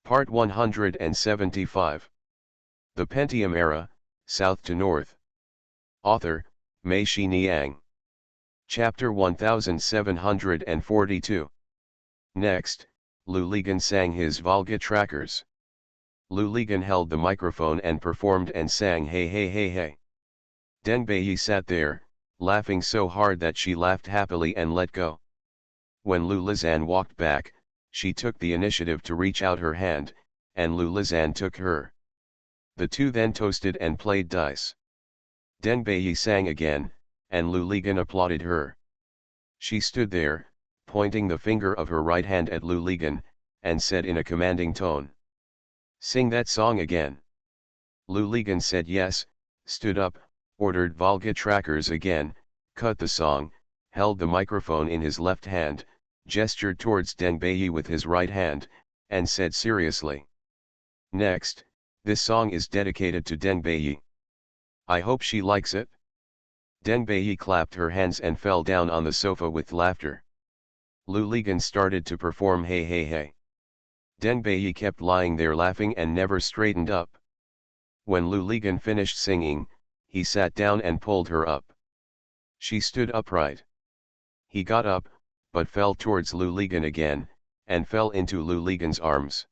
Part 175. The Pentium Era, South to North. Author, Mei Shi Niang. Chapter 1742. Next, Lu Ligan sang his Volga trackers. Lu Ligan held the microphone and performed and sang Hey Hey Hey Hey. Deng Beiyi sat there, laughing so hard that she laughed happily and let go. When Lu Lizan walked back, she took the initiative to reach out her hand, and Lu Lizan took her. The two then toasted and played dice. Deng Beiyi sang again, and Lu Ligan applauded her. She stood there, pointing the finger of her right hand at Lu Ligan, and said in a commanding tone, "Sing that song again." Lu Ligan said yes, stood up, ordered Volga trackers again, cut the song, held the microphone in his left hand, gestured towards Deng Beiyi with his right hand, and said seriously, "Next, this song is dedicated to Deng Beiyi. I hope she likes it." Deng Beiyi clapped her hands and fell down on the sofa with laughter. Lu Ligan started to perform Hey Hey Hey. Deng Beiyi kept lying there laughing and never straightened up. When Lu Ligan finished singing, he sat down and pulled her up. She stood upright. He got up, but fell towards Lu Ligan again, and fell into Lu Ligan's arms.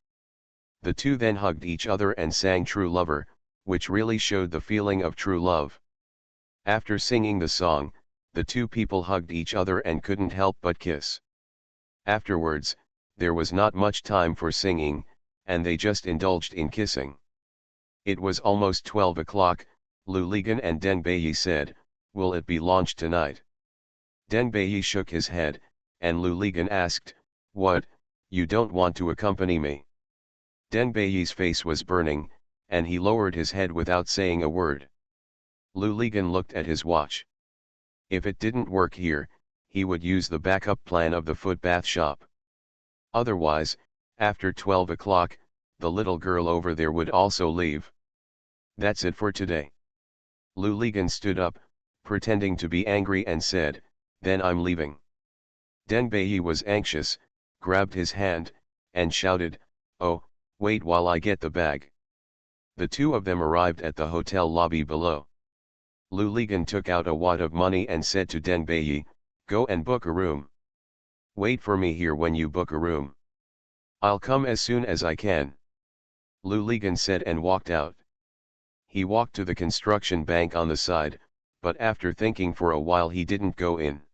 The two then hugged each other and sang True Lover, which really showed the feeling of true love. After singing the song, the two people hugged each other and couldn't help but kiss. Afterwards, there was not much time for singing, and they just indulged in kissing. It was almost 12 o'clock, Lu Ligan and Deng Beiyi said, "Will it be launched tonight?" Deng Beiyi shook his head, and Lu Ligan asked, "What, you don't want to accompany me?" Deng Beiyi's face was burning, and he lowered his head without saying a word. Lu Ligan looked at his watch. If it didn't work here, he would use the backup plan of the footbath shop. Otherwise, after 12 o'clock, the little girl over there would also leave. That's it for today. Lu Ligan stood up, pretending to be angry and said, "Then I'm leaving." Deng Beiyi was anxious, grabbed his hand, and shouted, "Oh, wait while I get the bag." The two of them arrived at the hotel lobby below. Lu Ligan took out a wad of money and said to Deng Beiyi, "Go and book a room. Wait for me here when you book a room. I'll come as soon as I can." Lu Ligan said and walked out. He walked to the construction bank on the side, but after thinking for a while he didn't go in.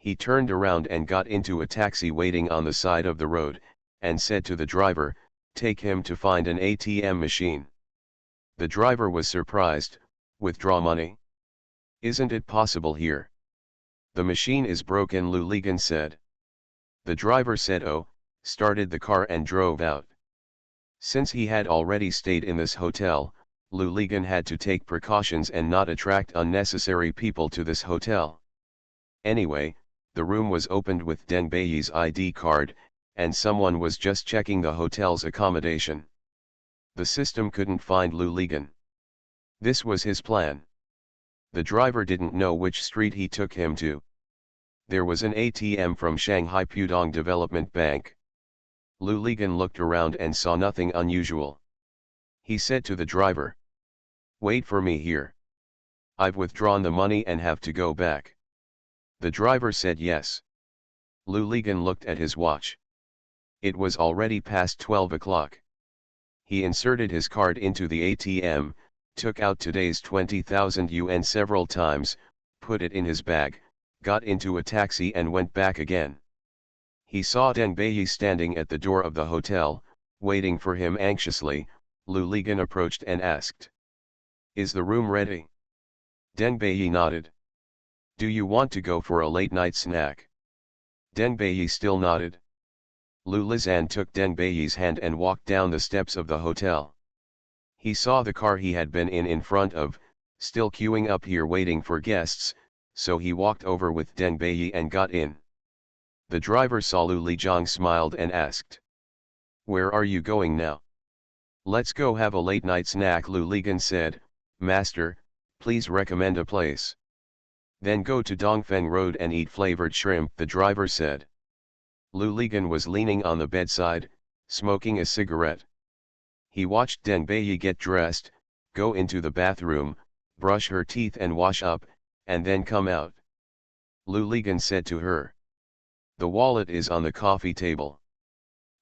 He turned around and got into a taxi waiting on the side of the road, and said to the driver, "Take him to find an ATM machine." The driver was surprised. "Withdraw money? Isn't it possible here?" "The machine is broken," Lu Ligan said. The driver said "Oh," started the car and drove out. Since he had already stayed in this hotel, Lu Ligan had to take precautions and not attract unnecessary people to this hotel. Anyway, the room was opened with Deng Beiyi's ID card, and someone was just checking the hotel's accommodation. The system couldn't find Lu Ligan. This was his plan. The driver didn't know which street he took him to. There was an ATM from Shanghai Pudong Development Bank. Lu Ligan looked around and saw nothing unusual. He said to the driver, "Wait for me here. I've withdrawn the money and have to go back." The driver said yes. Lu Ligan looked at his watch. It was already past 12 o'clock. He inserted his card into the ATM, took out today's 20,000 yuan several times, put it in his bag, got into a taxi and went back again. He saw Deng Beiyi standing at the door of the hotel, waiting for him anxiously. Lu Ligan approached and asked, "Is the room ready?" Deng Beiyi nodded. "Do you want to go for a late-night snack?" Deng Beiyi still nodded. Lu Lizan took Deng Beiyi's hand and walked down the steps of the hotel. He saw the car he had been in front of, still queuing up here waiting for guests, so he walked over with Deng Beiyi and got in. The driver saw Lu Lijiang, smiled and asked, "Where are you going now?" "Let's go have a late-night snack," Lu Ligan said. "Master, please recommend a place." "Then go to Dongfeng Road and eat flavored shrimp," the driver said. Lu Ligan was leaning on the bedside, smoking a cigarette. He watched Deng Beiyi get dressed, go into the bathroom, brush her teeth and wash up, and then come out. Lu Ligan said to her, "The wallet is on the coffee table.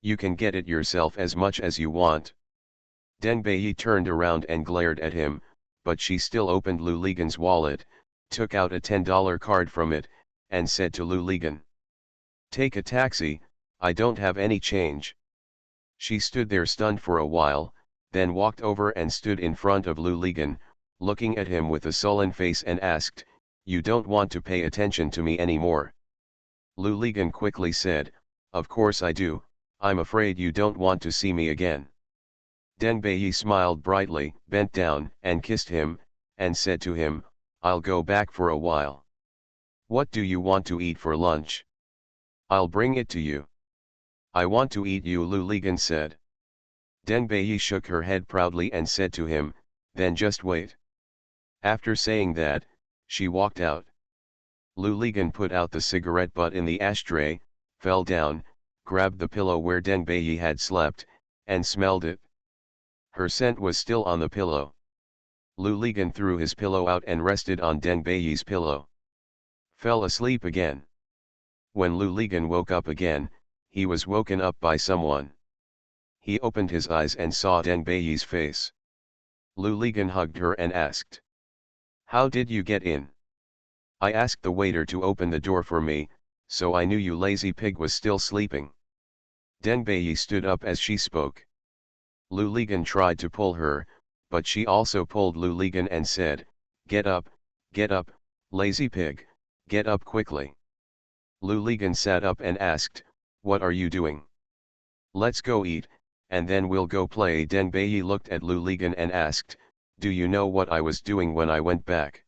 You can get it yourself as much as you want." Deng Beiyi turned around and glared at him, but she still opened Lu Ligan's wallet, took out a $10 card from it, and said to Lu Ligan, "Take a taxi, I don't have any change." She stood there stunned for a while, then walked over and stood in front of Lu Ligan, looking at him with a sullen face and asked, "You don't want to pay attention to me anymore?" Lu Ligan quickly said, "Of course I do, I'm afraid you don't want to see me again." Deng Beiyi smiled brightly, bent down and kissed him, and said to him, "I'll go back for a while. What do you want to eat for lunch? I'll bring it to you." "I want to eat you," Lu Ligan said. Deng Beiyi shook her head proudly and said to him, "Then just wait." After saying that, she walked out. Lu Ligan put out the cigarette butt in the ashtray, fell down, grabbed the pillow where Deng Beiyi had slept, and smelled it. Her scent was still on the pillow. Lu Ligan threw his pillow out and rested on Deng Beiyi's pillow. Fell asleep again. When Lu Ligan woke up again, he was woken up by someone. He opened his eyes and saw Deng Beiyi's face. Lu Ligan hugged her and asked, "How did you get in?" "I asked the waiter to open the door for me, so I knew you lazy pig was still sleeping." Deng Beiyi stood up as she spoke. Lu Ligan tried to pull her, but she also pulled Lu Ligan and said, get up, lazy pig, get up quickly." Lu Ligan sat up and asked, "What are you doing?" "Let's go eat, and then we'll go play." Deng Beiyi looked at Lu Ligan and asked, "Do you know what I was doing when I went back?"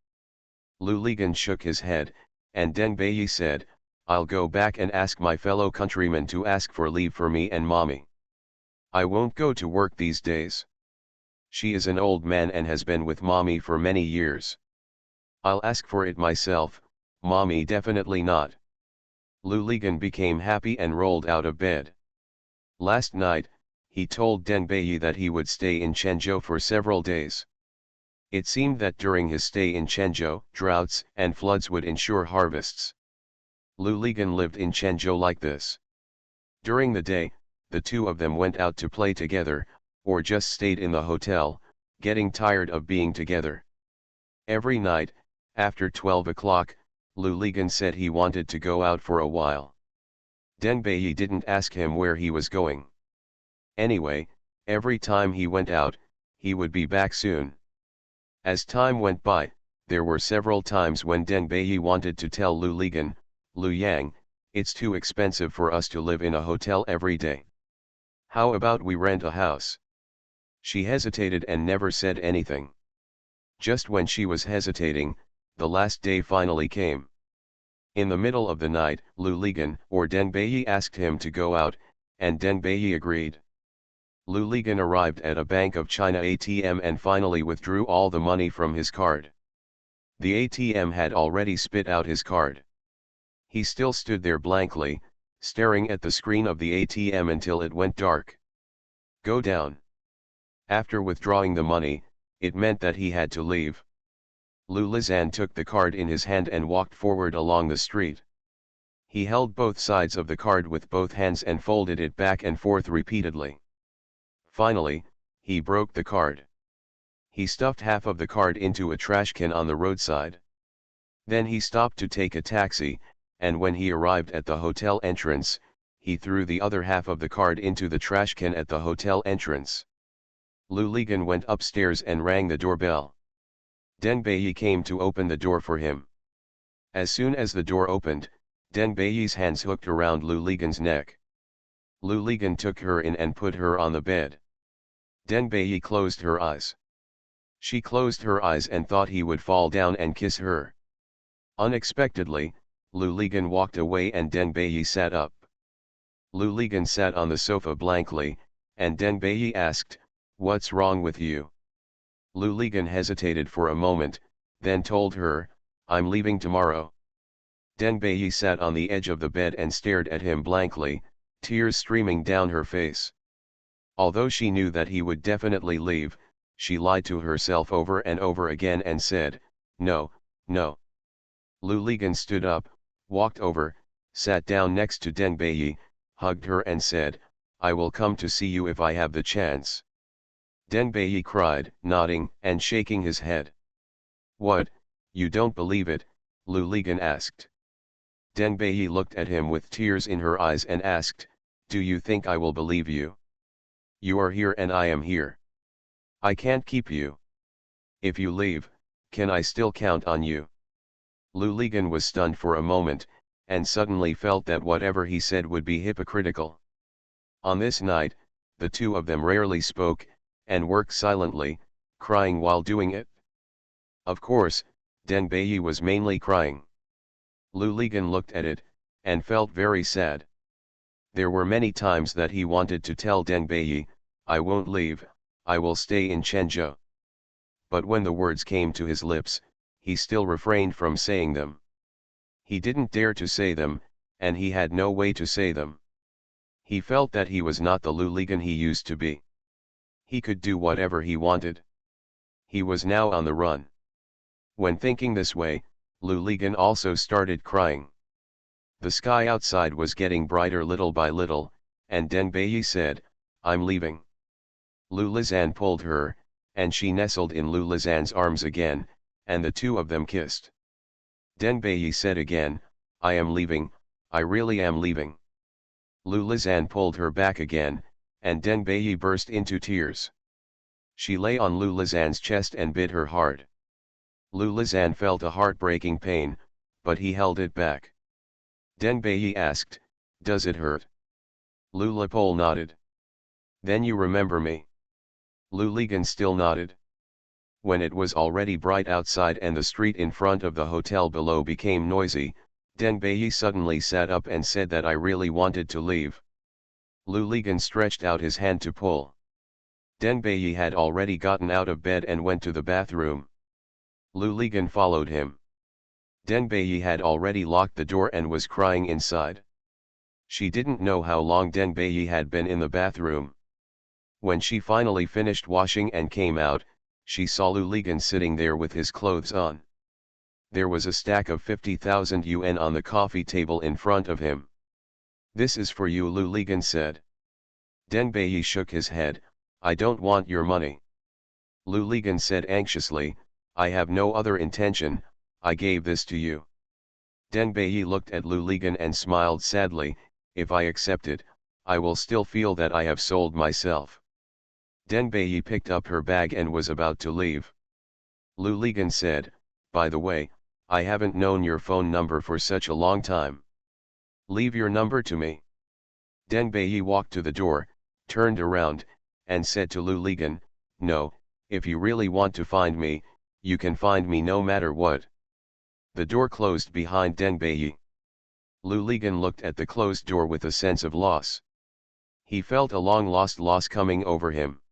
Lu Ligan shook his head, and Deng Beiyi said, "I'll go back and ask my fellow countrymen to ask for leave for me and mommy. I won't go to work these days. She is an old man and has been with mommy for many years. I'll ask for it myself, mommy definitely not." Lu Ligan became happy and rolled out of bed. Last night, he told Deng Beiyi that he would stay in Chenzhou for several days. It seemed that during his stay in Chenzhou, droughts and floods would ensure harvests. Lu Ligan lived in Chenzhou like this. During the day, the two of them went out to play together, or just stayed in the hotel, getting tired of being together. Every night, after 12 o'clock, Lu Ligan said he wanted to go out for a while. Deng Beiyi didn't ask him where he was going. Anyway, every time he went out, he would be back soon. As time went by, there were several times when Deng Beiyi wanted to tell Lu Ligan, "Lu Yang, it's too expensive for us to live in a hotel every day. How about we rent a house?" She hesitated and never said anything. Just when she was hesitating, the last day finally came. In the middle of the night, Lu Ligan or Deng Beiyi asked him to go out, and Deng Beiyi agreed. Lu Ligan arrived at a Bank of China ATM and finally withdrew all the money from his card. The ATM had already spit out his card. He still stood there blankly, staring at the screen of the ATM until it went dark. Go down. After withdrawing the money, it meant that he had to leave. Lu Ligan took the card in his hand and walked forward along the street. He held both sides of the card with both hands and folded it back and forth repeatedly. Finally, he broke the card. He stuffed half of the card into a trash can on the roadside. Then he stopped to take a taxi, and when he arrived at the hotel entrance, he threw the other half of the card into the trash can at the hotel entrance. Lu Ligan went upstairs and rang the doorbell. Deng Beiyi came to open the door for him. As soon as the door opened, Deng Beiyi's hands hooked around Lu Ligan's neck. Lu Ligan took her in and put her on the bed. Deng Beiyi closed her eyes. She closed her eyes and thought he would fall down and kiss her. Unexpectedly, Lu Ligan walked away and Deng Beiyi sat up. Lu Ligan sat on the sofa blankly, and Deng Beiyi asked, "What's wrong with you?" Lu Ligan hesitated for a moment, then told her, "I'm leaving tomorrow." Deng Beiyi sat on the edge of the bed and stared at him blankly, tears streaming down her face. Although she knew that he would definitely leave, she lied to herself over and over again and said, "No, no." Lu Ligan stood up, walked over, sat down next to Deng Beiyi, hugged her and said, "I will come to see you if I have the chance." Deng Beiyi cried, nodding and shaking his head. "What, you don't believe it?" Lu Ligan asked. Deng Beiyi looked at him with tears in her eyes and asked, "Do you think I will believe you? You are here and I am here. I can't keep you. If you leave, can I still count on you?" Lu Ligan was stunned for a moment, and suddenly felt that whatever he said would be hypocritical. On this night, the two of them rarely spoke, and worked silently, crying while doing it. Of course, Deng Beiyi was mainly crying. Lu Ligan looked at it, and felt very sad. There were many times that he wanted to tell Deng Beiyi, "I won't leave, I will stay in Chenzhou." But when the words came to his lips, he still refrained from saying them. He didn't dare to say them, and he had no way to say them. He felt that he was not the Lu Ligan he used to be. He could do whatever he wanted. He was now on the run. When thinking this way, Lu Ligan also started crying. The sky outside was getting brighter little by little, and Deng Beiyi said, "I'm leaving." Lu Lizan pulled her, and she nestled in Lu Lizan's arms again, and the two of them kissed. Deng Beiyi said again, "I am leaving, I really am leaving." Lu Lizan pulled her back again, and Deng Beiyi burst into tears. She lay on Lu Lizan's chest and bit her hard. Lu Lizan felt a heartbreaking pain, but he held it back. Deng Beiyi asked, "Does it hurt?" Lu Lipol nodded. "Then you remember me?" Lu Ligan still nodded. When it was already bright outside and the street in front of the hotel below became noisy, Deng Beiyi suddenly sat up and said that I really wanted to leave. Lu Ligan stretched out his hand to pull. Deng Beiyi had already gotten out of bed and went to the bathroom. Lu Ligan followed him. Deng Beiyi had already locked the door and was crying inside. She didn't know how long Deng Beiyi had been in the bathroom. When she finally finished washing and came out, she saw Lu Ligan sitting there with his clothes on. There was a stack of 50,000 yuan on the coffee table in front of him. "This is for you," Lu Ligan said. Deng Beiyi shook his head, "I don't want your money." Lu Ligan said anxiously, "I have no other intention, I gave this to you." Deng Beiyi looked at Lu Ligan and smiled sadly, "If I accept it, I will still feel that I have sold myself." Deng Beiyi picked up her bag and was about to leave. Lu Ligan said, "By the way, I haven't known your phone number for such a long time. Leave your number to me." Deng Beiyi walked to the door, turned around, and said to Lu Ligan, "No, if you really want to find me, you can find me no matter what." The door closed behind Deng Beiyi. Lu Ligan looked at the closed door with a sense of loss. He felt a long-lost loss coming over him.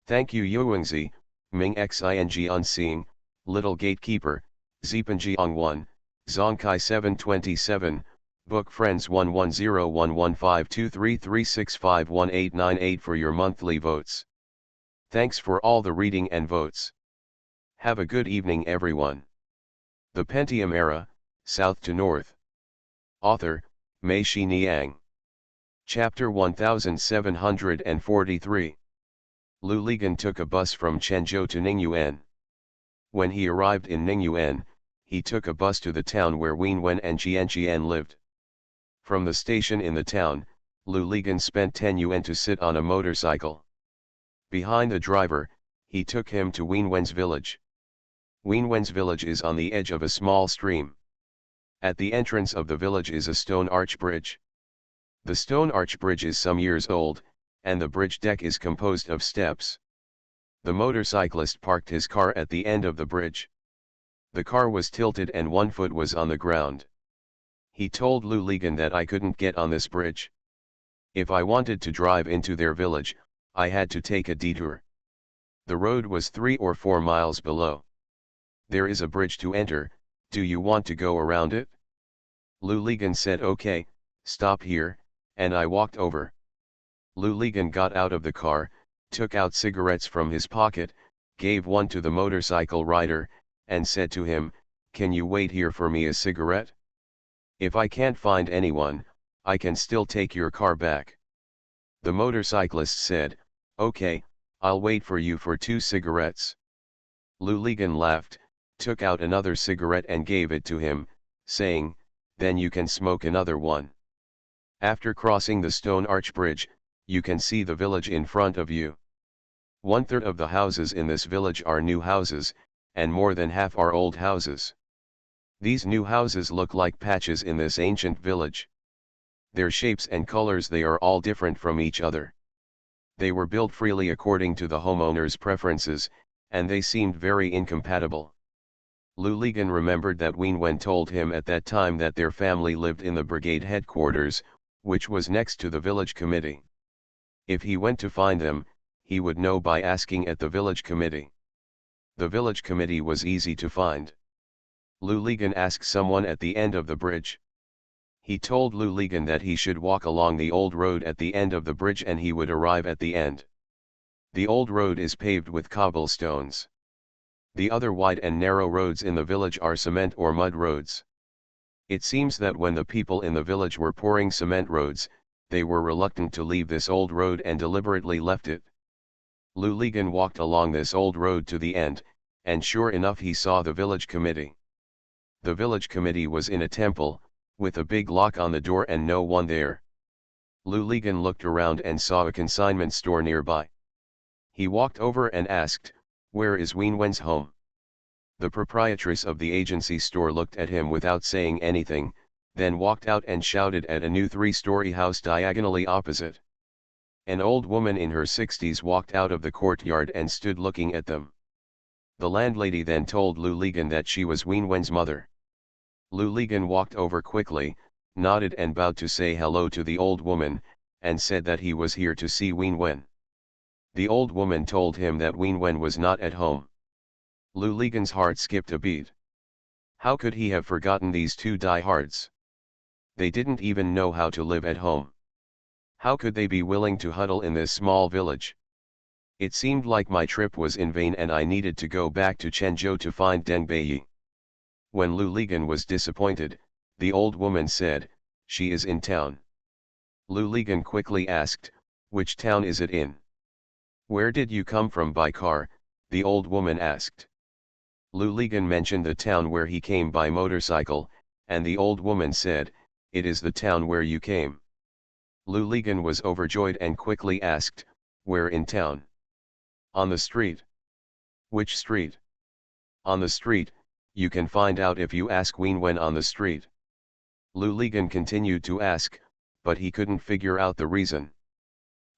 "Thank you Yuengzi, Ming Xing Unseeing, Little Gatekeeper, Zipanjiang 1, Zongkai 727, Book Friends 1101152336518898 for your monthly votes. Thanks for all the reading and votes. Have a good evening everyone." The Pentium Era, South to North. Author, Mei Shi Niang. Chapter 1743. Lu Ligan took a bus from Chenzhou to Ningyuan. When he arrived in Ningyuan, he took a bus to the town where Wenwen and Jianqian lived. From the station in the town, Lu Ligan spent 10 yuan to sit on a motorcycle. Behind the driver, he took him to Wenwen's village. Wenwen's village is on the edge of a small stream. At the entrance of the village is a stone arch bridge. The stone arch bridge is some years old, and the bridge deck is composed of steps. The motorcyclist parked his car at the end of the bridge. The car was tilted and one foot was on the ground. He told Lu Ligan that I couldn't get on this bridge. If I wanted to drive into their village, I had to take a detour. The road was 3 or 4 miles below. "There is a bridge to enter, do you want to go around it?" Lu Ligan said, "Okay, stop here," and I walked over. Lou Ligon got out of the car, took out cigarettes from his pocket, gave one to the motorcycle rider, and said to him, "Can you wait here for me a cigarette? If I can't find anyone, I can still take your car back." The motorcyclist said, "Okay, I'll wait for you for 2 cigarettes." Lou Ligon laughed, took out another cigarette and gave it to him, saying, "Then you can smoke another one." After crossing the stone arch bridge, you can see the village in front of you. 1/3 of the houses in this village are new houses, and more than half are old houses. These new houses look like patches in this ancient village. Their shapes and colors, they are all different from each other. They were built freely according to the homeowner's preferences, and they seemed very incompatible. Lou Ligon remembered that Wenwen told him at that time that their family lived in the brigade headquarters, which was next to the village committee. If he went to find them, he would know by asking at the village committee. The village committee was easy to find. Lou Ligon asked someone at the end of the bridge. He told Lou Ligon that he should walk along the old road at the end of the bridge and he would arrive at the end. The old road is paved with cobblestones. The other wide and narrow roads in the village are cement or mud roads. It seems that when the people in the village were pouring cement roads, they were reluctant to leave this old road and deliberately left it. Lou Ligon walked along this old road to the end, and sure enough he saw the village committee. The village committee was in a temple, with a big lock on the door and no one there. Lou Ligon looked around and saw a consignment store nearby. He walked over and asked, "Where is Wenwen's home?" The proprietress of the agency store looked at him without saying anything, then walked out and shouted at a new 3-story house diagonally opposite. An old woman in her 60s walked out of the courtyard and stood looking at them. The landlady then told Lou Ligon that she was Wenwen's mother. Lou Ligon walked over quickly, nodded and bowed to say hello to the old woman, and said that he was here to see Wenwen. The old woman told him that Wenwen was not at home. Lou Ligon's heart skipped a beat. How could he have forgotten these 2 diehards? They didn't even know how to live at home. How could they be willing to huddle in this small village? It seemed like my trip was in vain and I needed to go back to Chenzhou to find Deng Beiyi. When Lou Ligon was disappointed, the old woman said, "She is in town." Lou Ligon quickly asked, "Which town is it in?" "Where did you come from by car?" the old woman asked. Lou Ligon mentioned the town where he came by motorcycle, and the old woman said, "It is the town where you came." Lou Ligon was overjoyed and quickly asked, "Where in town?" "On the street." "Which street?" "On the street, you can find out if you ask Wenwen on the street." Lou Ligon continued to ask, but he couldn't figure out the reason.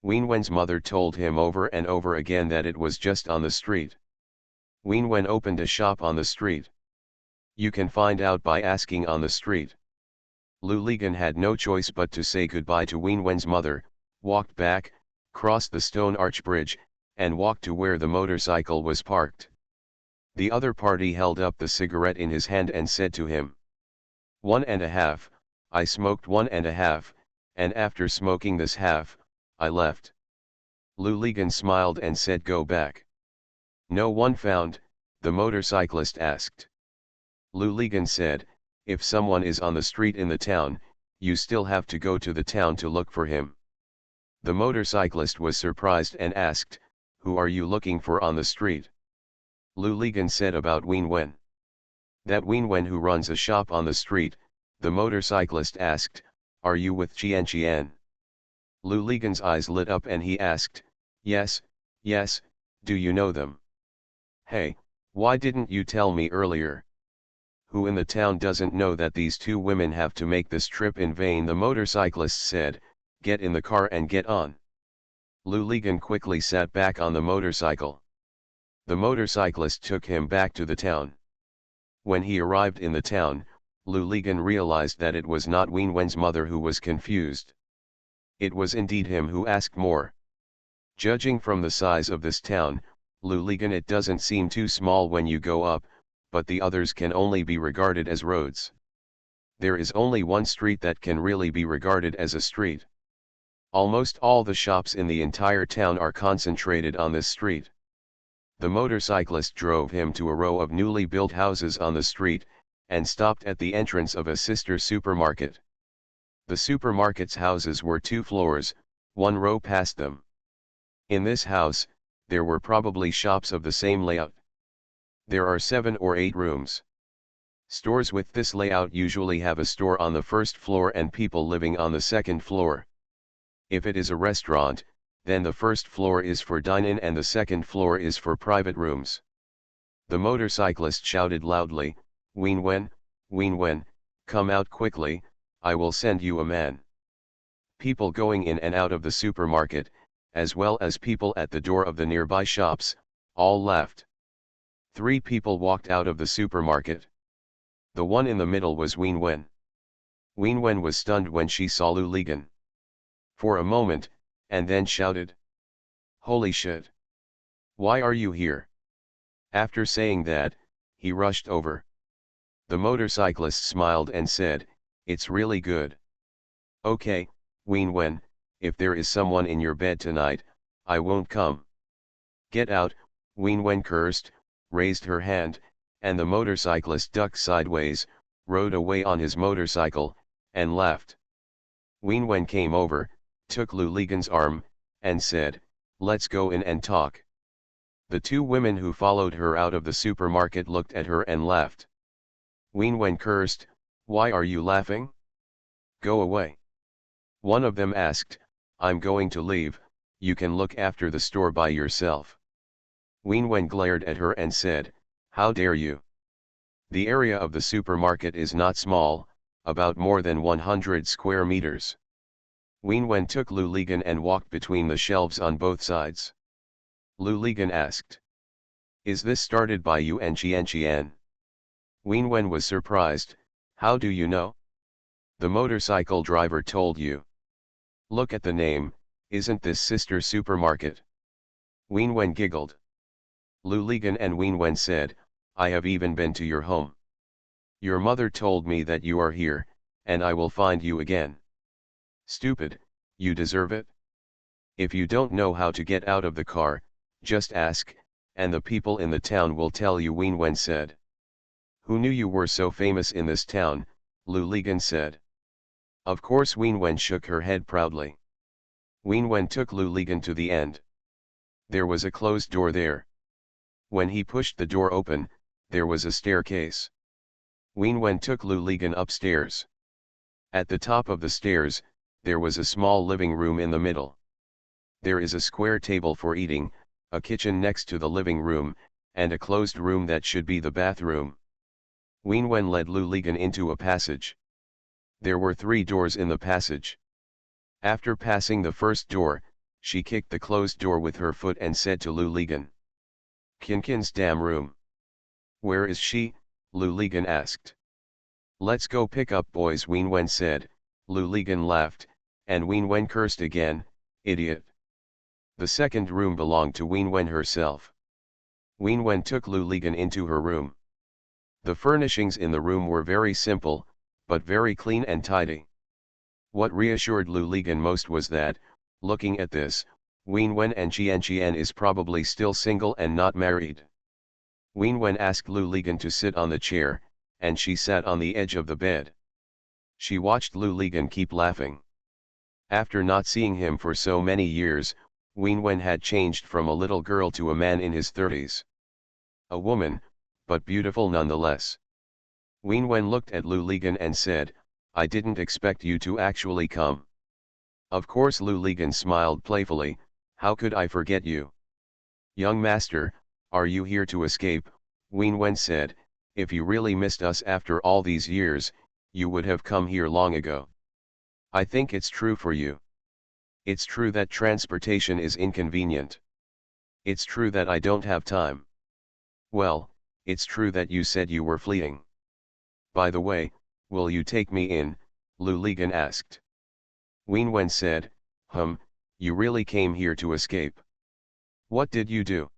Wenwen's mother told him over and over again that it was just on the street. Wenwen opened a shop on the street. You can find out by asking on the street. Lou Ligon had no choice but to say goodbye to Wenwen's mother, walked back, crossed the stone arch bridge, and walked to where the motorcycle was parked. The other party held up the cigarette in his hand and said to him, "1.5, I smoked 1.5, and after smoking this half, I left." Lou Ligon smiled and said, "Go back." "No one found?" the motorcyclist asked. Lou Ligon said, "If someone is on the street in the town, you still have to go to the town to look for him." The motorcyclist was surprised and asked, "Who are you looking for on the street?" Lou Ligon said about Wenwen. "That Wenwen who runs a shop on the street," the motorcyclist asked, "Are you with Qian?" Lou Ligon's eyes lit up and he asked, Yes, do you know them?" "Hey, why didn't you tell me earlier? Who in the town doesn't know that these 2 women have to make this trip in vain?" the motorcyclist said, "Get in the car and get on." Lou Ligon quickly sat back on the motorcycle. The motorcyclist took him back to the town. When he arrived in the town, Lou Ligon realized that it was not Wenwen's mother who was confused. It was indeed him who asked more. Judging from the size of this town, Lou Ligon, it doesn't seem too small when you go up, but the others can only be regarded as roads. There is only one street that can really be regarded as a street. Almost all the shops in the entire town are concentrated on this street. The motorcyclist drove him to a row of newly built houses on the street, and stopped at the entrance of a sister supermarket. The supermarket's houses were 2 floors, 1 row past them. In this house, there were probably shops of the same layout. There are 7 or 8 rooms. Stores with this layout usually have a store on the first floor and people living on the second floor. If it is a restaurant, then the first floor is for dine-in and the second floor is for private rooms. The motorcyclist shouted loudly, "Ween Wen, come out quickly, I will send you a man." People going in and out of the supermarket, as well as people at the door of the nearby shops, all left. 3 people walked out of the supermarket. The one in the middle was Ween Wen. Ween Wen was stunned when she saw Lu Ligan. For a moment, and then shouted, "Holy shit! Why are you here?" After saying that, he rushed over. The motorcyclist smiled and said, "It's really good. Okay, Ween Wen, if there is someone in your bed tonight, I won't come." "Get out," Ween Wen cursed, raised her hand, and the motorcyclist ducked sideways, rode away on his motorcycle, and left. Ween Wen came over, took Lu Ligan's arm, and said, "Let's go in and talk." The 2 women who followed her out of the supermarket looked at her and laughed. Ween Wen cursed, "Why are you laughing? Go away." One of them asked, "I'm going to leave, you can look after the store by yourself." Ween Wen glared at her and said, "How dare you?" The area of the supermarket is not small, about more than 100 square meters. Ween Wen took Lu Ligan and walked between the shelves on both sides. Lu Ligan asked, "Is this started by you and Qian?" Ween Wen was surprised, "How do you know?" "The motorcycle driver told you." "Look at the name, isn't this sister supermarket?" Ween Wen giggled. Lu Ligan and Ween Wen said, "I have even been to your home. Your mother told me that you are here, and I will find you again." "Stupid, you deserve it. If you don't know how to get out of the car, just ask, and the people in the town will tell you," Ween Wen said. "Who knew you were so famous in this town?" Lu Ligan said. Of course, Ween Wen shook her head proudly. Ween Wen took Lu Ligan to the end. There was a closed door there. When he pushed the door open, there was a staircase. Ween Wen took Lu Ligan upstairs. At the top of the stairs, there was a small living room in the middle. There is a square table for eating, a kitchen next to the living room, and a closed room that should be the bathroom. Ween Wen led Lu Ligan into a passage. There were 3 doors in the passage. After passing the first door, she kicked the closed door with her foot and said to Lu Ligan, "Kinkin's damn room." "Where is she?" Lu Ligan asked. "Let's go pick up boys," Ween Wen said. Lu Ligan laughed, and Ween Wen cursed again, "Idiot." The second room belonged to Ween Wen herself. Ween Wen took Lu Ligan into her room. The furnishings in the room were very simple, but very clean and tidy. What reassured Lu Ligan most was that, looking at this, Ween Wen and Qian is probably still single and not married. Ween Wen asked Lu Ligan to sit on the chair, and she sat on the edge of the bed. She watched Lu Ligan keep laughing. After not seeing him for so many years, Ween Wen had changed from a little girl to a man in his 30s. A woman, but beautiful nonetheless. Ween Wen looked at Lu Ligan and said, "I didn't expect you to actually come." Of course, Lu Ligan smiled playfully, "How could I forget you?" "Young master, are you here to escape?" Ween Wen said, "If you really missed us after all these years, you would have come here long ago. I think it's true for you. It's true that transportation is inconvenient. It's true that I don't have time. Well, it's true that you said you were fleeing. By the way, will you take me in?" Lu Ligan asked. Ween Wen said, You really came here to escape. What did you do?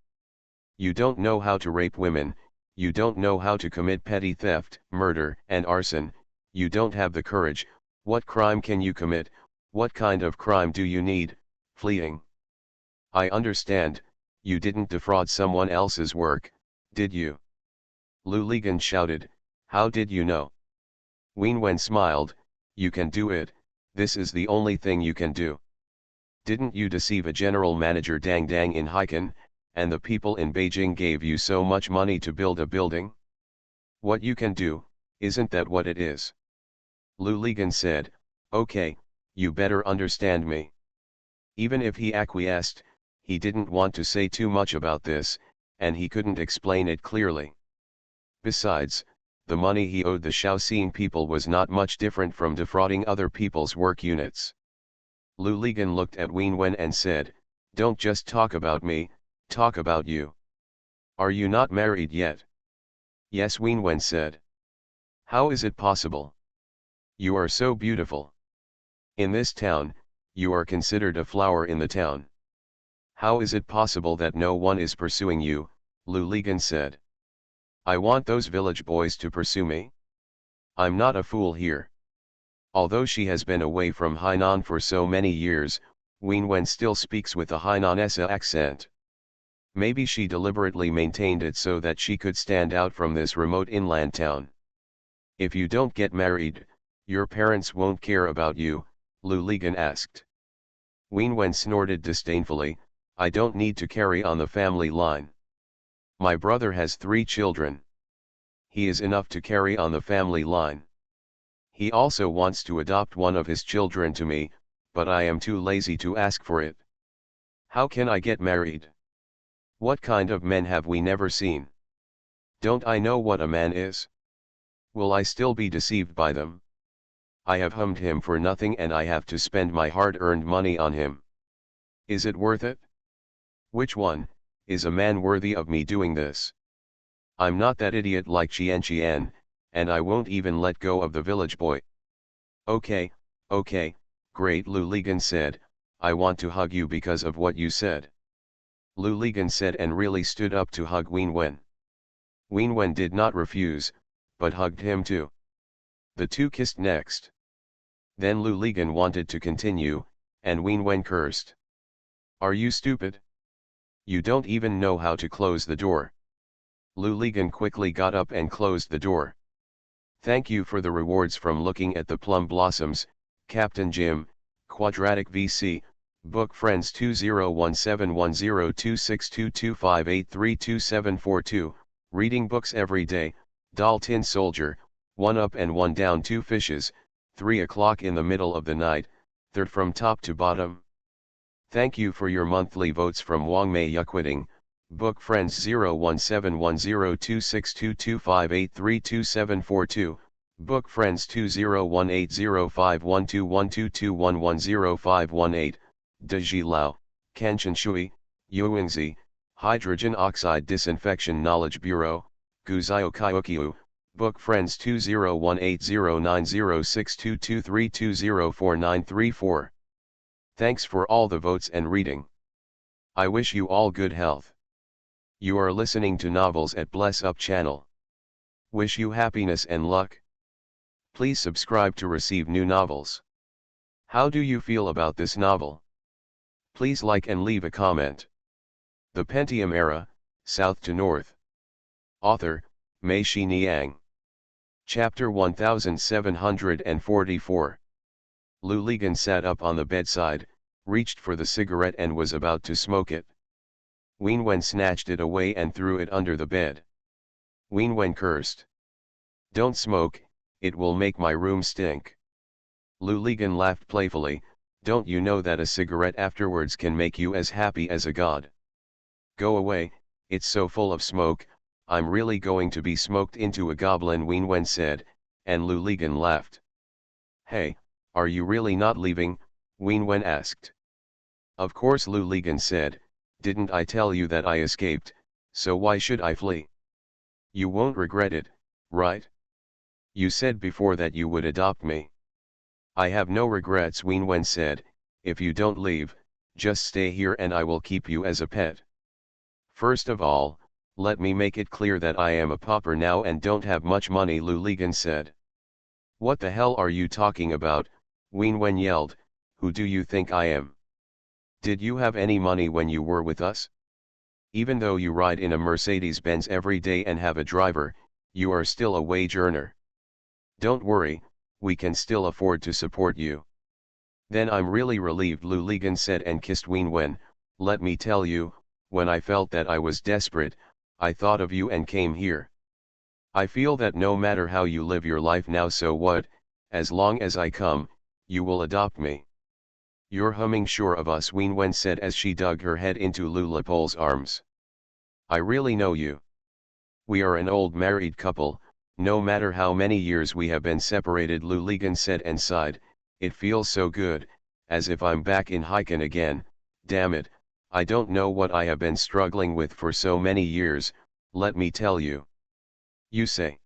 You don't know how to rape women, you don't know how to commit petty theft, murder, and arson, you don't have the courage. What crime can you commit?" What kind of crime do you need, fleeing? I understand, you didn't defraud someone else's work, did you? Lu Ligan shouted, how did you know? Ween Wen smiled, you can do it, this is the only thing you can do. Didn't you deceive a general manager Dang Dang in Haikan, and the people in Beijing gave you so much money to build a building? What you can do, isn't that what it is? Lu Ligan said, okay, you better understand me. Even if he acquiesced, he didn't want to say too much about this, and he couldn't explain it clearly. Besides, the money he owed the Shaoxing people was not much different from defrauding other people's work units. Lu Ligan looked at Ween Wen and said, don't just talk about me, talk about you. Are you not married yet? Yes, Ween Wen said. How is it possible? You are so beautiful. In this town, you are considered a flower in the town. How is it possible that no one is pursuing you? Lu Ligan said. I want those village boys to pursue me. I'm not a fool here. Although she has been away from Hainan for so many years, Ween Wen still speaks with a Hainanese accent. Maybe she deliberately maintained it so that she could stand out from this remote inland town. If you don't get married, your parents won't care about you, Lu Ligan asked. Ween Wen snorted disdainfully, I don't need to carry on the family line. My brother has 3 children. He is enough to carry on the family line. He also wants to adopt one of his children to me, but I am too lazy to ask for it. How can I get married? What kind of men have we never seen? Don't I know what a man is? Will I still be deceived by them? I have hummed him for nothing and I have to spend my hard-earned money on him. Is it worth it? Which one, is a man worthy of me doing this? I'm not that idiot like Qian, and I won't even let go of the village boy. Okay, great, Lu Ligan said, I want to hug you because of what you said. Lu Ligan said and really stood up to hug Ween Wen. Ween Wen did not refuse, but hugged him too. The two kissed next. Then Lu Ligan wanted to continue, and Ween Wen cursed. Are you stupid? You don't even know how to close the door. Lu Ligan quickly got up and closed the door. Thank you for the rewards from looking at the plum blossoms, Captain Jim, Quadratic VC, Book Friends 201710262258327242, reading books every day, Doll Tin Soldier, 1 up and 1 down 2 fishes, 3 o'clock in the middle of the night, third from top to bottom. Thank you for your monthly votes from Wang Mei Yuquitting, Book Friends 0171026225832742, Book Friends 201805121221105118, Deji Lao, Kenshin Shui, Yuingzi, Hydrogen Oxide Disinfection Knowledge Bureau, Guzio Kyokiu, Book Friends 201809062232049334. Thanks for all the votes and reading. I wish you all good health. You are listening to Novels at Bless Up channel. Wish you happiness and luck. Please subscribe to receive new novels. How do you feel about this novel? Please like and leave a comment. The Pentium Era, South to North. Author, Mei Shi Niang. Chapter 1744. Lu Ligan sat up on the bedside, reached for the cigarette and was about to smoke it. Ween Wen snatched it away and threw it under the bed. Ween Wen cursed. Don't smoke, it will make my room stink. Lu Ligan laughed playfully, don't you know that a cigarette afterwards can make you as happy as a god? Go away, it's so full of smoke, I'm really going to be smoked into a goblin, Ween Wen said, and Lu Ligan laughed. Hey, are you really not leaving? Ween Wen asked. Of course, Lu Ligan said, didn't I tell you that I escaped, so why should I flee? You won't regret it, right? You said before that you would adopt me. I have no regrets, Ween Wen said, if you don't leave, just stay here and I will keep you as a pet. First of all, let me make it clear that I am a pauper now and don't have much money, Lu Ligan said. What the hell are you talking about? Ween Wen yelled, Who do you think I am? Did you have any money when you were with us? Even though you ride in a Mercedes-Benz every day and have a driver, you are still a wage earner. Don't worry, we can still afford to support you. Then I'm really relieved, Lu Ligan said and kissed Wenwen. Let me tell you, when I felt that I was desperate, I thought of you and came here. I feel that no matter how you live your life now, so what, as long as I come, you will adopt me. You're humming sure of us, Wenwen said as she dug her head into Lu Lapol's arms. I really know you. We are an old married couple, no matter how many years we have been separated, Lu Ligan said and sighed. It feels so good, as if I'm back in Hiken again. Damn it, I don't know what I have been struggling with for so many years, let me tell you. You say.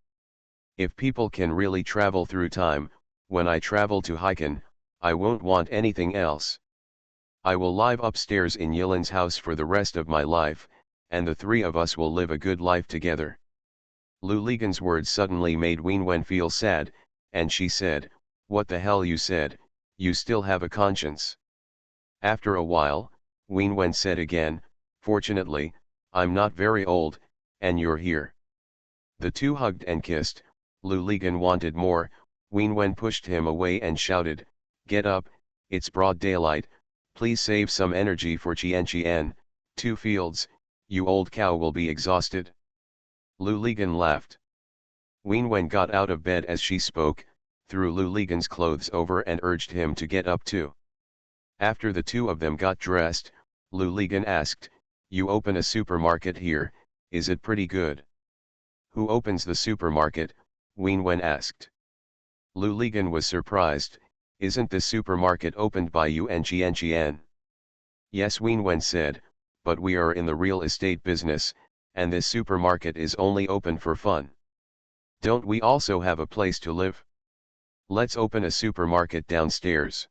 If people can really travel through time, when I travel to Hiken, I won't want anything else. I will live upstairs in Yillin's house for the rest of my life, and the three of us will live a good life together. Lu Ligan's words suddenly made Wenwen feel sad, and she said, what the hell you said, you still have a conscience. After a while, Wenwen said again, fortunately, I'm not very old, and you're here. The two hugged and kissed. Lu Ligan wanted more. Wenwen pushed him away and shouted, get up, it's broad daylight, please save some energy for Chien, 2 fields, you old cow will be exhausted. Lu Ligan laughed. Wenwen got out of bed as she spoke, threw Lu Ligan's clothes over and urged him to get up too. After the two of them got dressed, Lu Ligan asked, you open a supermarket here, is it pretty good? Who opens the supermarket? Wenwen asked. Lu Ligan was surprised, isn't the supermarket opened by you and Chien? Yes, Wenwen said, but we are in the real estate business, and this supermarket is only open for fun. Don't we also have a place to live? Let's open a supermarket downstairs.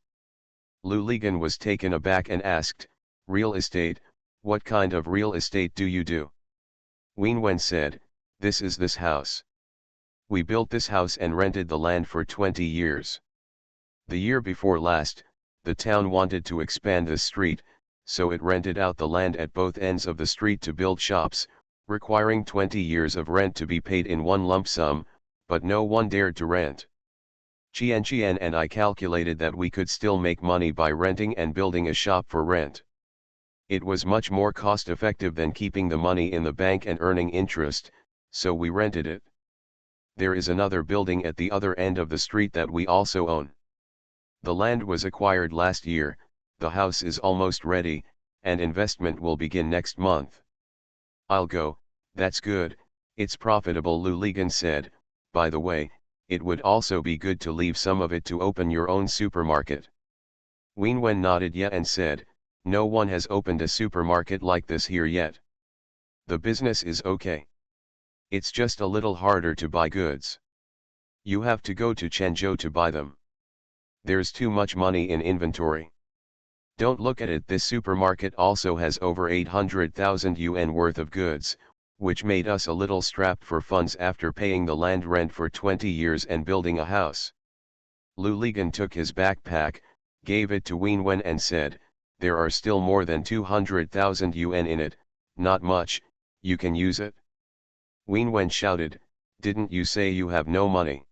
Lu Ligan was taken aback and asked, real estate, what kind of real estate do you do? Wenwen said, this is this house. We built this house and rented the land for 20 years. The year before last, the town wanted to expand the street, so it rented out the land at both ends of the street to build shops, requiring 20 years of rent to be paid in one lump sum, but no one dared to rent. Chien and I calculated that we could still make money by renting and building a shop for rent. It was much more cost-effective than keeping the money in the bank and earning interest, so we rented it. There is another building at the other end of the street that we also own. The land was acquired last year, the house is almost ready, and investment will begin next month. I'll go, that's good, it's profitable, Lu Ligan said. By the way, it would also be good to leave some of it to open your own supermarket. Wenwen nodded yeah and said, no one has opened a supermarket like this here yet. The business is okay. It's just a little harder to buy goods. You have to go to Chenzhou to buy them. There's too much money in inventory. Don't look at it, this supermarket also has over 800,000 yuan worth of goods, which made us a little strapped for funds after paying the land rent for 20 years and building a house. Lu Ligan took his backpack, gave it to Wenwen and said, there are still more than 200,000 yuan in it, not much, you can use it. Wenwen shouted, didn't you say you have no money?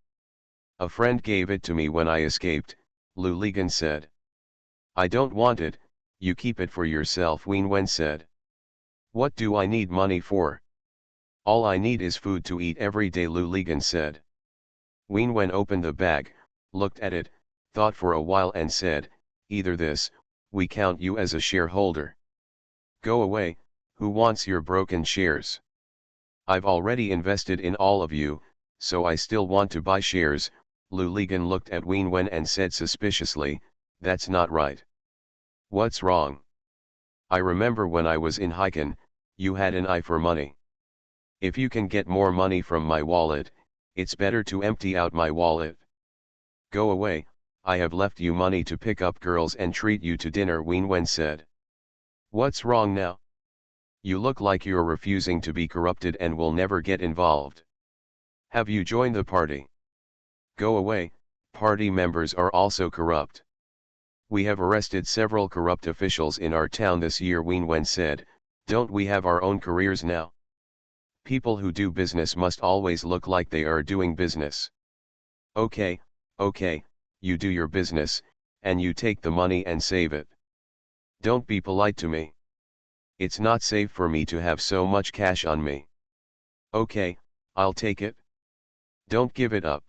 A friend gave it to me when I escaped, Lu Ligan said. I don't want it, you keep it for yourself, Wenwen said. What do I need money for? All I need is food to eat every day, Lu Ligan said. Wenwen opened the bag, looked at it, thought for a while and said, either this, we count you as a shareholder. Go away, who wants your broken shares? I've already invested in all of you, so I still want to buy shares. Lu Ligan looked at Wenwen and said suspiciously, that's not right. What's wrong? I remember when I was in Hiken, you had an eye for money. If you can get more money from my wallet, it's better to empty out my wallet. Go away, I have left you money to pick up girls and treat you to dinner, Wenwen said. What's wrong now? You look like you're refusing to be corrupted and will never get involved. Have you joined the party? Go away, party members are also corrupt. We have arrested several corrupt officials in our town this year, Wen said. Don't we have our own careers now? People who do business must always look like they are doing business. Okay, okay, you do your business, and you take the money and save it. Don't be polite to me. It's not safe for me to have so much cash on me. Okay, I'll take it. Don't give it up.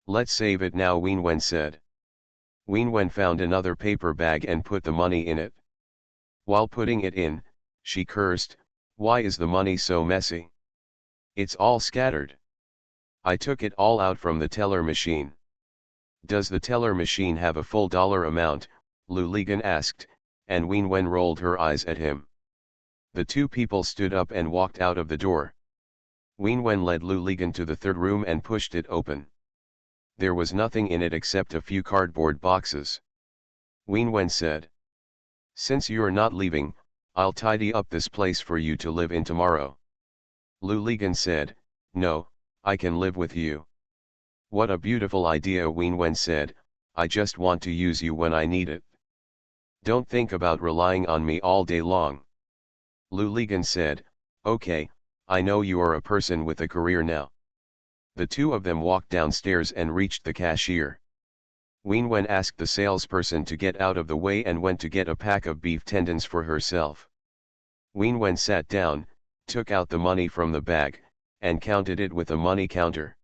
Let's save it now, Wen said. Wen found another paper bag and put the money in it. While putting it in, she cursed, "Why is the money so messy? It's all scattered. I took it all out from the teller machine." "Does the teller machine have a full dollar amount?" Luligan asked, and Wen rolled her eyes at him. The two people stood up and walked out of the door. Wen led Luligan to the third room and pushed it open. There was nothing in it except a few cardboard boxes. Wen said, "Since you're not leaving, I'll tidy up this place for you to live in tomorrow." Luligan said, "No, I can live with you." "What a beautiful idea," Wen said. "I just want to use you when I need it. Don't think about relying on me all day long." Luligan said, "Okay, I know you are a person with a career now." The two of them walked downstairs and reached the cashier. Wen asked the salesperson to get out of the way and went to get a pack of beef tendons for herself. Wen sat down, took out the money from the bag, and counted it with a money counter.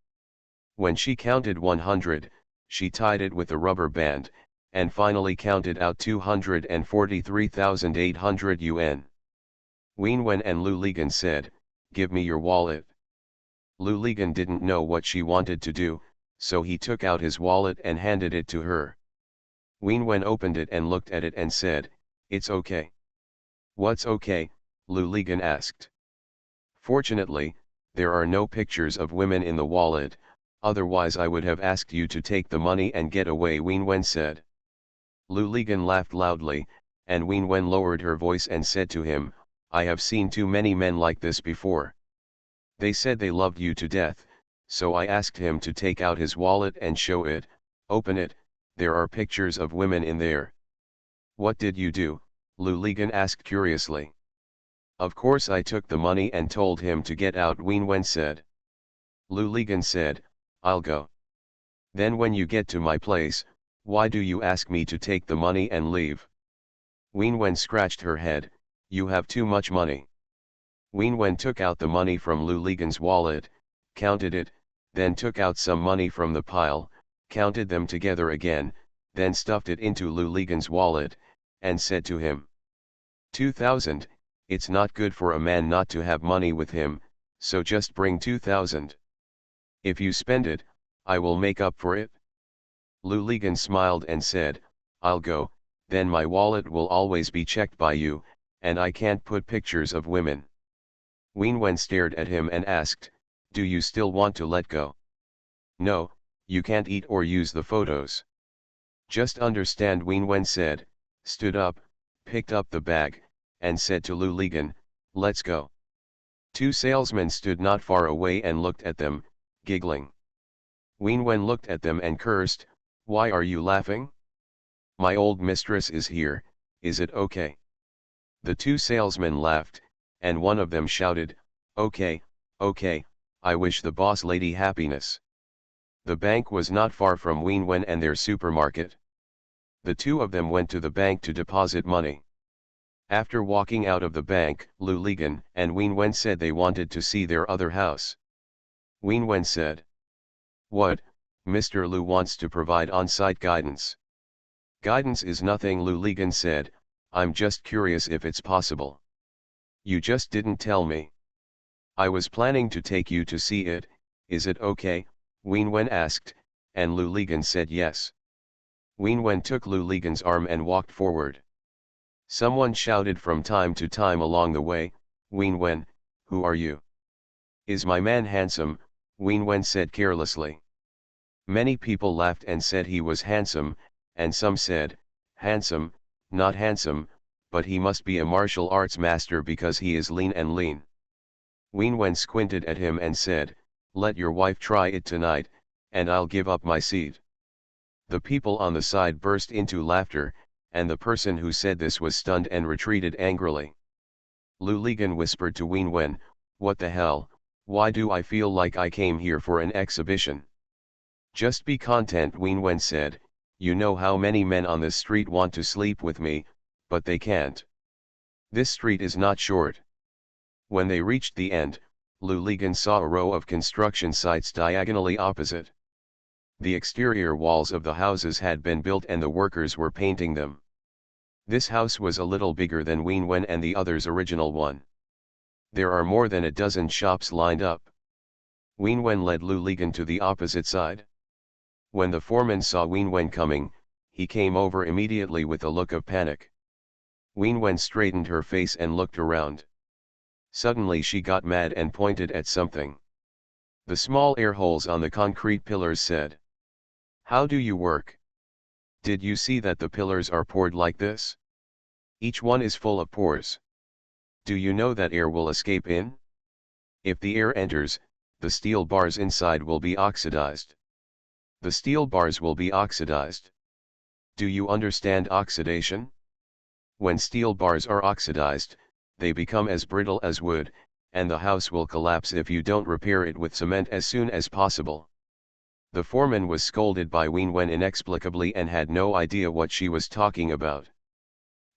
When she counted 100, she tied it with a rubber band, and finally counted out 243,800 yuan. Wen and Luligan said, "Give me your wallet." Luligan didn't know what she wanted to do, so he took out his wallet and handed it to her. Wen opened it and looked at it and said, "It's okay." "What's okay?" Luligan asked. "Fortunately, there are no pictures of women in the wallet, otherwise I would have asked you to take the money and get away," Wen said. Luligan laughed loudly, and Wen lowered her voice and said to him, "I have seen too many men like this before. They said they loved you to death, so I asked him to take out his wallet and show it. Open it, there are pictures of women in there." "What did you do?" Luligan asked curiously. "Of course I took the money and told him to get out," Wen said. Luligan said, "I'll go." "Then when you get to my place, why do you ask me to take the money and leave?" Wen scratched her head, "You have too much money." Wen took out the money from Luligan's wallet, counted it, then took out some money from the pile, counted them together again, then stuffed it into Luligan's wallet, and said to him, 2,000, it's not good for a man not to have money with him, so just bring 2,000. If you spend it, I will make up for it." Luligan smiled and said, "I'll go, then my wallet will always be checked by you, and I can't put pictures of women." Wen stared at him and asked, "Do you still want to let go?" "No, you can't eat or use the photos." "Just understand," Wen said, stood up, picked up the bag, and said to Luligan, "Let's go." Two salesmen stood not far away and looked at them, giggling. Wen looked at them and cursed, "Why are you laughing? My old mistress is here, is it okay?" The two salesmen laughed, and one of them shouted, "Okay, okay, I wish the boss lady happiness." The bank was not far from Wen and their supermarket. The two of them went to the bank to deposit money. After walking out of the bank, Luligan and Wen said they wanted to see their other house. Wen said, "What, Mr. Lu wants to provide on-site guidance?" "Guidance is nothing," Luligan said, "I'm just curious if it's possible." "You just didn't tell me." "I was planning to take you to see it, is it okay?" Wen asked, and Luligan said yes. Wen took Luligan's arm and walked forward. Someone shouted from time to time along the way, "Wen, who are you?" "Is my man handsome?" Wen said carelessly. Many people laughed and said he was handsome, and some said, "Handsome, not handsome, but he must be a martial arts master because he is lean and lean." Wen squinted at him and said, "Let your wife try it tonight, and I'll give up my seat." The people on the side burst into laughter, and the person who said this was stunned and retreated angrily. Lu Ligan whispered to Wen Wen, "What the hell, why do I feel like I came here for an exhibition?" "Just be content," Wen Wen said, "you know how many men on this street want to sleep with me, but they can't. This street is not short." When they reached the end, Lu Ligan saw a row of construction sites diagonally opposite. The exterior walls of the houses had been built and the workers were painting them. This house was a little bigger than Wen Wen and the other's original one. There are more than a dozen shops lined up. Wen Wen led Lu Ligan to the opposite side. When the foreman saw Wen Wen coming, he came over immediately with a look of panic. Wen Wen straightened her face and looked around. Suddenly she got mad and pointed at something. The small air holes on the concrete pillars said, "How do you work? Did you see that the pillars are poured like this? Each one is full of pores. Do you know that air will escape in? If the air enters, the steel bars inside will be oxidized. The steel bars will be oxidized. Do you understand oxidation? When steel bars are oxidized, they become as brittle as wood, and the house will collapse if you don't repair it with cement as soon as possible." The foreman was scolded by Wen Wen inexplicably and had no idea what she was talking about.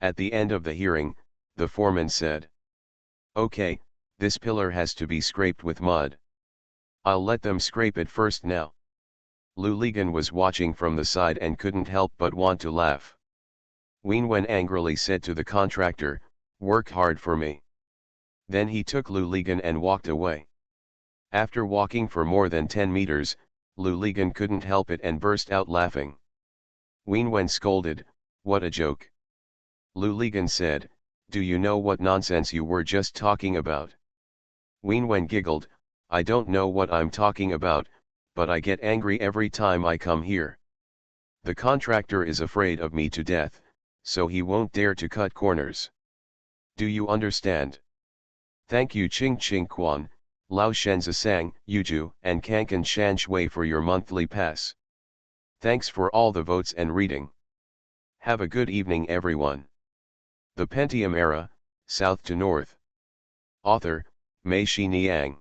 At the end of the hearing, the foreman said, "Okay, this pillar has to be scraped with mud. I'll let them scrape it first now." Lu Ligan was watching from the side and couldn't help but want to laugh. Wen Wen angrily said to the contractor, "Work hard for me." Then he took Lu Ligan and walked away. After walking for more than 10 meters, Lu Ligan couldn't help it and burst out laughing. Wen Wen scolded, "What a joke." Lu Ligan said, "Do you know what nonsense you were just talking about?" Wen Wen giggled, "I don't know what I'm talking about, but I get angry every time I come here. The contractor is afraid of me to death, so he won't dare to cut corners. Do you understand? Thank you Ching Ching Quan, Lao Shenza Sang, Yuju and Kankan Shan Shui for your monthly pass. Thanks for all the votes and reading. Have a good evening everyone." The Pentium Era, South to North. Author, Mei Shi Niang.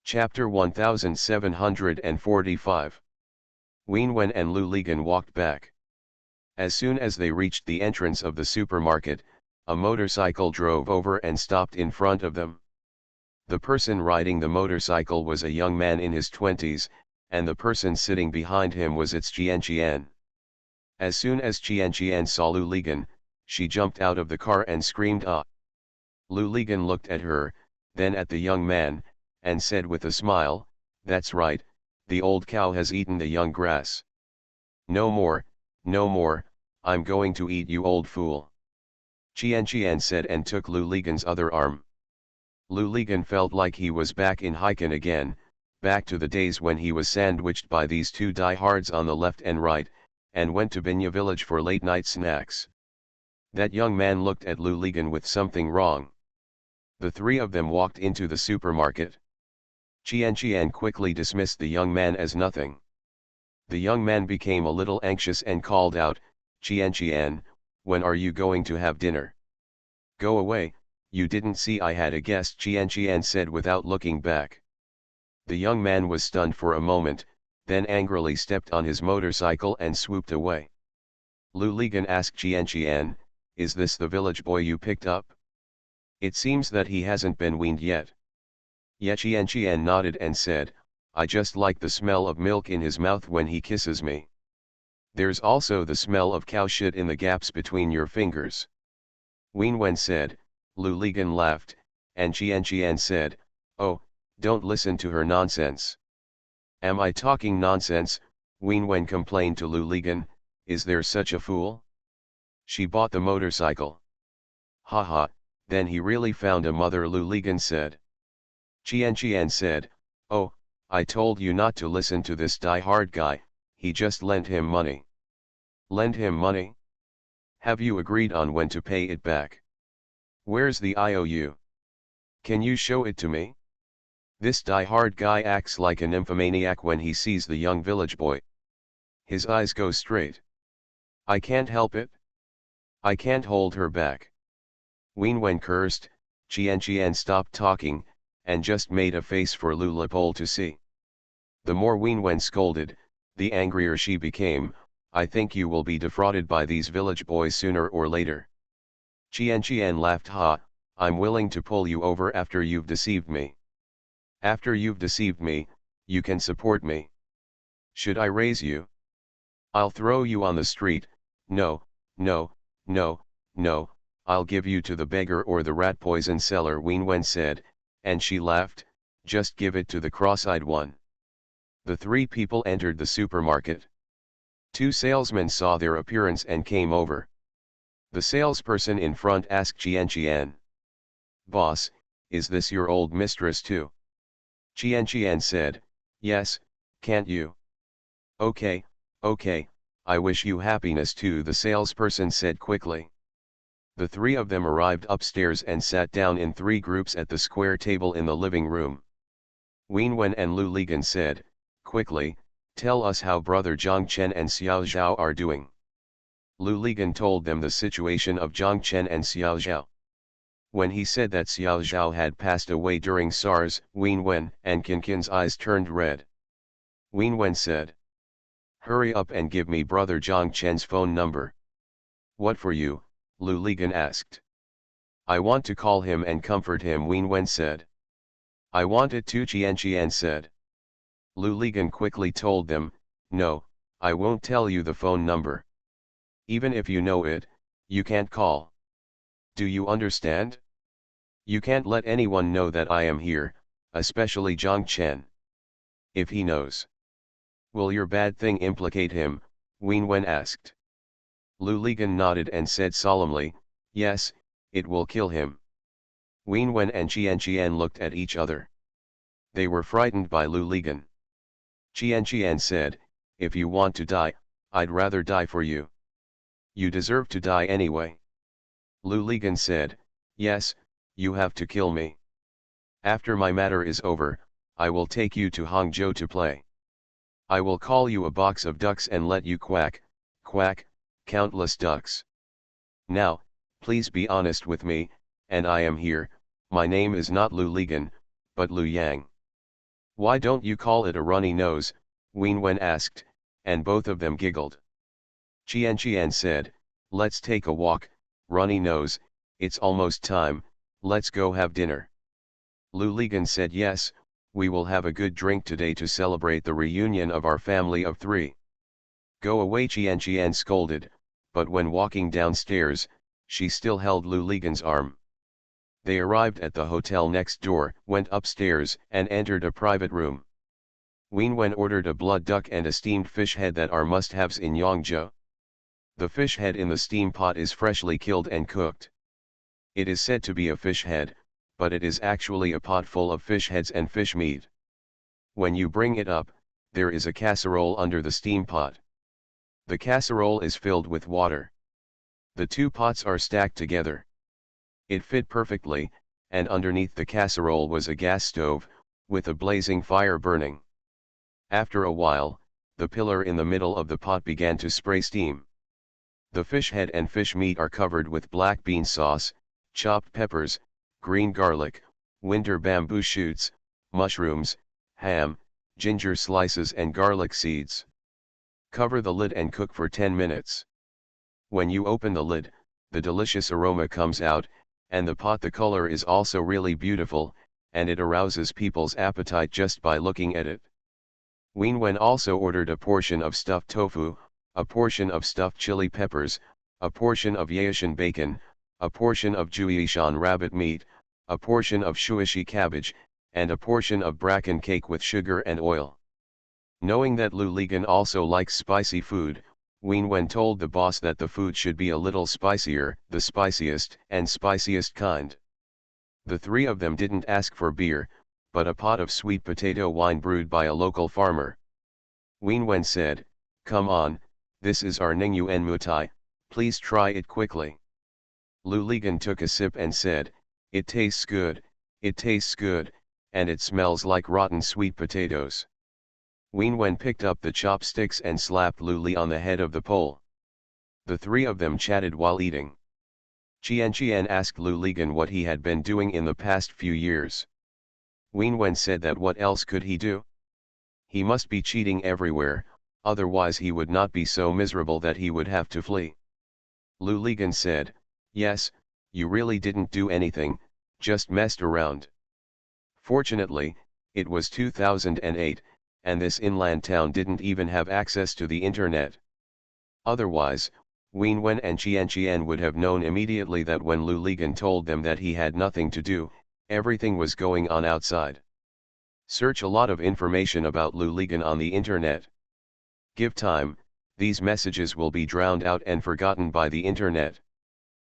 Chapter 1745. Wen Wen and Lu Ligan walked back. As soon as they reached the entrance of the supermarket, a motorcycle drove over and stopped in front of them. The person riding the motorcycle was a young man in his 20s, and the person sitting behind him was its Qian Qian. As soon as Qian Qian saw Lu Ligan, she jumped out of the car and screamed ah. Lu Ligan looked at her, then at the young man, and said with a smile, "That's right, the old cow has eaten the young grass. No more, no more, I'm going to eat you old fool." Qian Qian said and took Lu Ligan's other arm. Lu Ligan felt like he was back in Hiken again, back to the days when he was sandwiched by these two diehards on the left and right, and went to Binya village for late night snacks. That young man looked at Lu Ligan with something wrong. The three of them walked into the supermarket. Qian Qian quickly dismissed the young man as nothing. The young man became a little anxious and called out, "Qian Qian, when are you going to have dinner?" "Go away, you didn't see I had a guest," Qian Qian said without looking back. The young man was stunned for a moment, then angrily stepped on his motorcycle and swooped away. Lu Ligan asked Qian Qian, "Is this the village boy you picked up? It seems that he hasn't been weaned yet." Yeah, Qian Qian nodded and said, "I just like the smell of milk in his mouth when he kisses me. There's also the smell of cow shit in the gaps between your fingers." Wen Wen said. Lu Ligan laughed, and Qian Qian said, "Oh, don't listen to her nonsense." "Am I talking nonsense?" Wen Wen complained to Lu Ligan, "is there such a fool? She bought the motorcycle." "Haha, then he really found a mother," Lu Ligan said. Qian Qian said, "Oh, I told you not to listen to this die-hard guy, he just lent him money." "Lend him money? Have you agreed on when to pay it back? Where's the IOU? Can you show it to me?" This die-hard guy acts like a nymphomaniac when he sees the young village boy. His eyes go straight. I can't help it. I can't hold her back. Wenwen cursed, Qian stopped talking, and just made a face for Lu Lipol to see. The more Wenwen scolded, the angrier she became. I think you will be defrauded by these village boys sooner or later. Qian laughed. Ha, I'm willing to pull you over after you've deceived me. After you've deceived me, you can support me. Should I raise you? I'll throw you on the street. No, no, no, no, I'll give you to the beggar or the rat poison seller, Wenwen said, and she laughed. Just give it to the cross-eyed one. The three people entered the supermarket. Two salesmen saw their appearance and came over. The salesperson in front asked Qian, "Boss, is this your old mistress too?" Qian said, "Yes, can't you?" "Okay, okay, I wish you happiness too," the salesperson said quickly. The three of them arrived upstairs and sat down in three groups at the square table in the living room. Wenwen and Lu Ligan said, quickly, "Tell us how brother Zhang Chen and Xiao Zhao are doing." Lu Ligan told them the situation of Zhang Chen and Xiao Zhao. When he said that Xiao Zhao had passed away during SARS, Wenwen and Qin's eyes turned red. Wenwen said, "Hurry up and give me brother Zhang Chen's phone number." "What for you?" Lu Ligan asked. "I want to call him and comfort him," Wenwen said. "I want it too," Qian said. Lu Ligan quickly told them, "No, I won't tell you the phone number. Even if you know it, you can't call. Do you understand? You can't let anyone know that I am here, especially Zhang Chen. If he knows, will your bad thing implicate him?" Wenwen asked. Lu Ligan nodded and said solemnly, "Yes, it will kill him." Wenwen and Qian looked at each other. They were frightened by Lu Ligan. Qian said, "If you want to die, I'd rather die for you. You deserve to die anyway." Lu Ligan said, "Yes, you have to kill me. After my matter is over, I will take you to Hangzhou to play. I will call you a box of ducks and let you quack, quack, countless ducks. Now, please be honest with me, and I am here. My name is not Lu Ligan, but Lu Yang." "Why don't you call it a runny nose?" Wenwen asked, and both of them giggled. Qian said, "Let's take a walk, runny nose, it's almost time, let's go have dinner." Lu Ligan said, "Yes, we will have a good drink today to celebrate the reunion of our family of three." "Go away," Qian scolded, but when walking downstairs, she still held Lu Ligan's arm. They arrived at the hotel next door, went upstairs, and entered a private room. Wenwen ordered a blood duck and a steamed fish head that are must-haves in Yangzhou. The fish head in the steam pot is freshly killed and cooked. It is said to be a fish head, but it is actually a pot full of fish heads and fish meat. When you bring it up, there is a casserole under the steam pot. The casserole is filled with water. The two pots are stacked together. It fit perfectly, and underneath the casserole was a gas stove, with a blazing fire burning. After a while, the pillar in the middle of the pot began to spray steam. The fish head and fish meat are covered with black bean sauce, chopped peppers, green garlic, winter bamboo shoots, mushrooms, ham, ginger slices and garlic seeds. Cover the lid and cook for 10 minutes. When you open the lid, the delicious aroma comes out, and the color is also really beautiful, and it arouses people's appetite just by looking at it. Wenwen also ordered a portion of stuffed tofu, a portion of stuffed chili peppers, a portion of Yaishan bacon, a portion of Juishan rabbit meat, a portion of shuishi cabbage, and a portion of bracken cake with sugar and oil. Knowing that Lu Ligan also likes spicy food, Wenwen told the boss that the food should be a little spicier, the spiciest and spiciest kind. The three of them didn't ask for beer, but a pot of sweet potato wine brewed by a local farmer. Wenwen said, "Come on, this is our Ningyuan Mutai, please try it quickly." Lu Ligan took a sip and said, it tastes good, and it smells like rotten sweet potatoes." Ween Wen picked up the chopsticks and slapped Lu Li on the head of the pole. The three of them chatted while eating. Qian asked Lu Ligan what he had been doing in the past few years. Ween Wen said that what else could he do? He must be cheating everywhere, otherwise he would not be so miserable that he would have to flee. Lu Ligan said, "Yes, you really didn't do anything, just messed around." Fortunately, it was 2008, and this inland town didn't even have access to the internet. Otherwise, Ween Wen and Qian would have known immediately that when Lu Ligan told them that he had nothing to do, everything was going on outside. Search a lot of information about Lu Ligan on the internet. Give time, these messages will be drowned out and forgotten by the internet.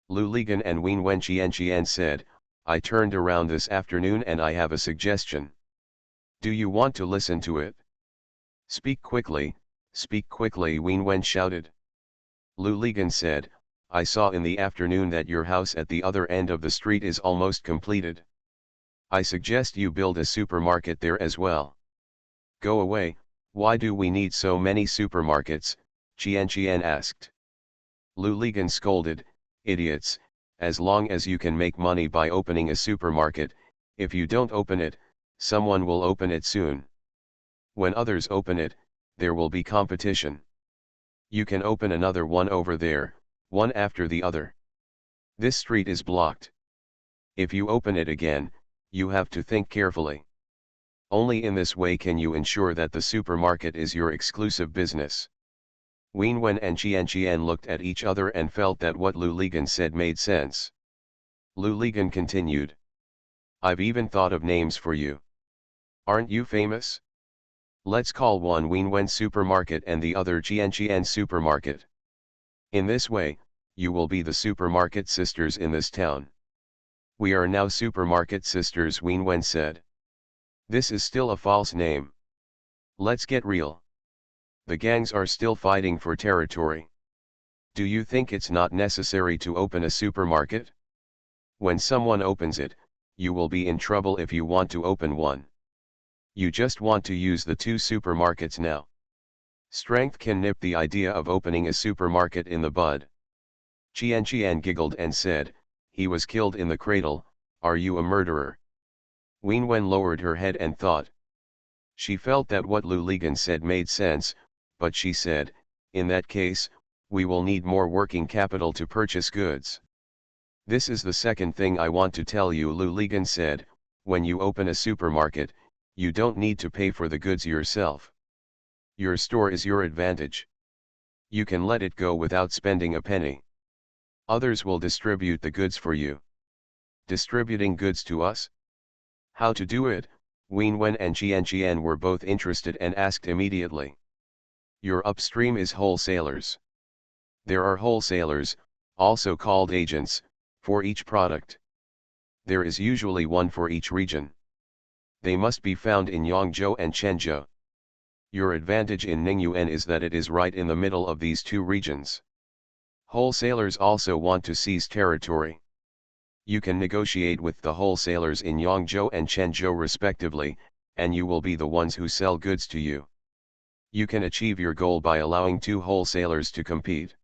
Lu Ligan and Ween Wen Qian said, "I turned around this afternoon and I have a suggestion. Do you want to listen to it?" Speak quickly, Ween Wen shouted. Lu Ligan said, "I saw in the afternoon that your house at the other end of the street is almost completed. I suggest you build a supermarket there as well." "Go away, why do we need so many supermarkets?" Qian asked. Lu Ligan scolded, "Idiots, as long as you can make money by opening a supermarket, if you don't open it, someone will open it soon. When others open it, there will be competition. You can open another one over there, one after the other. This street is blocked. If you open it again, you have to think carefully. Only in this way can you ensure that the supermarket is your exclusive business." Ween Wen and Qian looked at each other and felt that what Lu Ligan said made sense. Lu Ligan continued, "I've even thought of names for you. Aren't you famous? Let's call one Ween Wen Supermarket and the other Qian Supermarket. In this way, you will be the supermarket sisters in this town." "We are now supermarket sisters," Ween Wen said. "This is still a false name. Let's get real. The gangs are still fighting for territory. Do you think it's not necessary to open a supermarket? When someone opens it, you will be in trouble if you want to open one. You just want to use the two supermarkets now. Strength can nip the idea of opening a supermarket in the bud." Qian giggled and said, "He was killed in the cradle, are you a murderer?" Ween Wen lowered her head and thought. She felt that what Lu Ligan said made sense, but she said, "In that case, we will need more working capital to purchase goods." "This is the second thing I want to tell you," Lu Ligan said, "when you open a supermarket, you don't need to pay for the goods yourself. Your store is your advantage. You can let it go without spending a penny. Others will distribute the goods for you." "Distributing goods to us? How to do it?" Ween Wen and Qian were both interested and asked immediately. "Your upstream is wholesalers. There are wholesalers, also called agents, for each product. There is usually one for each region. They must be found in Yangzhou and Chenzhou. Your advantage in Ningyuan is that it is right in the middle of these two regions. Wholesalers also want to seize territory. You can negotiate with the wholesalers in Yangzhou and Chenzhou respectively, and you will be the ones who sell goods to you. You can achieve your goal by allowing two wholesalers to compete.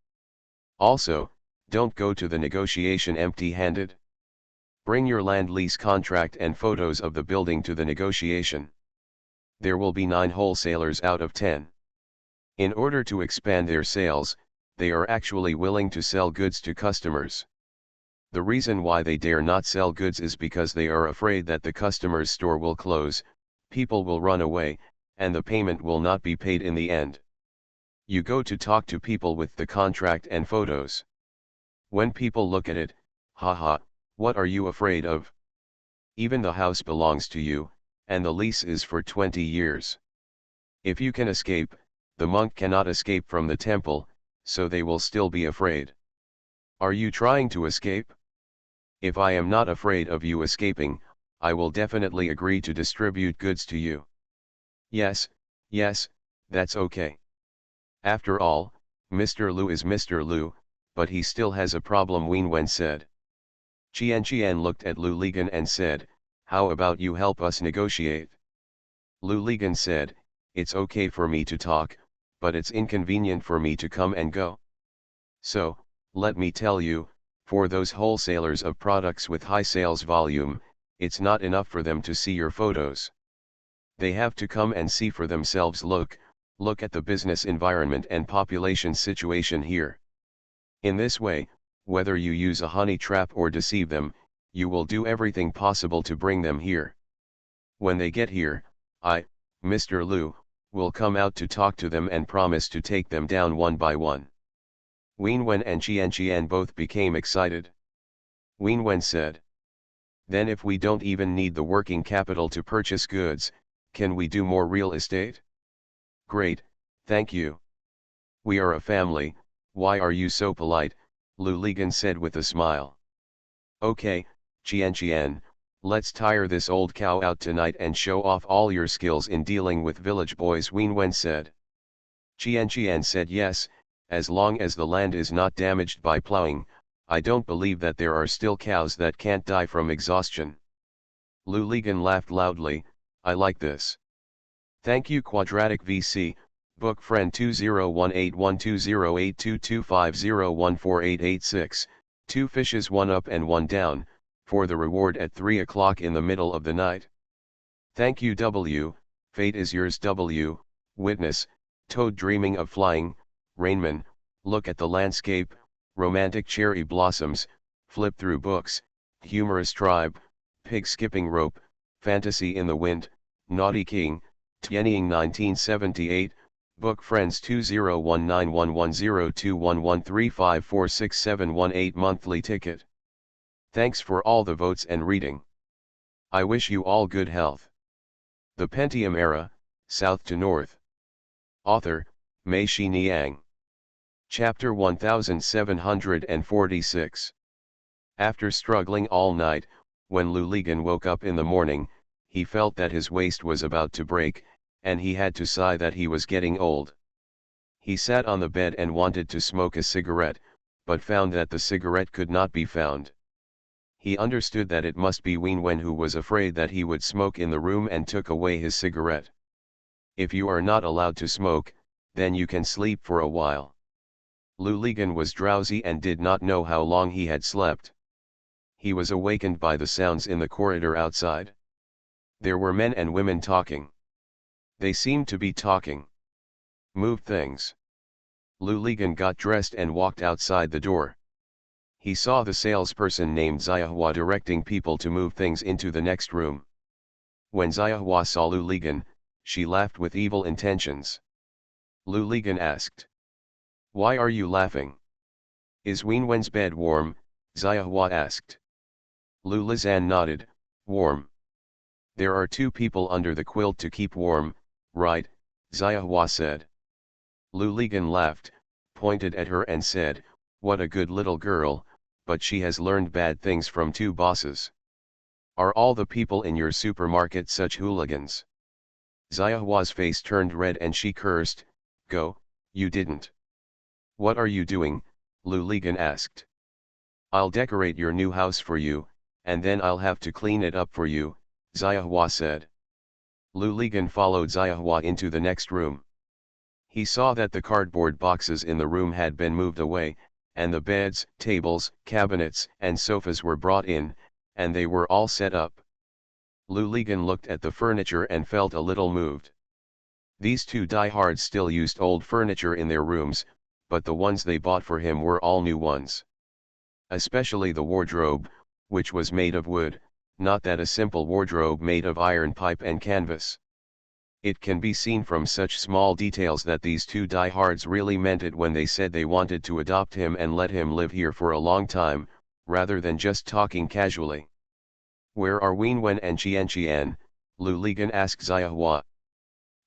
Also, don't go to the negotiation empty-handed. Bring your land lease contract and photos of the building to the negotiation. There will be 9 wholesalers out of 10. In order to expand their sales, they are actually willing to sell goods to customers. The reason why they dare not sell goods is because they are afraid that the customer's store will close, people will run away, and the payment will not be paid in the end. You go to talk to people with the contract and photos. When people look at it, haha, what are you afraid of? Even the house belongs to you, and the lease is for 20 years. If you can escape, the monk cannot escape from the temple, so they will still be afraid. Are you trying to escape? If I am not afraid of you escaping, I will definitely agree to distribute goods to you. Yes, that's okay. After all, Mr. Lu is Mr. Lu, but he still has a problem, Ween Wen said. Qian looked at Lu Ligan and said, "How about you help us negotiate?" Lu Ligan said, it's okay for me to talk, but it's inconvenient for me to come and go. So, let me tell you, for those wholesalers of products with high sales volume, it's not enough for them to see your photos. They have to come and see for themselves. Look at the business environment and population situation here. In this way, whether you use a honey trap or deceive them, you will do everything possible to bring them here. When they get here, I, Mr. Liu, will come out to talk to them and promise to take them down one by one. Wenwen and Qian both became excited. Wenwen said, "Then if we don't even need the working capital to purchase goods, can we do more real estate?" "Great, thank you. We are a family, why are you so polite?" Lu Ligan said with a smile. "Okay, Qian, let's tire this old cow out tonight and show off all your skills in dealing with village boys," Wenwen said. Qian said, "Yes, as long as the land is not damaged by plowing, I don't believe that there are still cows that can't die from exhaustion." Lu Ligan laughed loudly, "I like this. Thank you Quadratic VC, book friend 201812082250148886, 2 fishes 1 up and 1 down, for the reward at 3 o'clock in the middle of the night. Thank you W, fate is yours W, witness, toad dreaming of flying, Rainman, look at the landscape, romantic cherry blossoms, flip through books, humorous tribe, pig skipping rope, fantasy in the wind, naughty king, Tianying 1978, book friends 2019110211354671 monthly ticket. Thanks for all the votes and reading. I wish you all good health. The Pentium Era, South to North. Author, Mei Shi Niang. Chapter 1746. After struggling all night, when Lu Ligan woke up in the morning, he felt that his waist was about to break, and he had to sigh that he was getting old. He sat on the bed and wanted to smoke a cigarette, but found that the cigarette could not be found. He understood that it must be Wenwen who was afraid that he would smoke in the room and took away his cigarette. "If you are not allowed to smoke, then you can sleep for a while." Lu Ligan was drowsy and did not know how long he had slept. He was awakened by the sounds in the corridor outside. There were men and women talking. They seemed to be talking. "Move things." Lu Ligan got dressed and walked outside the door. He saw the salesperson named Xiahua directing people to move things into the next room. When Xiahua saw Lu Ligan, she laughed with evil intentions. Lu Ligan asked, "Why are you laughing?" "Is Wenwen's bed warm?" Xiahua asked. Lu Lizan nodded, "Warm. There are 2 people under the quilt to keep warm, right?" Xiahua said. Lu Ligan laughed, pointed at her and said, "What a good little girl, but she has learned bad things from 2 bosses. Are all the people in your supermarket such hooligans?" Xiahua's face turned red and she cursed, "Go, you didn't." "What are you doing?" Lu Ligan asked. "I'll decorate your new house for you, and then I'll have to clean it up for you," Xiahua said. Lu Ligan followed Xiahua into the next room. He saw that the cardboard boxes in the room had been moved away, and the beds, tables, cabinets, and sofas were brought in, and they were all set up. Lu Ligan looked at the furniture and felt a little moved. These 2 diehards still used old furniture in their rooms, but the ones they bought for him were all new ones. Especially the wardrobe, which was made of wood, not that a simple wardrobe made of iron pipe and canvas. It can be seen from such small details that these 2 diehards really meant it when they said they wanted to adopt him and let him live here for a long time, rather than just talking casually. "Where are Wenwen and Qian?" Lu Ligan asked Xiahua.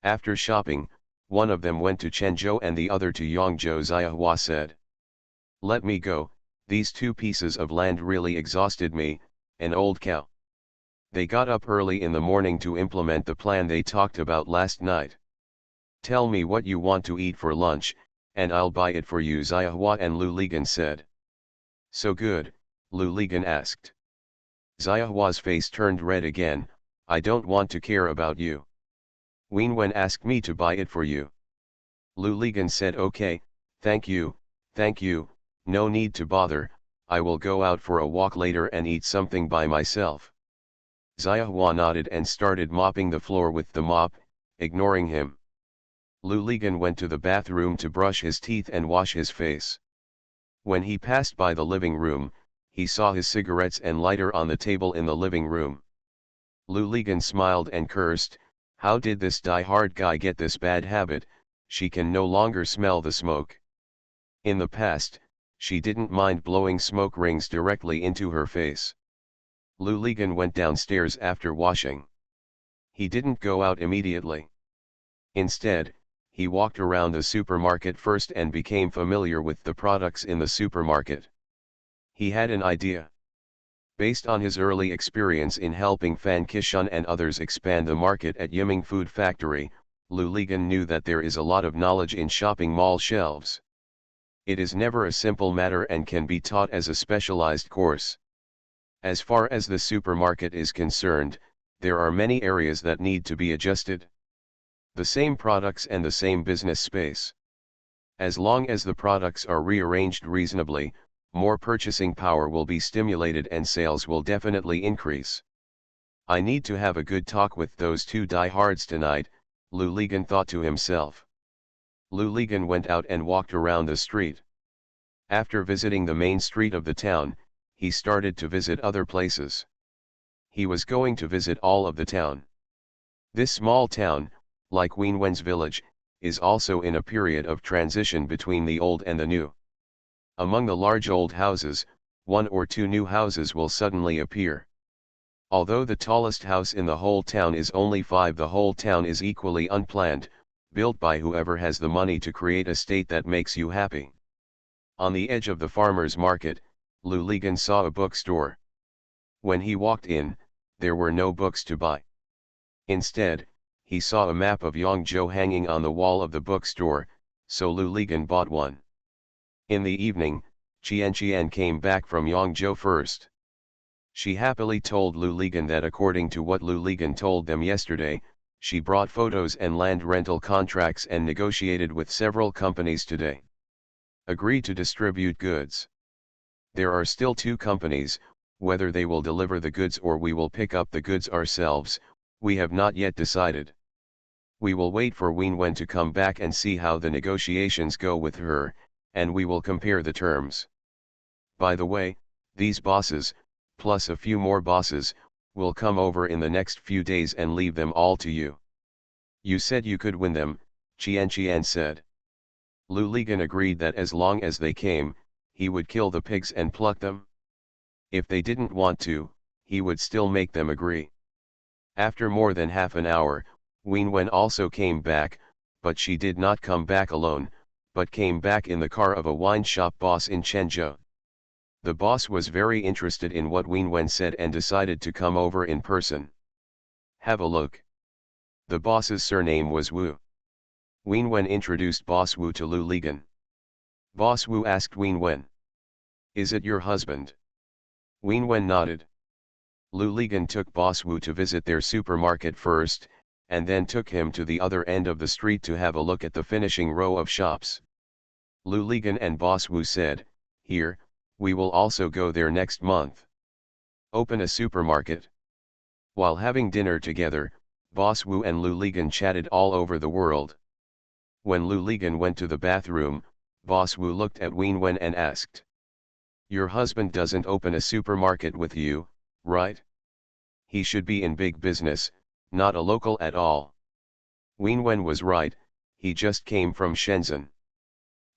"After shopping, one of them went to Chenzhou and the other to Yangzhou," Xiahua said. "Let me go, these 2 pieces of land really exhausted me, an old cow." They got up early in the morning to implement the plan they talked about last night. "Tell me what you want to eat for lunch, and I'll buy it for you," Xiahua and Lu Ligan said. "So good?" Lu Ligan asked. Xiahua's face turned red again, "I don't want to care about you." Ween Wen asked me to buy it for you. Lu Ligan said okay, thank you, no need to bother, I will go out for a walk later and eat something by myself. Xiahua nodded and started mopping the floor with the mop, ignoring him. Lu Ligan went to the bathroom to brush his teeth and wash his face. When he passed by the living room, he saw his cigarettes and lighter on the table in the living room. Lu Ligan smiled and cursed, how did this die-hard guy get this bad habit? She can no longer smell the smoke. In the past, she didn't mind blowing smoke rings directly into her face. Lu Ligan went downstairs after washing. He didn't go out immediately. Instead, he walked around the supermarket first and became familiar with the products in the supermarket. He had an idea. Based on his early experience in helping Fan Kishan and others expand the market at Yiming Food Factory, Lu Ligan knew that there is a lot of knowledge in shopping mall shelves. It is never a simple matter and can be taught as a specialized course. As far as the supermarket is concerned, there are many areas that need to be adjusted. The same products and the same business space. As long as the products are rearranged reasonably, more purchasing power will be stimulated and sales will definitely increase. I need to have a good talk with those two diehards tonight, Lu Ligan thought to himself. Lu Ligan went out and walked around the street. After visiting the main street of the town, he started to visit other places. He was going to visit all of the town. This small town, like Ween Wen's village, is also in a period of transition between the old and the new. Among the large old houses, 1 or 2 new houses will suddenly appear. Although the tallest house in the whole town is only 5, the whole town is equally unplanned, built by whoever has the money to create a state that makes you happy. On the edge of the farmer's market, Lu Ligan saw a bookstore. When he walked in, there were no books to buy. Instead, he saw a map of Yangzhou hanging on the wall of the bookstore, so Lu Ligan bought one. In the evening, Qian came back from Yangzhou first. She happily told Lu Ligan that according to what Lu Ligan told them yesterday, she brought photos and land rental contracts and negotiated with several companies today. Agreed to distribute goods. There are still 2 companies, whether they will deliver the goods or we will pick up the goods ourselves, we have not yet decided. We will wait for Ween Wen to come back and see how the negotiations go with her, and we will compare the terms. By the way, these bosses, plus a few more bosses, will come over in the next few days and leave them all to you. You said you could win them, Qian said. Lu Ligan agreed that as long as they came, he would kill the pigs and pluck them. If they didn't want to, he would still make them agree. After more than half an hour, Ween Wen also came back, but she did not come back alone, but came back in the car of a wine shop boss in Chenzhou. The boss was very interested in what Ween Wen said and decided to come over in person. Have a look. The boss's surname was Wu. Ween Wen introduced Boss Wu to Lu Ligan. Boss Wu asked Ween Wen, "Is it your husband?" Ween Wen nodded. Lu Ligan took Boss Wu to visit their supermarket first, and then took him to the other end of the street to have a look at the finishing row of shops. Lu Ligan and Boss Wu said, "Here, we will also go there next month. Open a supermarket." While having dinner together, Boss Wu and Lu Ligan chatted all over the world. When Lu Ligan went to the bathroom, Boss Wu looked at Ween Wen and asked, "Your husband doesn't open a supermarket with you, right? He should be in big business, not a local at all." Ween Wen was right, he just came from Shenzhen.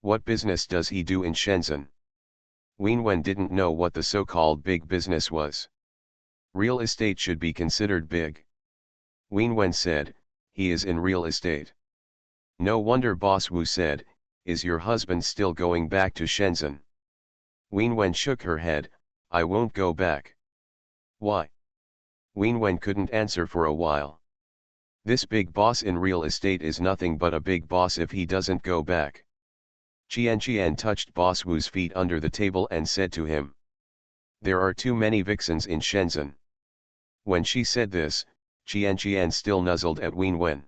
What business does he do in Shenzhen? Ween Wen didn't know what the so-called big business was. Real estate should be considered big. Ween Wen said, "He is in real estate." No wonder Boss Wu said, "Is your husband still going back to Shenzhen?" Ween Wen shook her head, "I won't go back." Why? Ween Wen couldn't answer for a while. This big boss in real estate is nothing but a big boss if he doesn't go back. Qian touched Boss Wu's feet under the table and said to him, "There are too many vixens in Shenzhen." When she said this, Qian still nuzzled at Ween Wen.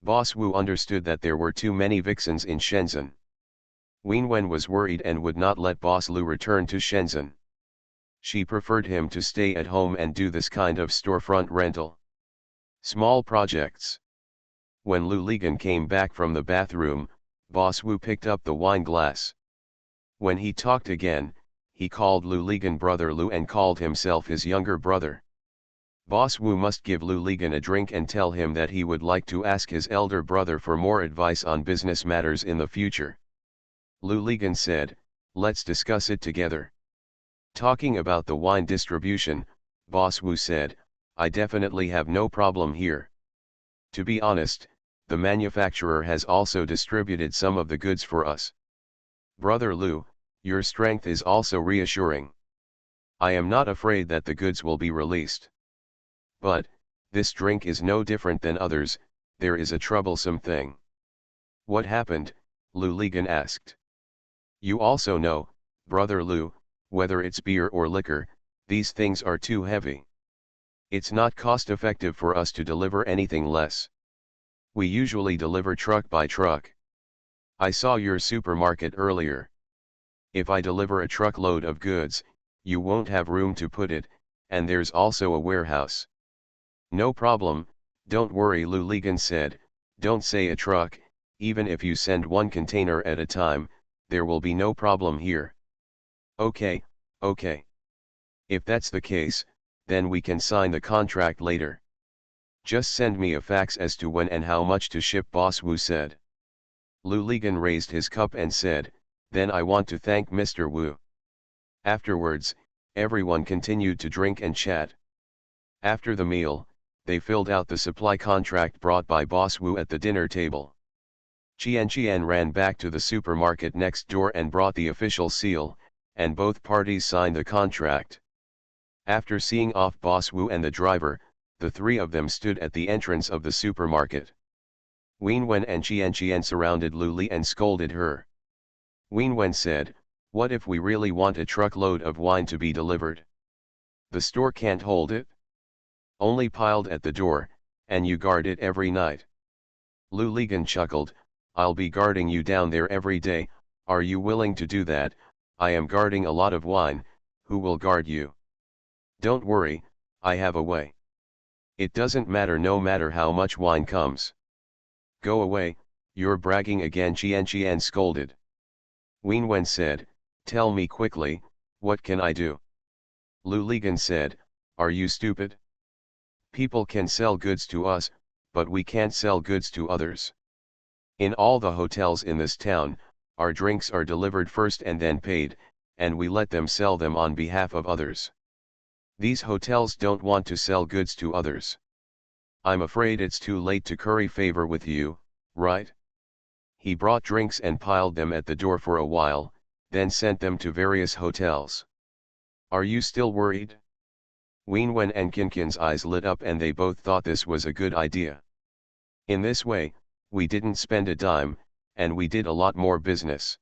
Boss Wu understood that there were too many vixens in Shenzhen. Wen Wen was worried and would not let Boss Lu return to Shenzhen. She preferred him to stay at home and do this kind of storefront rental. Small projects. When Lu Ligan came back from the bathroom, Boss Wu picked up the wine glass. When he talked again, he called Lu Ligan brother Lu and called himself his younger brother. Boss Wu must give Lu Ligan a drink and tell him that he would like to ask his elder brother for more advice on business matters in the future. Lu Ligan said, "Let's discuss it together." Talking about the wine distribution, Boss Wu said, "I definitely have no problem here. To be honest, the manufacturer has also distributed some of the goods for us. Brother Lu, your strength is also reassuring. I am not afraid that the goods will be released. But, this drink is no different than others, there is a troublesome thing." "What happened?" Lu Ligan asked. "You also know, Brother Lu, whether it's beer or liquor, these things are too heavy. It's not cost-effective for us to deliver anything less. We usually deliver truck by truck. I saw your supermarket earlier. If I deliver a truckload of goods, you won't have room to put it, and there's also a warehouse." "No problem, don't worry," Lu Ligan said, "don't say a truck, even if you send one container at a time, there will be no problem here." Okay. If that's the case, then we can sign the contract later. Just send me a fax as to when and how much to ship," Boss Wu said. Lu Ligan raised his cup and said, "Then I want to thank Mr. Wu." Afterwards, everyone continued to drink and chat. After the meal, they filled out the supply contract brought by Boss Wu at the dinner table. Qian ran back to the supermarket next door and brought the official seal, and both parties signed the contract. After seeing off Boss Wu and the driver, the three of them stood at the entrance of the supermarket. Wen Wen and Qian surrounded Lu Li and scolded her. Wen Wen said, "What if we really want a truckload of wine to be delivered? The store can't hold it? Only piled at the door, and you guard it every night." Lu Ligan chuckled, "I'll be guarding you down there every day, are you willing to do that? I am guarding a lot of wine, who will guard you? Don't worry, I have a way. It doesn't matter no matter how much wine comes." "Go away, you're bragging again," Qian scolded. Wen Wen said, "Tell me quickly, what can I do?" Lu Ligan said, "Are you stupid? People can sell goods to us, but we can't sell goods to others. In all the hotels in this town, our drinks are delivered first and then paid, and we let them sell them on behalf of others. These hotels don't want to sell goods to others. I'm afraid it's too late to curry favor with you, right?" He brought drinks and piled them at the door for a while, then sent them to various hotels. "Are you still worried?" Wen Wen and Kinkin's eyes lit up and they both thought this was a good idea. "In this way, we didn't spend a dime, and we did a lot more business.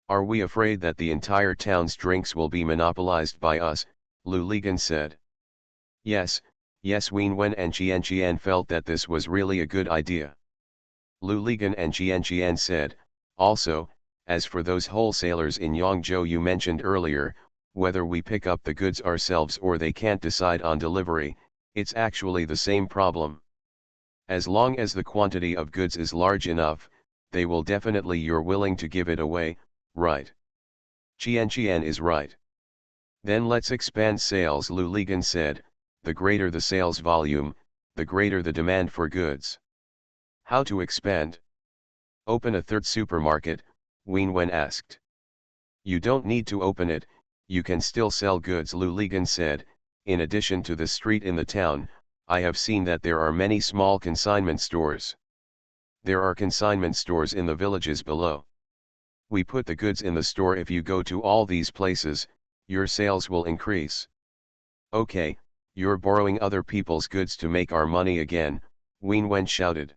Are we afraid that the entire town's drinks will be monopolized by us?" Lu Ligan said. Yes, Wen Wen and Qian felt that this was really a good idea. Lu Ligan and Qian said, "Also, as for those wholesalers in Yangzhou you mentioned earlier, whether we pick up the goods ourselves or they can't decide on delivery, it's actually the same problem. As long as the quantity of goods is large enough, they will definitely you're willing to give it away, right?" Qian is right. "Then let's expand sales," Lu Ligan said, "the greater the sales volume, the greater the demand for goods." "How to expand?" "Open a third supermarket," Wen Wen asked. "You don't need to open it, you can still sell goods," Lu Ligan said. "In addition to the street in the town, I have seen that there are many small consignment stores. There are consignment stores in the villages below. We put the goods in the store. If you go to all these places, your sales will increase." "Okay, you're borrowing other people's goods to make our money again," Wen Wen shouted.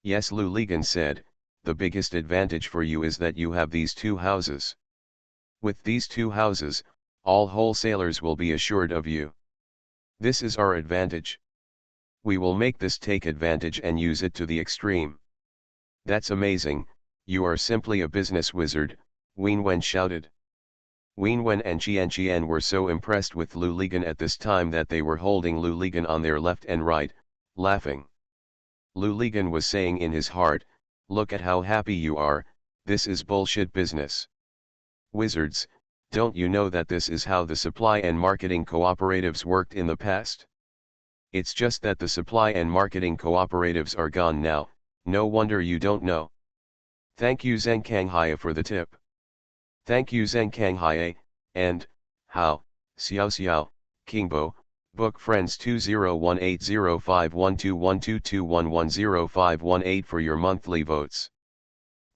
"Yes," Lu Ligan said, "the biggest advantage for you is that you have these two houses. With these two houses, all wholesalers will be assured of you. This is our advantage." We will make this take advantage and use it to the extreme. That's amazing, you are simply a business wizard, Ween Wen shouted. Ween Wen and Qian Qian were so impressed with Lu Ligan at this time that they were holding Lu Ligan on their left and right, laughing. Lu Ligan was saying in his heart, look at how happy you are, this is bullshit business. Wizards, don't you know that this is how the supply and marketing cooperatives worked in the past? It's just that the supply and marketing cooperatives are gone now, no wonder you don't know. Thank you Zheng Kanghai for the tip. Thank you Zheng Kanghai, and, how, Xiao Xiao, Kingbo, book friends 201805121221105118 for your monthly votes.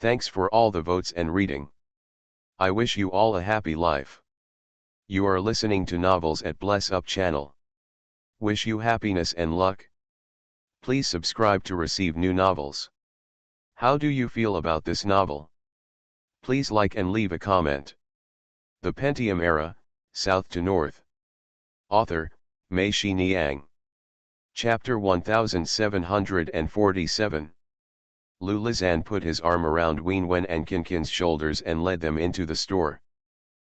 Thanks for all the votes and reading. I wish you all a happy life. You are listening to Novels at Bless Up channel. Wish you happiness and luck. Please subscribe to receive new novels. How do you feel about this novel? Please like and leave a comment. The Pentium Era, South to North. Author, Mei Shi Niang. Chapter 1747. Lu Lizan put his arm around Ween Wen and Kinkin's shoulders and led them into the store.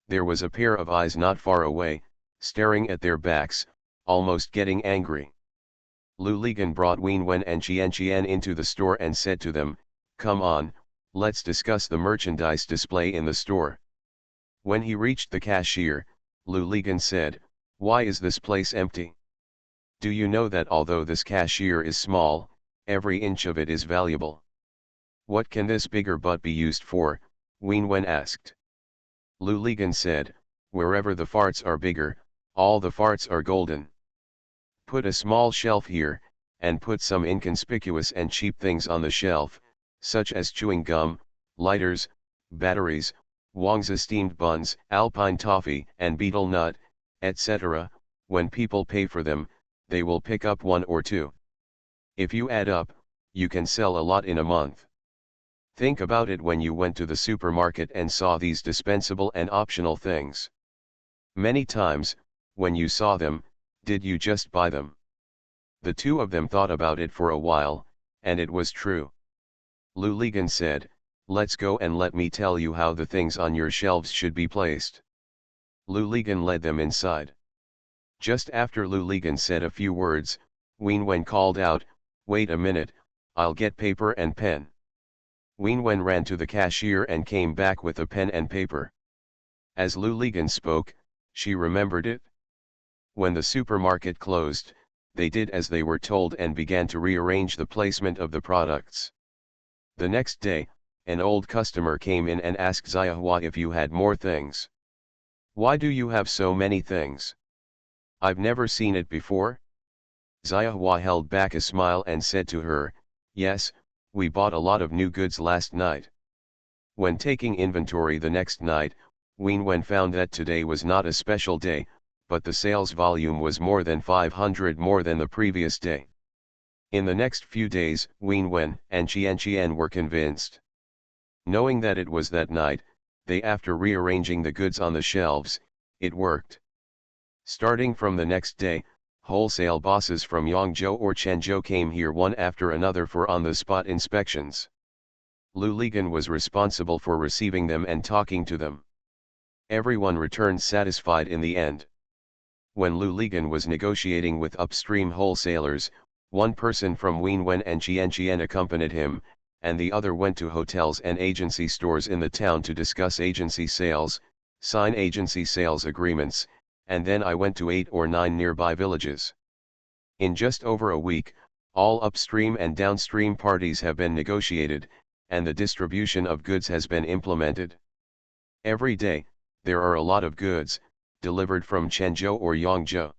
There was a pair of eyes not far away, staring at their backs, almost getting angry. Lu Ligan brought Ween Wen and Qian Qian into the store and said to them, come on, let's discuss the merchandise display in the store. When he reached the cashier, Lu Ligan said, why is this place empty? Do you know that although this cashier is small, every inch of it is valuable? What can this bigger butt be used for? Ween Wen asked. Lu Ligan said, wherever the farts are bigger, all the farts are golden. Put a small shelf here, and put some inconspicuous and cheap things on the shelf, such as chewing gum, lighters, batteries, Wang's steamed buns, alpine toffee and betel nut, etc. When people pay for them, they will pick up one or two. If you add up, you can sell a lot in a month. Think about it when you went to the supermarket and saw these dispensable and optional things. Many times, when you saw them, did you just buy them? The two of them thought about it for a while, and it was true. Lu Ligan said, let's go and let me tell you how the things on your shelves should be placed. Lu Ligan led them inside. Just after Lu Ligan said a few words, Ween Wen called out, wait a minute, I'll get paper and pen. Ween Wen ran to the cashier and came back with a pen and paper. As Lu Ligan spoke, she remembered it. When the supermarket closed, they did as they were told and began to rearrange the placement of the products. The next day, an old customer came in and asked Xiahua if you had more things. Why do you have so many things? I've never seen it before. Xiahua held back a smile and said to her, yes, we bought a lot of new goods last night. When taking inventory the next night, Ween Wen found that today was not a special day, but the sales volume was more than 500 more than the previous day. In the next few days, Ween Wen and Qian Qian were convinced. Knowing that it was that night, after rearranging the goods on the shelves, it worked. Starting from the next day, wholesale bosses from Yangzhou or Quanzhou came here one after another for on-the-spot inspections. Lu Ligan was responsible for receiving them and talking to them. Everyone returned satisfied in the end. When Lu Ligan was negotiating with upstream wholesalers, one person from Ween Wen and Qian Qian accompanied him, and the other went to hotels and agency stores in the town to discuss agency sales, sign agency sales agreements, and then I went to 8 or 9 nearby villages. In just over a week, all upstream and downstream parties have been negotiated, and the distribution of goods has been implemented. Every day, there are a lot of goods, delivered from Quanzhou or Yangzhou.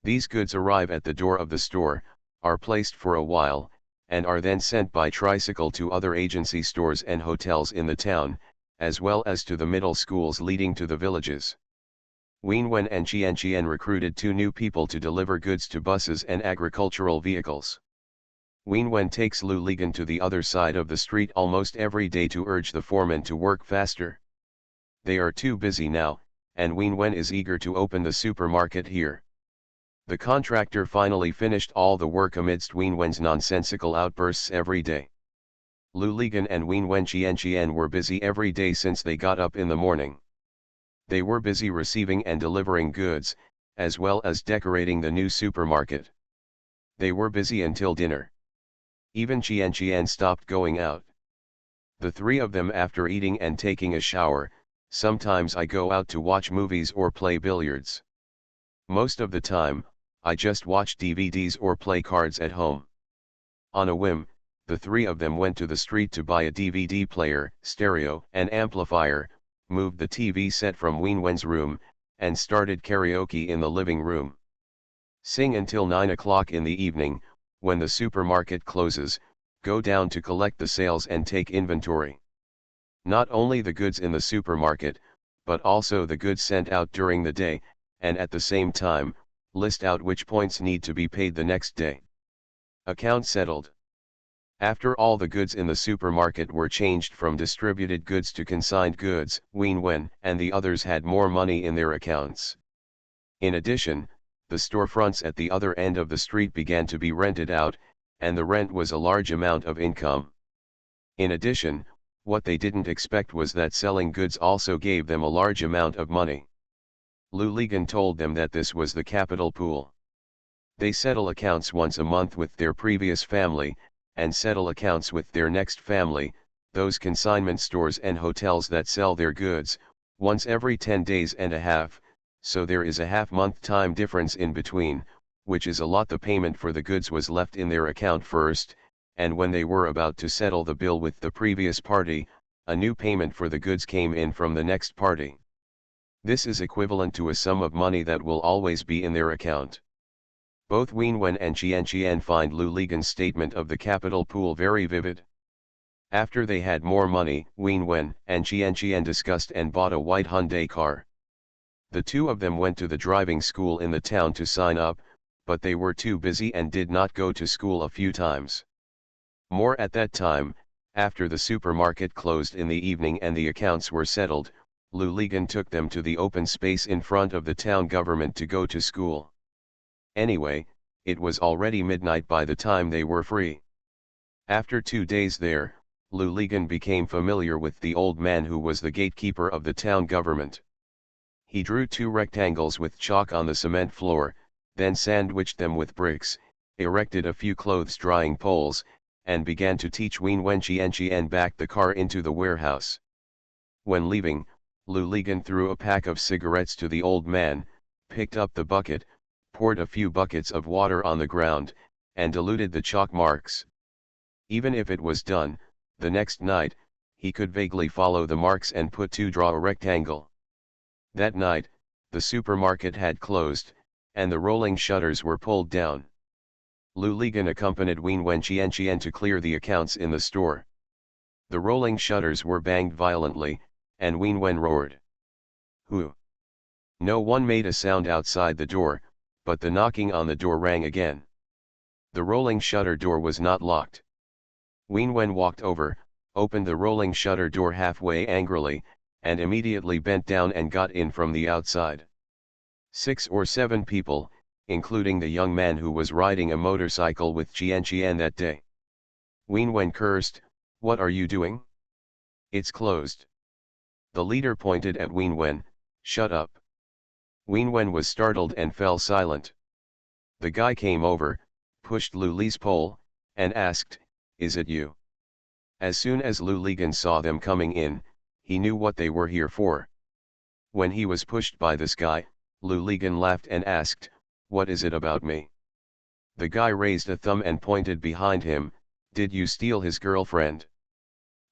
These goods arrive at the door of the store, are placed for a while, and are then sent by tricycle to other agency stores and hotels in the town, as well as to the middle schools leading to the villages. Ween Wen and Qian Qian recruited 2 new people to deliver goods to buses and agricultural vehicles. Ween Wen takes Lu Ligan to the other side of the street almost every day to urge the foreman to work faster. They are too busy now, and Ween Wen is eager to open the supermarket here. The contractor finally finished all the work amidst Wenwen's nonsensical outbursts every day. Lu Ligan and Wenwen Qian were busy every day since they got up in the morning. They were busy receiving and delivering goods, as well as decorating the new supermarket. They were busy until dinner. Even Qian stopped going out. The three of them, after eating and taking a shower, sometimes I go out to watch movies or play billiards. Most of the time, I just watch DVDs or play cards at home. On a whim, the three of them went to the street to buy a DVD player, stereo, and amplifier, moved the TV set from Wenwen's room, and started karaoke in the living room. Sing until 9 o'clock in the evening, when the supermarket closes, go down to collect the sales and take inventory. Not only the goods in the supermarket, but also the goods sent out during the day, and at the same time, list out which points need to be paid the next day. Account settled. After all the goods in the supermarket were changed from distributed goods to consigned goods, Wenwen and the others had more money in their accounts. In addition, the storefronts at the other end of the street began to be rented out, and the rent was a large amount of income. In addition, what they didn't expect was that selling goods also gave them a large amount of money. Lu Ligan told them that this was the capital pool. They settle accounts once a month with their previous family, and settle accounts with their next family, those consignment stores and hotels that sell their goods, once every 10 days and a half, so there is a half-month time difference in between, which is a lot. The payment for the goods was left in their account first, and when they were about to settle the bill with the previous party, a new payment for the goods came in from the next party. This is equivalent to a sum of money that will always be in their account. Both Wenwen and Qian find Lu Ligan's statement of the capital pool very vivid. After they had more money, Wenwen and Qian discussed and bought a white Hyundai car. The two of them went to the driving school in the town to sign up, but they were too busy and did not go to school a few times. More at that time, after the supermarket closed in the evening and the accounts were settled, Lu Ligan took them to the open space in front of the town government to go to school. Anyway, it was already midnight by the time they were free. After 2 days there, Lu Ligan became familiar with the old man who was the gatekeeper of the town government. He drew 2 rectangles with chalk on the cement floor, then sandwiched them with bricks, erected a few clothes drying poles, and began to teach Wenwen Qian back the car into the warehouse. When leaving, Lu Ligan threw a pack of cigarettes to the old man, picked up the bucket, poured a few buckets of water on the ground, and diluted the chalk marks. Even if it was done, the next night, he could vaguely follow the marks and put to draw a rectangle. That night, the supermarket had closed, and the rolling shutters were pulled down. Lu Ligan accompanied Wenwen Qian to clear the accounts in the store. The rolling shutters were banged violently, and Wenwen roared. "Who?" No one made a sound outside the door, but the knocking on the door rang again. The rolling shutter door was not locked. Wenwen walked over, opened the rolling shutter door halfway angrily, and immediately bent down and got in from the outside. 6 or 7 people, including the young man who was riding a motorcycle with Qian that day. Wenwen cursed, "What are you doing? It's closed." The leader pointed at Wenwen, "Shut up." Wenwen was startled and fell silent. The guy came over, pushed Lu Li's pole, and asked, "Is it you?" As soon as Lu Ligan saw them coming in, he knew what they were here for. When he was pushed by this guy, Lu Ligan laughed and asked, "What is it about me?" The guy raised a thumb and pointed behind him, "Did you steal his girlfriend?"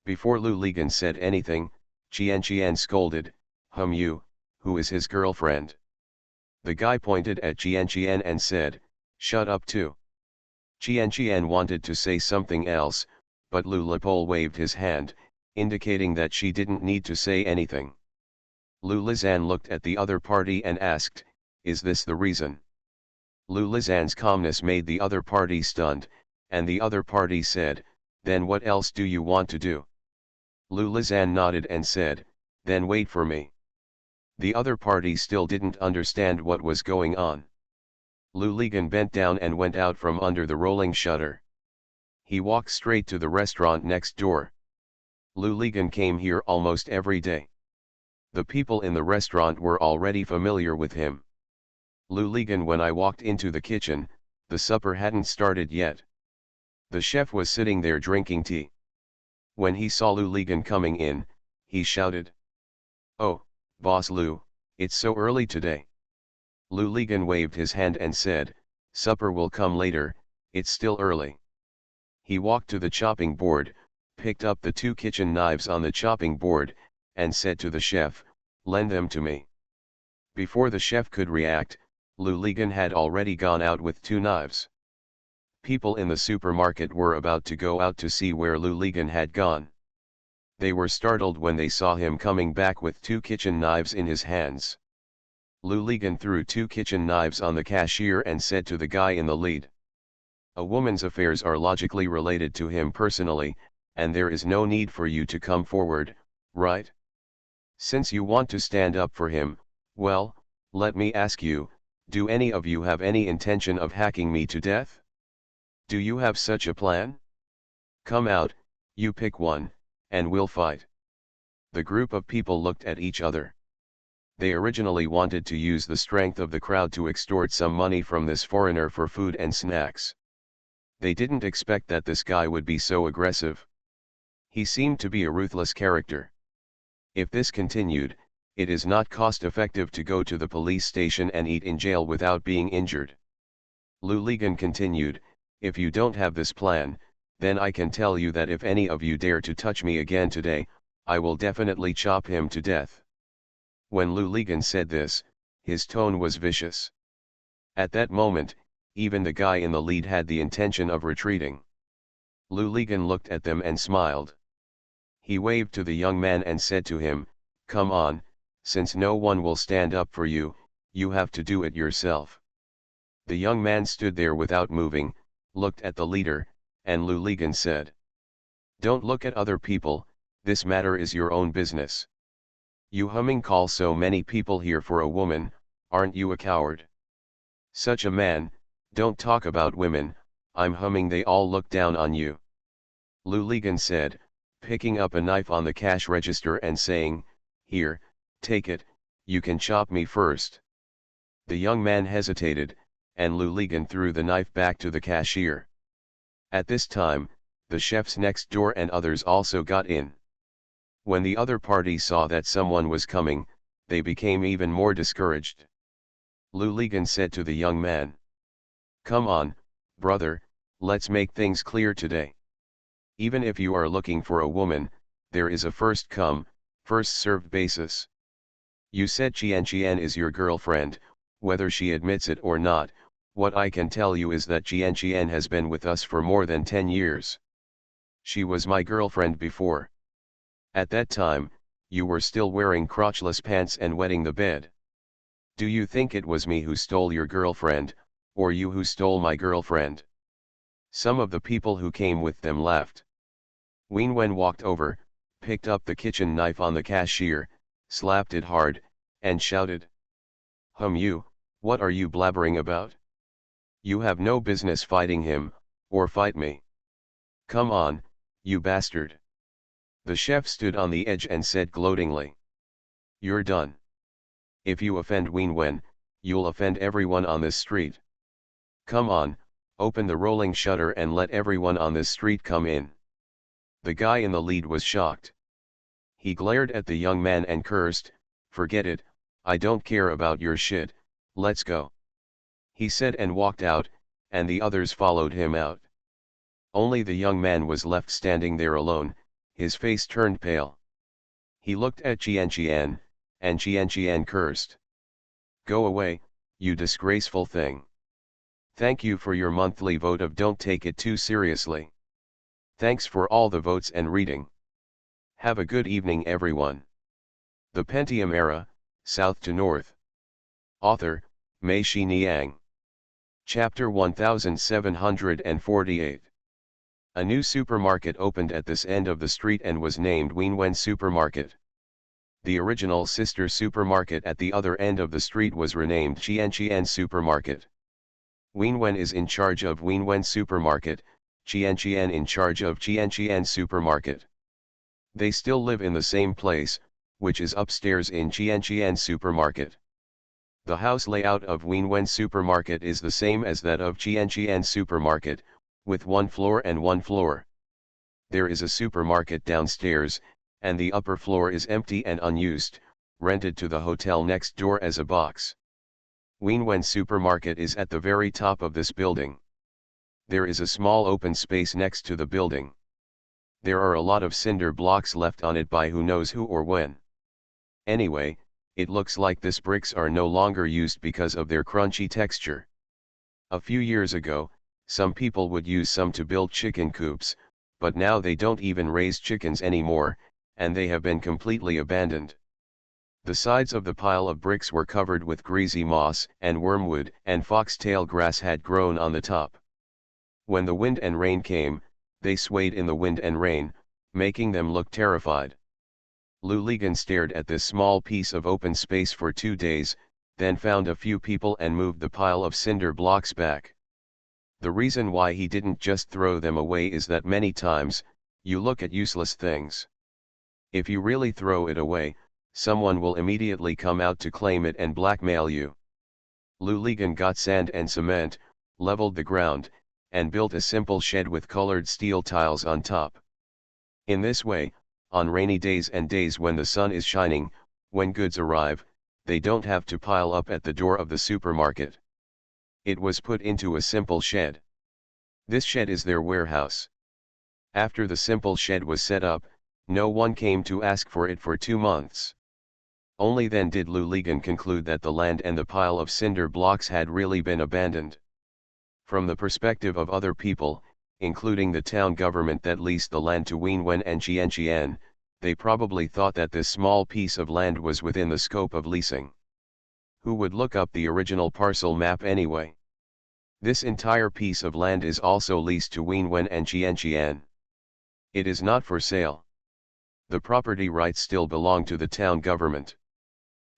Before Lu Ligan said anything, Qian scolded, You, who is his girlfriend?" The guy pointed at Qian and said, "Shut up too." Qian wanted to say something else, but Lu Lipol waved his hand, indicating that she didn't need to say anything. Lu Lizan looked at the other party and asked, "Is this the reason?" Lu Lizan's calmness made the other party stunned, and the other party said, "Then what else do you want to do?" Lu Lizan nodded and said, "Then wait for me." The other party still didn't understand what was going on. Lu Ligan bent down and went out from under the rolling shutter. He walked straight to the restaurant next door. Lu Ligan came here almost every day. The people in the restaurant were already familiar with him. Lu Ligan, when I walked into the kitchen, the supper hadn't started yet. The chef was sitting there drinking tea. When he saw Lu Ligan coming in, he shouted, "Oh, Boss Lu, it's so early today." Lu Ligan waved his hand and said, "Supper will come later, it's still early." He walked to the chopping board, picked up the 2 kitchen knives on the chopping board, and said to the chef, "Lend them to me." Before the chef could react, Lu Ligan had already gone out with 2 knives. People in the supermarket were about to go out to see where Lu Ligan had gone. They were startled when they saw him coming back with 2 kitchen knives in his hands. Lu Ligan threw 2 kitchen knives on the cashier and said to the guy in the lead, "A woman's affairs are logically related to him personally, and there is no need for you to come forward, right? Since you want to stand up for him, well, let me ask you, do any of you have any intention of hacking me to death? Do you have such a plan? Come out, you pick one, and we'll fight." The group of people looked at each other. They originally wanted to use the strength of the crowd to extort some money from this foreigner for food and snacks. They didn't expect that this guy would be so aggressive. He seemed to be a ruthless character. If this continued, it is not cost-effective to go to the police station and eat in jail without being injured. Lu Ligan continued, "If you don't have this plan, then I can tell you that if any of you dare to touch me again today, I will definitely chop him to death." When Lu Ligan said this, his tone was vicious. At that moment, even the guy in the lead had the intention of retreating. Lu Ligan looked at them and smiled. He waved to the young man and said to him, "Come on, since no one will stand up for you, you have to do it yourself." The young man stood there without moving, looked at the leader, and Lu Ligan said, "Don't look at other people, this matter is your own business. You call so many people here for a woman, aren't you a coward? Such a man, don't talk about women, they all look down on you." Lu Ligan said, picking up a knife on the cash register and saying, "Here, take it, you can chop me first." The young man hesitated, and Lu Ligan threw the knife back to the cashier. At this time, the chefs next door and others also got in. When the other party saw that someone was coming, they became even more discouraged. Lu Ligan said to the young man, "Come on, brother, let's make things clear today. Even if you are looking for a woman, there is a first come, first served basis. You said Qian is your girlfriend, whether she admits it or not. What I can tell you is that Qian has been with us for more than 10 years. She was my girlfriend before. At that time, you were still wearing crotchless pants and wetting the bed. Do you think it was me who stole your girlfriend, or you who stole my girlfriend?" Some of the people who came with them laughed. Wen walked over, picked up the kitchen knife on the cashier, slapped it hard, and shouted, You, what are you blabbering about? You have no business fighting him, or fight me. Come on, you bastard." The chef stood on the edge and said gloatingly, "You're done. If you offend Wen, you'll offend everyone on this street. Come on, open the rolling shutter and let everyone on this street come in." The guy in the lead was shocked. He glared at the young man and cursed, "Forget it, I don't care about your shit, let's go," he said and walked out, and the others followed him out. Only the young man was left standing there alone, his face turned pale. He looked at Qian, and Qian cursed. "Go away, you disgraceful thing. Thank you for your monthly vote of don't take it too seriously. Thanks for all the votes and reading. Have a good evening everyone." The Pentium Era, South to North. Author, Mei Shi Niang. Chapter 1748. A new supermarket opened at this end of the street and was named Wen Supermarket. The original sister supermarket at the other end of the street was renamed Qian Supermarket. Wenwen is in charge of Wenwen Supermarket, Qianqian in charge of Qianqian Supermarket. They still live in the same place, which is upstairs in Qianqian Supermarket. The house layout of Wenwen Supermarket is the same as that of Qianqian Supermarket, with one floor and one floor. There is a supermarket downstairs, and the upper floor is empty and unused, rented to the hotel next door as a box. Wenwen Supermarket is at the very top of this building. There is a small open space next to the building. There are a lot of cinder blocks left on it by who knows who or when. Anyway, it looks like these bricks are no longer used because of their crunchy texture. A few years ago, some people would use some to build chicken coops, but now they don't even raise chickens anymore, and they have been completely abandoned. The sides of the pile of bricks were covered with greasy moss and wormwood, and foxtail grass had grown on the top. When the wind and rain came, they swayed in the wind and rain, making them look terrified. Lu Ligan stared at this small piece of open space for 2 days, then found a few people and moved the pile of cinder blocks back. The reason why he didn't just throw them away is that many times, you look at useless things. If you really throw it away, someone will immediately come out to claim it and blackmail you. Lu Ligan got sand and cement, leveled the ground, and built a simple shed with colored steel tiles on top. In this way, on rainy days and days when the sun is shining, when goods arrive, they don't have to pile up at the door of the supermarket. It was put into a simple shed. This shed is their warehouse. After the simple shed was set up, no one came to ask for it for 2 months. Only then did Lu Ligan conclude that the land and the pile of cinder blocks had really been abandoned. From the perspective of other people, including the town government that leased the land to Wenwen and Qianqian, they probably thought that this small piece of land was within the scope of leasing. Who would look up the original parcel map anyway? This entire piece of land is also leased to Wenwen and Qianqian. It is not for sale. The property rights still belong to the town government.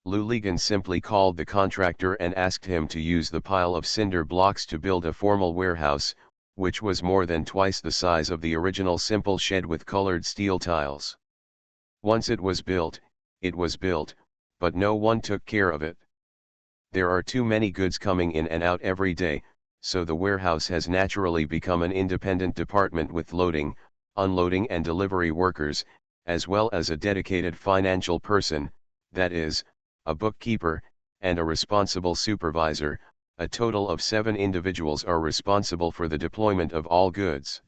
Lu Ligan simply called the contractor and asked him to use the pile of cinder blocks to build a formal warehouse, which was more than twice the size of the original simple shed with colored steel tiles. Once it was built, but no one took care of it. There are too many goods coming in and out every day, so the warehouse has naturally become an independent department with loading, unloading and delivery workers, as well as a dedicated financial person, that is, a bookkeeper, and a responsible supervisor. A total of 7 individuals are responsible for the deployment of all goods.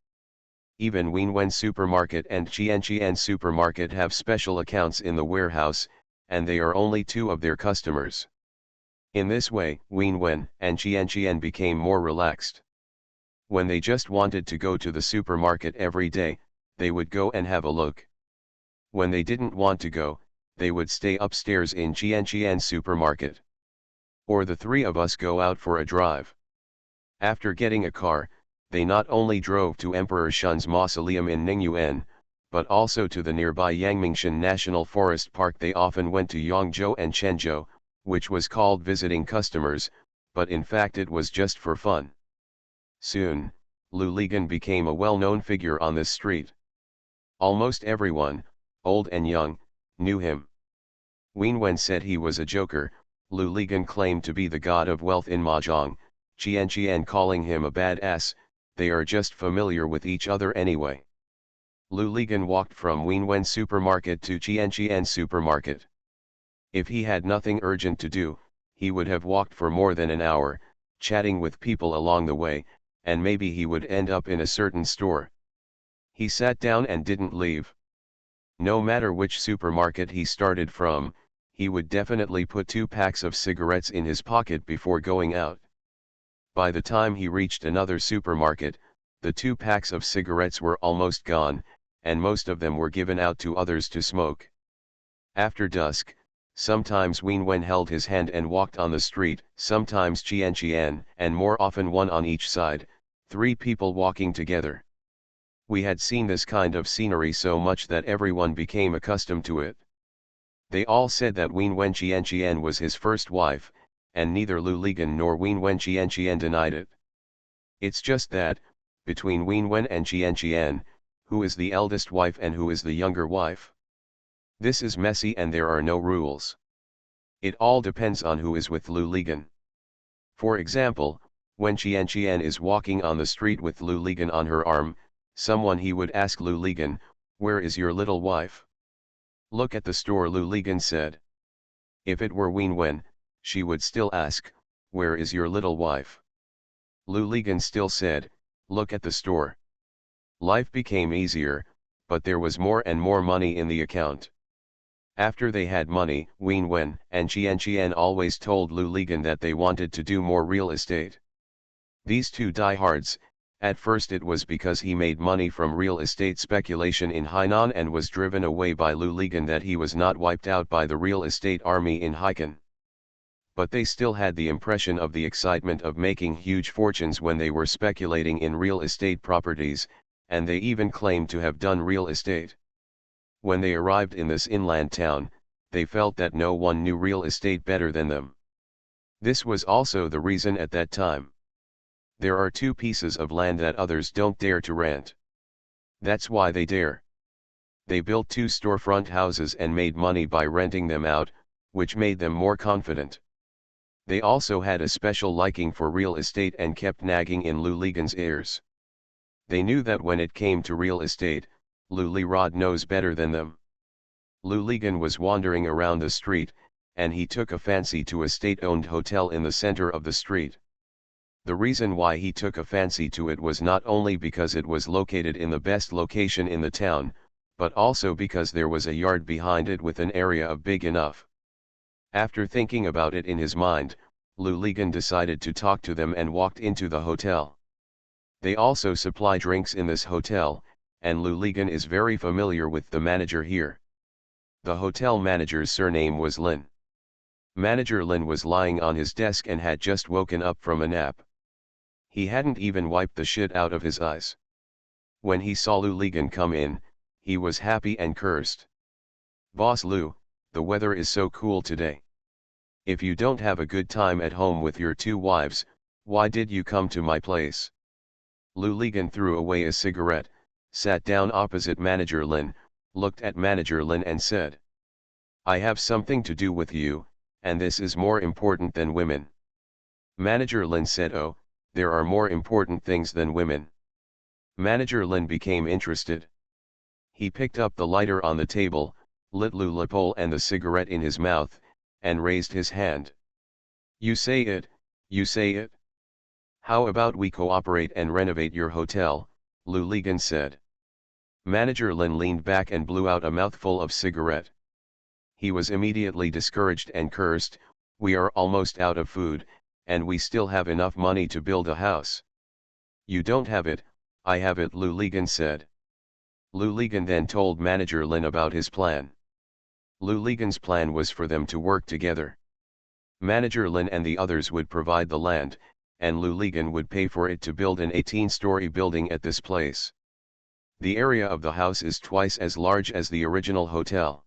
Even Wenwen Supermarket and Qianqian Supermarket have special accounts in the warehouse, and they are only 2 of their customers. In this way, Wenwen and Qianqian became more relaxed. When they just wanted to go to the supermarket every day, they would go and have a look. When they didn't want to go, they would stay upstairs in Qianqian Supermarket. Or the 3 of us go out for a drive. After getting a car, they not only drove to Emperor Shun's mausoleum in Ningyuan, but also to the nearby Yangmingshan National Forest Park. They often went to Yangzhou and Quanzhou, which was called visiting customers, but in fact it was just for fun. Soon, Lu Ligan became a well-known figure on this street. Almost everyone, old and young, knew him. Wenwen said he was a joker, Lu Ligan claimed to be the god of wealth in Mahjong, Qianqian calling him a badass. They are just familiar with each other anyway. Lu Ligan walked from Wenwen Supermarket to Qianqian Supermarket. If he had nothing urgent to do, he would have walked for more than an hour, chatting with people along the way, and maybe he would end up in a certain store. He sat down and didn't leave. No matter which supermarket he started from, he would definitely put 2 packs of cigarettes in his pocket before going out. By the time he reached another supermarket, the 2 packs of cigarettes were almost gone, and most of them were given out to others to smoke. After dusk, sometimes Wenwen held his hand and walked on the street, sometimes Qianqian, and more often one on each side, 3 people walking together. We had seen this kind of scenery so much that everyone became accustomed to it. They all said that Wenwen Qianqian was his first wife, and neither Lu Ligan nor Wenwen Qianqian denied it. It's just that, between Wenwen and Qian, who is the eldest wife and who is the younger wife? This is messy and there are no rules. It all depends on who is with Lu Ligan. For example, when Qian is walking on the street with Lu Ligan on her arm, someone he would ask Lu Ligan, "Where is your little wife?" "Look at the store," Lu Ligan said. If it were Wenwen, she would still ask, "Where is your little wife?" Lu Ligan still said, "Look at the store." Life became easier, but there was more and more money in the account. After they had money, Wenwen and Qian always told Lu Ligan that they wanted to do more real estate. These two diehards, at first it was because he made money from real estate speculation in Hainan and was driven away by Lu Ligan that he was not wiped out by the real estate army in Haikan. But they still had the impression of the excitement of making huge fortunes when they were speculating in real estate properties, and they even claimed to have done real estate. When they arrived in this inland town, they felt that no one knew real estate better than them. This was also the reason at that time. There are two pieces of land that others don't dare to rent. That's why they dare. They built two storefront houses and made money by renting them out, which made them more confident. They also had a special liking for real estate and kept nagging in Lu Ligan's ears. They knew that when it came to real estate, Lu Lirod knows better than them. Lu Ligan was wandering around the street, and he took a fancy to a state-owned hotel in the center of the street. The reason why he took a fancy to it was not only because it was located in the best location in the town, but also because there was a yard behind it with an area of big enough. After thinking about it in his mind, Lu Ligan decided to talk to them and walked into the hotel. They also supply drinks in this hotel, and Lu Ligan is very familiar with the manager here. The hotel manager's surname was Lin. Manager Lin was lying on his desk and had just woken up from a nap. He hadn't even wiped the shit out of his eyes. When he saw Lu Ligan come in, he was happy and cursed. "Boss Lu, the weather is so cool today. If you don't have a good time at home with your two wives, why did you come to my place?" Lu Ligan threw away a cigarette, sat down opposite Manager Lin, looked at Manager Lin and said, "I have something to do with you, and this is more important than women." Manager Lin said, "Oh, there are more important things than women." Manager Lin became interested. He picked up the lighter on the table, lit Lu Lipol and the cigarette in his mouth, and raised his hand. "You say it, you say it. How about we cooperate and renovate your hotel?" Lu Ligan said. Manager Lin leaned back and blew out a mouthful of cigarette. He was immediately discouraged and cursed, "We are almost out of food, and we still have enough money to build a house." "You don't have it, I have it," Lu Ligan said. Lu Ligan then told Manager Lin about his plan. Lu Ligan's plan was for them to work together. Manager Lin and the others would provide the land, and Lu Ligan would pay for it to build an 18-story building at this place. The area of the house is twice as large as the original hotel.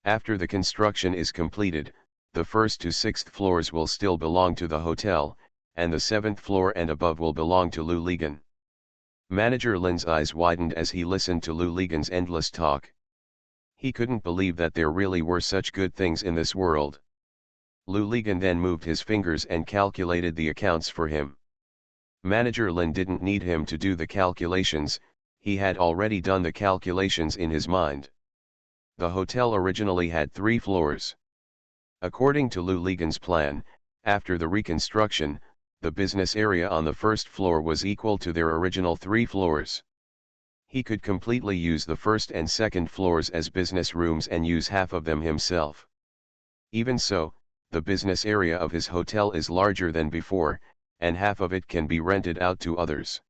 After the construction is completed, the first to sixth floors will still belong to the hotel, and the seventh floor and above will belong to Lu Ligan. Manager Lin's eyes widened as he listened to Lu Ligan's endless talk. He couldn't believe that there really were such good things in this world. Lu Ligan then moved his fingers and calculated the accounts for him. Manager Lin didn't need him to do the calculations, he had already done the calculations in his mind. The hotel originally had 3 floors. According to Lu Ligan's plan, after the reconstruction, the business area on the first floor was equal to their original 3 floors. He could completely use the first and second floors as business rooms and use half of them himself. Even so, the business area of his hotel is larger than before, and half of it can be rented out to others.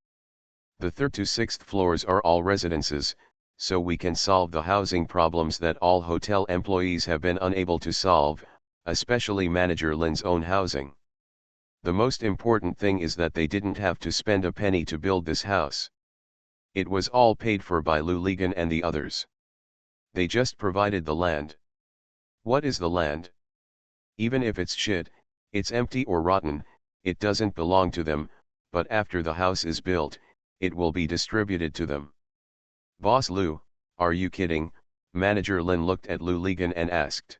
The third to sixth floors are all residences, so we can solve the housing problems that all hotel employees have been unable to solve, especially Manager Lin's own housing. The most important thing is that they didn't have to spend a penny to build this house. It was all paid for by Lu Ligan and the others. They just provided the land. What is the land? Even if it's shit, it's empty or rotten, it doesn't belong to them, but after the house is built, it will be distributed to them. Boss Lou, are you kidding? Manager Lin looked at Lou Ligan and asked.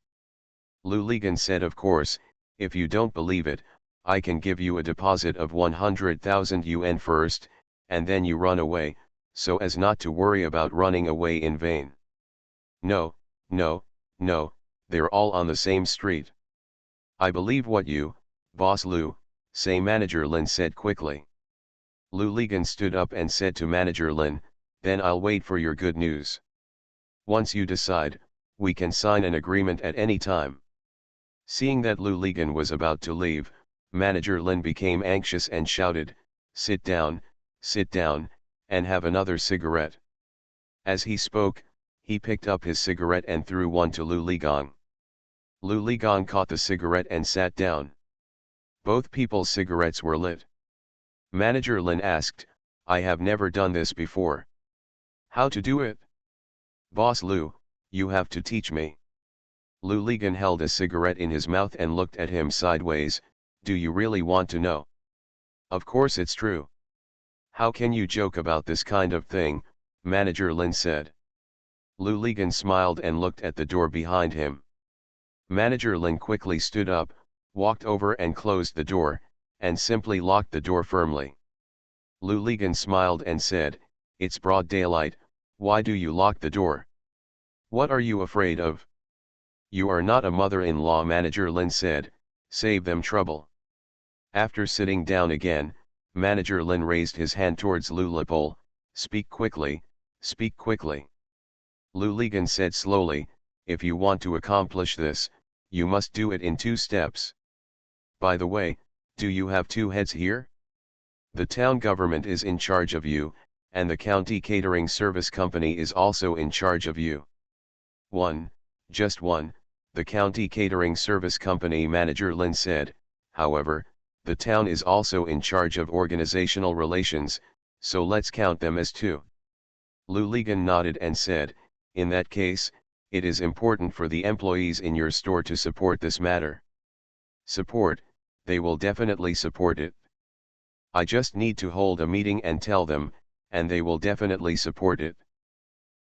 Lou Ligan said, of course, if you don't believe it, I can give you a deposit of 100,000 yuan first, and then you run away, so as not to worry about running away in vain. No, no, no, they're all on the same street. I believe what you, Boss Lou, say, Manager Lin said quickly. Lou Ligan stood up and said to Manager Lin, then I'll wait for your good news. Once you decide, we can sign an agreement at any time. Seeing that Lou Ligan was about to leave, Manager Lin became anxious and shouted, sit down, and have another cigarette. As he spoke, he picked up his cigarette and threw one to Lou Ligan. Lou Ligan caught the cigarette and sat down. Both people's cigarettes were lit. Manager Lin asked, I have never done this before. How to do it? Boss Lou, you have to teach me. Lou Ligan held a cigarette in his mouth and looked at him sideways. Do you really want to know? Of course it's true. How can you joke about this kind of thing? Manager Lin said. Lou Ligan smiled and looked at the door behind him. Manager Lin quickly stood up, walked over and closed the door, and simply locked the door firmly. Lou Ligan smiled and said, it's broad daylight, why do you lock the door? What are you afraid of? You are not a mother-in-law, Manager Lin said, save them trouble. After sitting down again, Manager Lin raised his hand towards Lou Lipol, speak quickly, speak quickly. Lou Ligan said slowly, if you want to accomplish this, you must do it in 2 steps. By the way, do you have 2 heads here? The town government is in charge of you, and the county catering service company is also in charge of you. 1, just 1, the county catering service company, Manager Lin said. However, the town is also in charge of organizational relations, so let's count them as 2. Lou Ligan nodded and said, in that case, it is important for the employees in your store to support this matter. Support, they will definitely support it. I just need to hold a meeting and tell them, and they will definitely support it.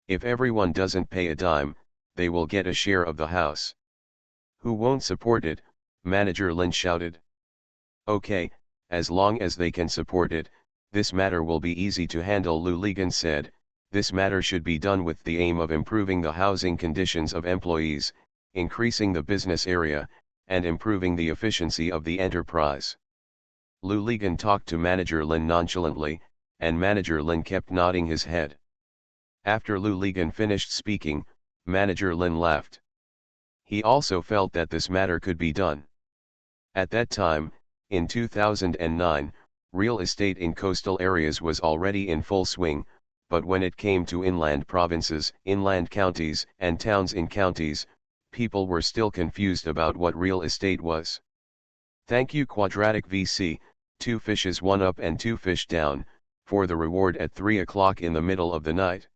If everyone doesn't pay a dime, they will get a share of the house. Who won't support it? Manager Lin shouted. Okay, as long as they can support it, this matter will be easy to handle, Lou Ligan said. This matter should be done with the aim of improving the housing conditions of employees, increasing the business area, and improving the efficiency of the enterprise. Lou Ligan talked to Manager Lin nonchalantly, and Manager Lin kept nodding his head. After Lou Ligan finished speaking, Manager Lin laughed. He also felt that this matter could be done. At that time, in 2009, real estate in coastal areas was already in full swing, but when it came to inland provinces, inland counties, and towns in counties, people were still confused about what real estate was. Thank you Quadratic VC, 2 fishes 1 up and 2 fish down, for the reward at 3 o'clock in the middle of the night.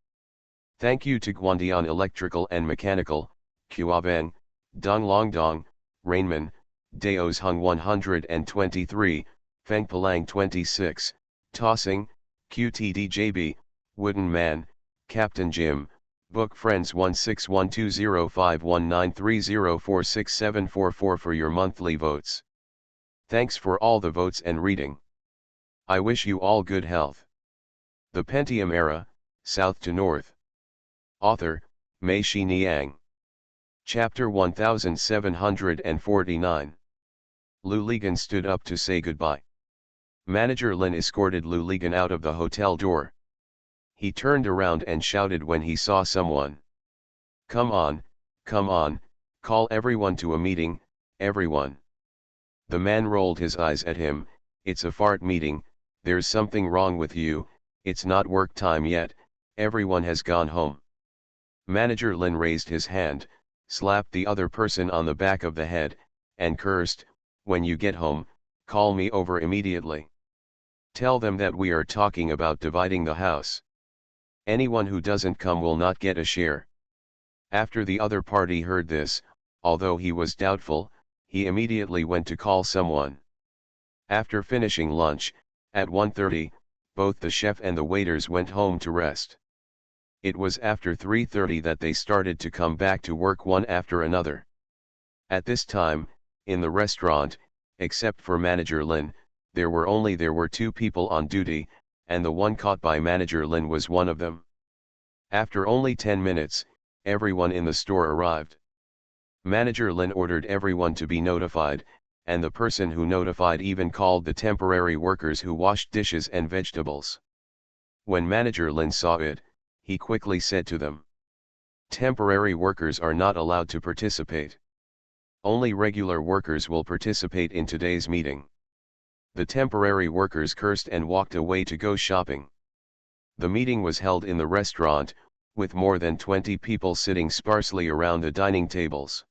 Thank you to Guandian Electrical and Mechanical, Quaveng, Dong Long Dong, Rainman, Daos Hung 123, Feng Palang 26, Tossing, QTDJB, Wooden Man, Captain Jim, Book Friends 1612051930467444 for your monthly votes. Thanks for all the votes and reading. I wish you all good health. The Pentium Era, South to North. Author, Mei Shi Niang. Chapter 1749. Lou Ligan stood up to say goodbye. Manager Lin escorted Lou Ligan out of the hotel door. He turned around and shouted when he saw someone. Come on, call everyone to a meeting, everyone. The man rolled his eyes at him. It's a fart meeting, there's something wrong with you, it's not work time yet, everyone has gone home. Manager Lin raised his hand, slapped the other person on the back of the head, and cursed, when you get home, call me over immediately. Tell them that we are talking about dividing the house. Anyone who doesn't come will not get a share. After the other party heard this, although he was doubtful, he immediately went to call someone. After finishing lunch, At 1:30, both the chef and the waiters went home to rest. It was after 3:30 that they started to come back to work one after another. At this time, in the restaurant, except for Manager Lin, there were two people on duty, and the one caught by Manager Lin was one of them. After only 10 minutes, everyone in the store arrived. Manager Lin ordered everyone to be notified, and the person who notified even called the temporary workers who washed dishes and vegetables. When Manager Lin saw it, he quickly said to them, "Temporary workers are not allowed to participate. Only regular workers will participate in today's meeting." The temporary workers cursed and walked away to go shopping. The meeting was held in the restaurant, with more than 20 people sitting sparsely around the dining tables.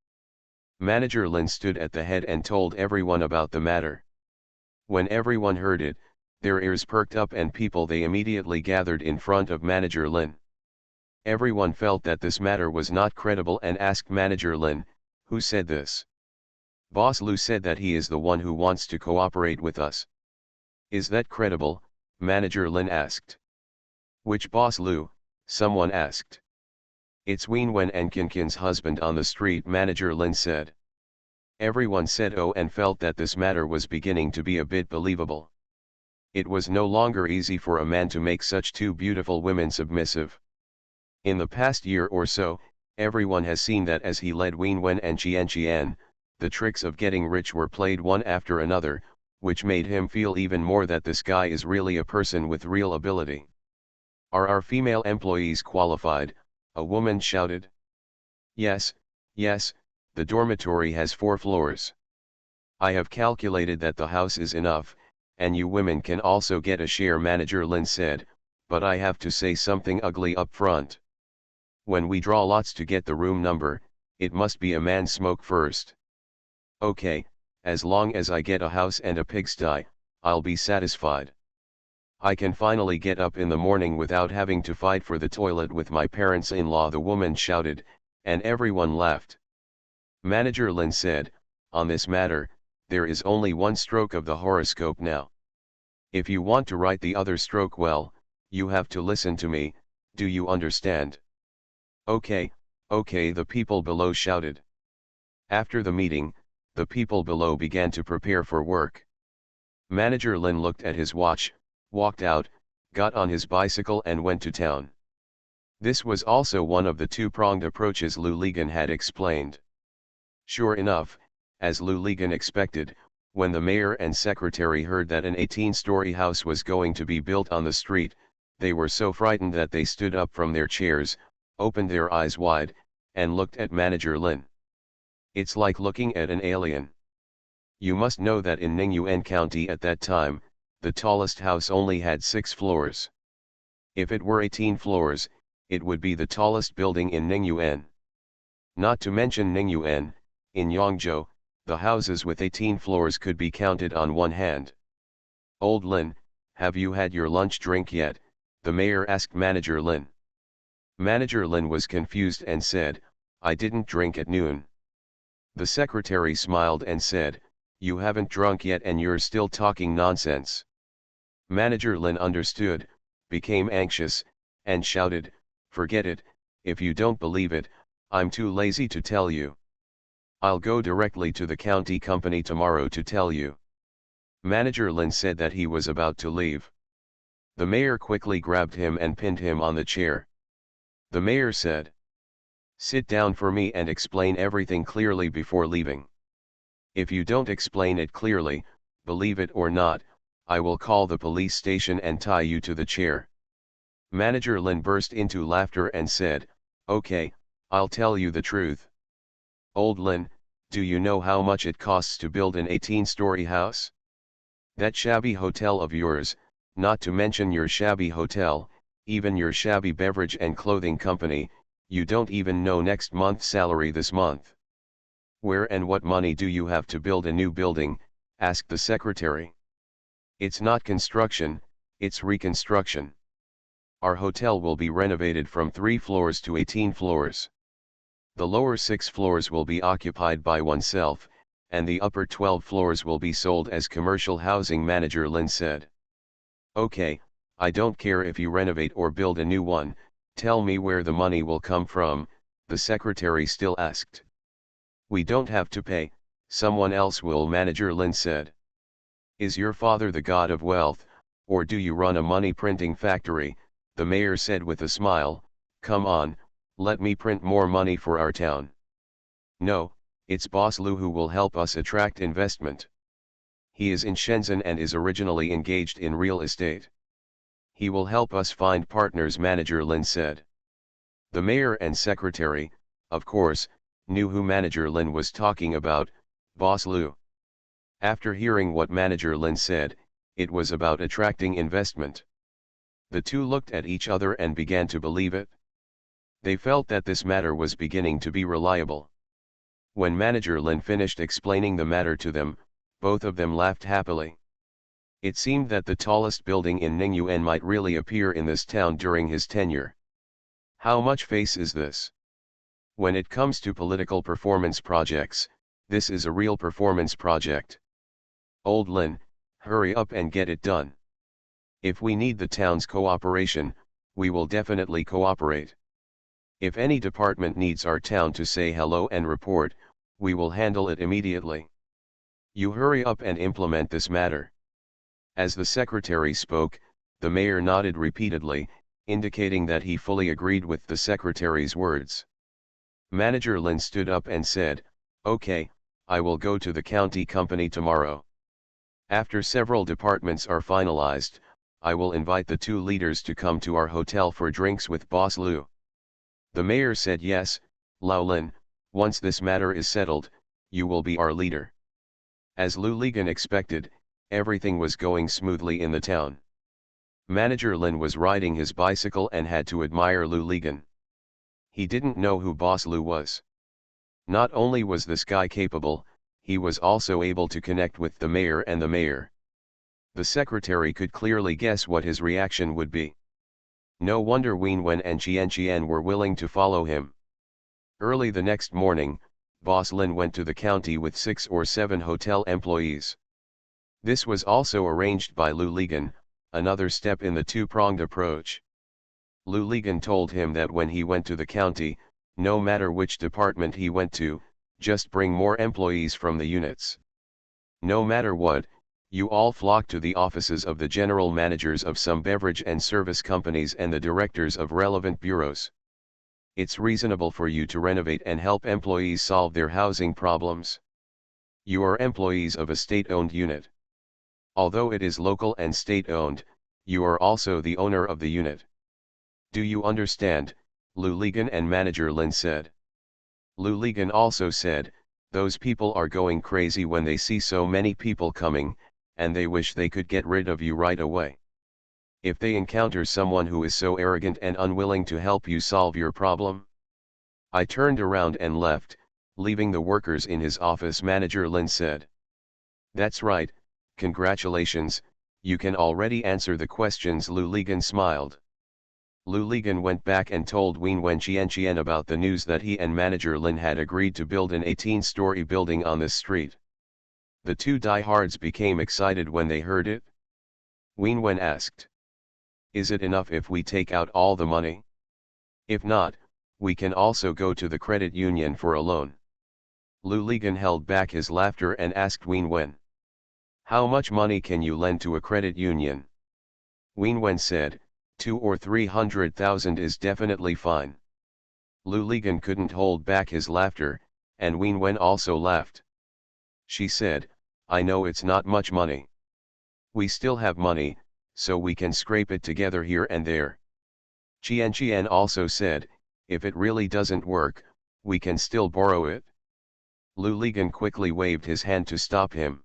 Manager Lin stood at the head and told everyone about the matter. When everyone heard it, their ears perked up and they immediately gathered in front of Manager Lin. Everyone felt that this matter was not credible and asked Manager Lin, "Who said this?" "Boss Lu said that he is the one who wants to cooperate with us." "Is that credible?" Manager Lin asked. "Which Boss Lu?" someone asked. "It's Ween Wen and Kinkin's husband on the street," Manager Lin said. Everyone said oh and felt that this matter was beginning to be a bit believable. It was no longer easy for a man to make such two beautiful women submissive. In the past year or so, everyone has seen that as he led Ween Wen and Qian, the tricks of getting rich were played one after another, which made him feel even more that this guy is really a person with real ability. "Are our female employees qualified?" a woman shouted. Yes, the dormitory has 4 floors. I have calculated that the house is enough, and you women can also get a share," Manager Lin said, "but I have to say something ugly up front. When we draw lots to get the room number, it must be a man smoke first. Okay, as long as I get a house and a pigsty, I'll be satisfied. I can finally get up in the morning without having to fight for the toilet with my parents-in-law," the woman shouted, and everyone laughed. Manager Lin said, "On this matter, there is only one stroke of the horoscope now. If you want to write the other stroke well, you have to listen to me, do you understand?" Okay, the people below shouted. After the meeting, the people below began to prepare for work. Manager Lin looked at his watch, walked out, got on his bicycle and went to town. This was also one of the two-pronged approaches Lu Ligan had explained. Sure enough, as Lu Ligan expected, when the mayor and secretary heard that an 18-story house was going to be built on the street, they were so frightened that they stood up from their chairs, opened their eyes wide, and looked at Manager Lin. It's like looking at an alien. You must know that in Ningyuan County at that time, the tallest house only had 6 floors. If it were 18 floors, it would be the tallest building in Ningyuan. Not to mention Ningyuan, in Yangzhou, the houses with 18 floors could be counted on one hand. "Old Lin, have you had your lunch drink yet?" the mayor asked Manager Lin. Manager Lin was confused and said, "I didn't drink at noon." The secretary smiled and said, "You haven't drunk yet and you're still talking nonsense." Manager Lin understood, became anxious, and shouted, "Forget it, if you don't believe it, I'm too lazy to tell you. I'll go directly to the county company tomorrow to tell you." Manager Lin said that he was about to leave. The mayor quickly grabbed him and pinned him on the chair. The mayor said, "Sit down for me and explain everything clearly before leaving. If you don't explain it clearly, believe it or not, I will call the police station and tie you to the chair." Manager Lin burst into laughter and said, "Okay, I'll tell you the truth. Old Lin, do you know how much it costs to build an 18-story house? That shabby hotel of yours, not to mention your shabby hotel, even your shabby beverage and clothing company, you don't even know next month's salary this month. Where and what money do you have to build a new building?" asked the secretary. "It's not construction, it's reconstruction. Our hotel will be renovated from 3 floors to 18 floors. The lower 6 floors will be occupied by oneself, and the upper 12 floors will be sold as commercial housing," Manager Lin said. Okay, I don't care if you renovate or build a new one, tell me where the money will come from, the secretary still asked. We don't have to pay, someone else will, Manager Lin said. Is your father the god of wealth, or do you run a money printing factory? The mayor said with a smile. Come on, let me print more money for our town. No, it's Boss Lu who will help us attract investment. He is in Shenzhen and is originally engaged in real estate. He will help us find partners, Manager Lin said. The mayor and secretary, of course, knew who Manager Lin was talking about, Boss Lu. After hearing what Manager Lin said, it was about attracting investment. The two looked at each other and began to believe it. They felt that this matter was beginning to be reliable. When Manager Lin finished explaining the matter to them, both of them laughed happily. It seemed that the tallest building in Ningyuan might really appear in this town during his tenure. How much face is this? When it comes to political performance projects, this is a real performance project. Old Lin, hurry up and get it done. If we need the town's cooperation, we will definitely cooperate. If any department needs our town to say hello and report, we will handle it immediately. You hurry up and implement this matter. As the secretary spoke, the mayor nodded repeatedly, indicating that he fully agreed with the secretary's words. Manager Lin stood up and said, Okay, I will go to the county company tomorrow. After several departments are finalized, I will invite the two leaders to come to our hotel for drinks with Boss Lu. The mayor said yes, Lao Lin, once this matter is settled, you will be our leader. As Lu Ligan expected, everything was going smoothly in the town. Manager Lin was riding his bicycle and had to admire Lu Ligan. He didn't know who Boss Lu was. Not only was this guy capable, he was also able to connect with the mayor and the mayor. The secretary could clearly guess what his reaction would be. No wonder Wen Wen and Qian were willing to follow him. Early the next morning, Boss Lin went to the county with 6 or 7 hotel employees. This was also arranged by Lu Ligan, another step in the two-pronged approach. Lu Ligan told him that when he went to the county, no matter which department he went to, just bring more employees from the units. No matter what, you all flock to the offices of the general managers of some beverage and service companies and the directors of relevant bureaus. It's reasonable for you to renovate and help employees solve their housing problems. You are employees of a state-owned unit. Although it is local and state-owned, you are also the owner of the unit. Do you understand? Lu Ligan and Manager Lin said. Lu Ligan also said, those people are going crazy when they see so many people coming, and they wish they could get rid of you right away. If they encounter someone who is so arrogant and unwilling to help you solve your problem. I turned around and left, leaving the workers in his office, Manager Lin said. That's right, congratulations, you can already answer the questions, Lu Ligan smiled. Lu Ligan went back and told Wen Wen Qian about the news that he and Manager Lin had agreed to build an 18-story building on this street. The two diehards became excited when they heard it. Wen Wen asked. Is it enough if we take out all the money? If not, we can also go to the credit union for a loan. Lu Ligan held back his laughter and asked Wen Wen. How much money can you lend to a credit union? Wen Wen said, 200,000 or 300,000 is definitely fine. Lu Ligan couldn't hold back his laughter, and Wen Wen also laughed. She said, I know it's not much money. We still have money, so we can scrape it together here and there. Qian also said, if it really doesn't work, we can still borrow it. Lu Ligan quickly waved his hand to stop him.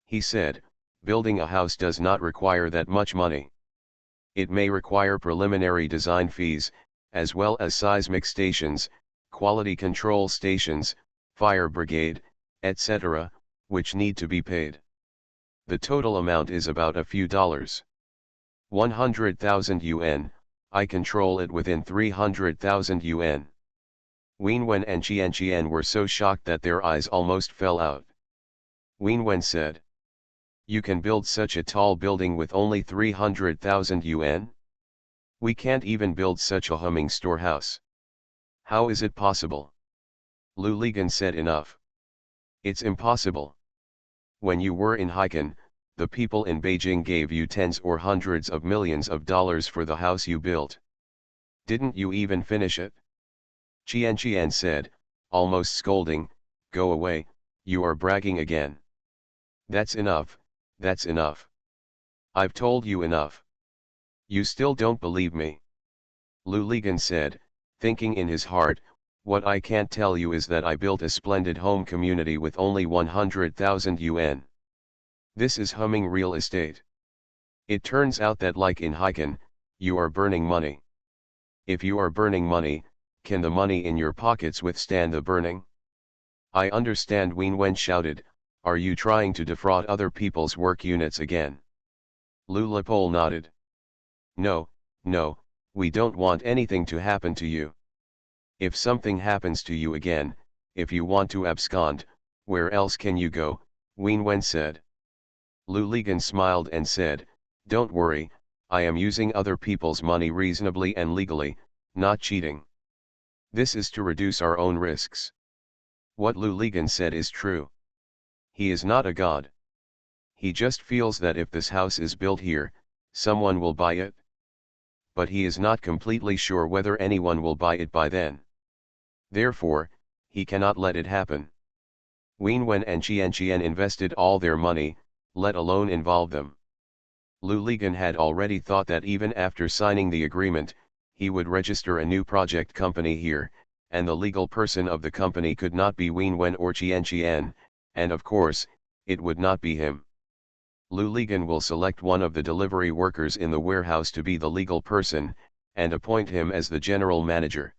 He said, building a house does not require that much money. It may require preliminary design fees, as well as seismic stations, quality control stations, fire brigade, etc., which need to be paid. The total amount is about a few dollars. 100,000 yuan, I control it within 300,000 yuan. Wen Wen and Qian were so shocked that their eyes almost fell out. Wen Wen said. You can build such a tall building with only 300,000 yuan? We can't even build such a humming storehouse. How is it possible? Lu Ligan said enough. It's impossible. When you were in Haikan, the people in Beijing gave you tens or hundreds of millions of dollars for the house you built. Didn't you even finish it? Qian said, almost scolding, go away, you are bragging again. That's enough, that's enough. I've told you enough. You still don't believe me. Lu Ligan said, thinking in his heart, what I can't tell you is that I built a splendid home community with only 100,000 yuan. This is humming real estate. It turns out that like in Haikan, you are burning money. If you are burning money, can the money in your pockets withstand the burning? I understand, Wien Wen shouted, are you trying to defraud other people's work units again? Lu Lepole nodded. No, no, we don't want anything to happen to you. If something happens to you again, if you want to abscond, where else can you go? Wien Wen said. Lu Ligan smiled and said, don't worry, I am using other people's money reasonably and legally, not cheating. This is to reduce our own risks. What Lu Ligan said is true. He is not a god. He just feels that if this house is built here, someone will buy it. But he is not completely sure whether anyone will buy it by then. Therefore, he cannot let it happen. Wien Wen and Qian invested all their money, let alone involve them. Lu Ligan had already thought that even after signing the agreement, he would register a new project company here, and the legal person of the company could not be Wien Wen or Qian, and of course, it would not be him. Lu Ligan will select one of the delivery workers in the warehouse to be the legal person, and appoint him as the general manager.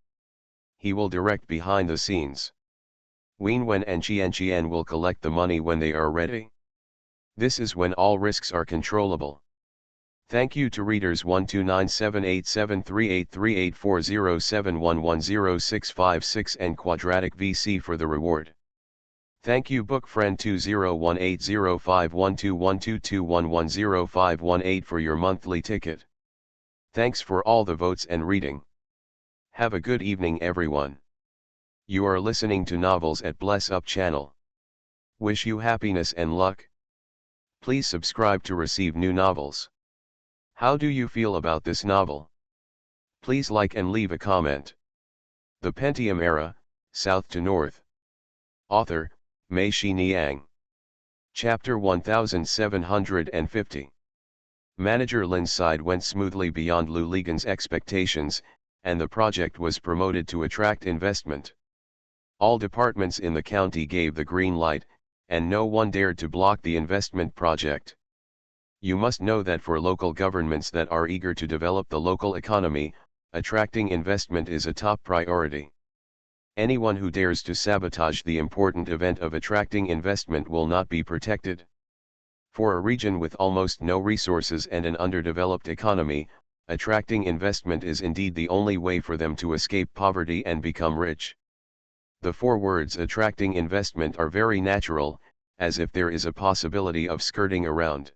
He will direct behind the scenes. Wien Wen and Qian will collect the money when they are ready. This is when all risks are controllable. Thank you to readers 1297873838407110656 and Quadratic VC for the reward. Thank you book friend 201805121221105118 for your monthly ticket. Thanks for all the votes and reading. Have a good evening everyone. You are listening to Novels at Bless Up channel. Wish you happiness and luck. Please subscribe to receive new novels. How do you feel about this novel? Please like and leave a comment. The Pentium Era, South to North. Author, Mei Shi Niang. Chapter 1750. Manager Lin's side went smoothly beyond Lu Ligan's expectations, and the project was promoted to attract investment. All departments in the county gave the green light, and no one dared to block the investment project. You must know that for local governments that are eager to develop the local economy, attracting investment is a top priority. Anyone who dares to sabotage the important event of attracting investment will not be protected. For a region with almost no resources and an underdeveloped economy, attracting investment is indeed the only way for them to escape poverty and become rich. The four words attracting investment are very natural, as if there is a possibility of skirting around.